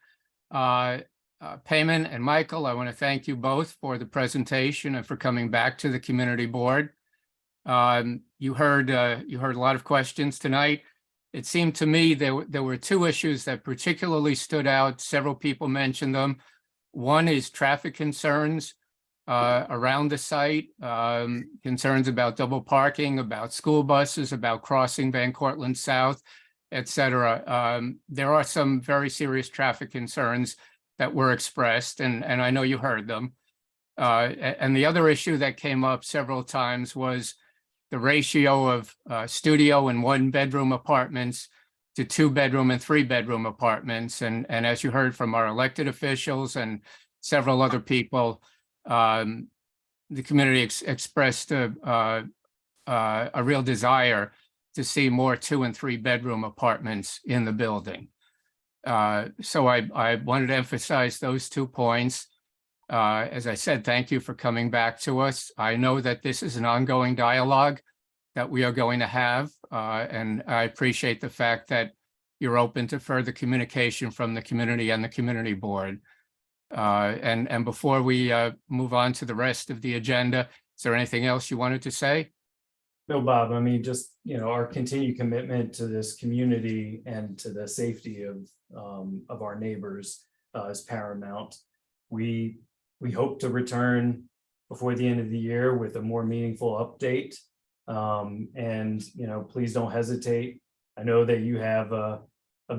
Payman and Michael, I want to thank you both for the presentation and for coming back to the community board. You heard a lot of questions tonight. It seemed to me there were 2 issues that particularly stood out. Several people mentioned them. One is traffic concerns around the site, concerns about double parking, about school buses, about crossing Van Cortlandt South, etc. There are some very serious traffic concerns that were expressed, and I know you heard them. And the other issue that came up several times was the ratio of studio and 1-bedroom apartments to 2-bedroom and 3-bedroom apartments. And as you heard from our elected officials and several other people, the community expressed a real desire to see more 2- and 3-bedroom apartments in the building. So I wanted to emphasize those 2 points. As I said, thank you for coming back to us. I know that this is an ongoing dialogue that we are going to have, and I appreciate the fact that you're open to further communication from the community and the community board. And before we move on to the rest of the agenda, is there anything else you wanted to say? No, Bob, I mean, just, our continued commitment to this community and to the safety of our neighbors is paramount. We hope to return before the end of the year with a more meaningful update. And, please don't hesitate. I know that you have a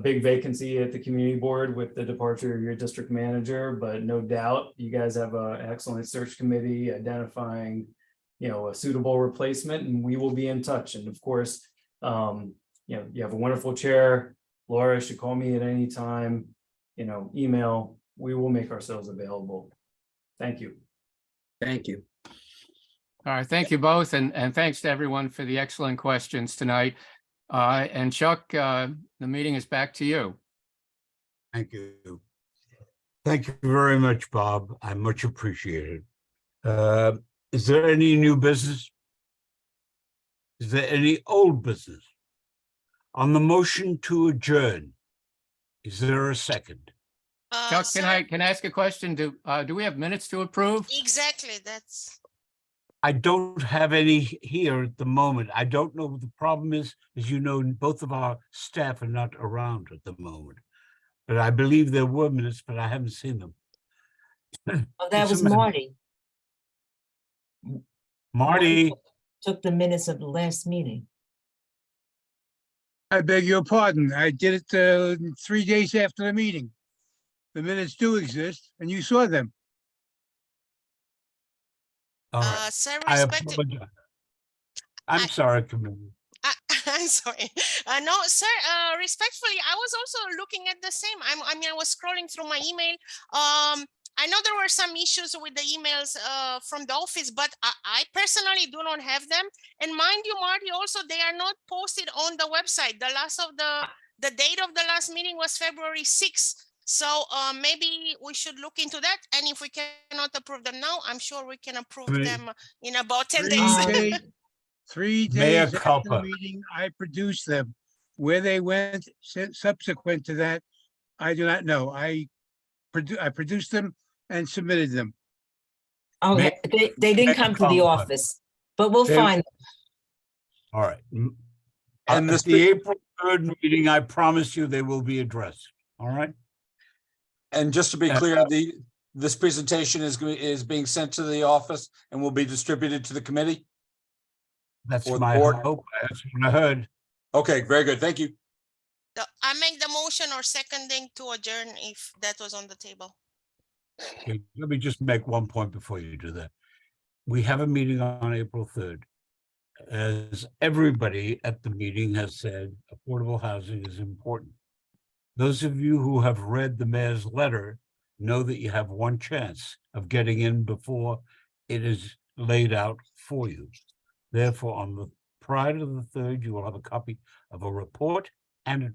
big vacancy at the community board with the departure of your district manager, but no doubt you guys have an excellent search committee identifying a suitable replacement, and we will be in touch. And of course, you have a wonderful chair. Laura should call me at any time, email. We will make ourselves available. Thank you. Thank you. All right, thank you both, and thanks to everyone for the excellent questions tonight. And Chuck, the meeting is back to you. Thank you. Thank you very much, Bob. I much appreciate it. Is there any new business? Is there any old business? On the motion to adjourn, is there a second? Chuck, can I ask a question? Do we have minutes to approve? Exactly, that's. I don't have any here at the moment. I don't know what the problem is. As you know, both of our staff are not around at the moment. But I believe there were minutes, but I haven't seen them. Oh, that It's a was mess. Marty. Marty, Took the minutes of the last meeting. I beg your pardon. I did it 3 days after the meeting. The minutes do exist and you saw them. all right. Sir, I respected, apologize. I'm sorry, Camilla. I'm sorry. No, sir, respectfully, I was also looking at the same. I mean, I was scrolling through my email. I know there were some issues with the emails from the office, but I personally do not have them. And mind you, Marty, also, they are not posted on the website. The last of the date of the last meeting was February 6th. So maybe we should look into that. And if we cannot approve them now, I'm sure we can approve them in about 10 days. 3 Mea days after the culpa. meeting, I produced them. Where they went subsequent to that, I do not know. I produced them and submitted them. Okay, they didn't come to the Compliment. office, but we'll They- find them. All right. And At the April 3rd meeting, I promise you they will be addressed. All right? And just to be clear, this presentation is being sent to the office and will be distributed to the committee? That's Or the my board? hope. That's what I heard. Okay, very good. Thank you. I make the motion or seconding to adjourn if that was on the table. Okay, let me just make one point before you do that. We have a meeting on April 3rd. As everybody at the meeting has said, affordable housing is important. Those of you who have read the mayor's letter know that you have one chance of getting in before it is laid out for you. Therefore, on the prior to the 3rd, you will have a copy of a report and a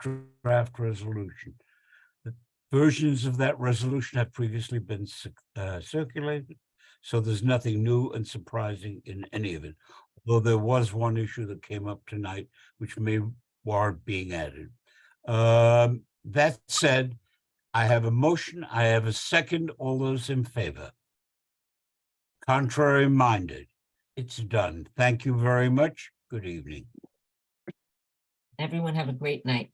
draft resolution. The versions of that resolution have previously been circulated, so there's nothing new and surprising in any of it. Although there was one issue that came up tonight, which may warrant being added. That said, I have a motion, I have a second, all those in favor? Contrary minded, it's done. Thank you very much. Good evening. Everyone have a great night.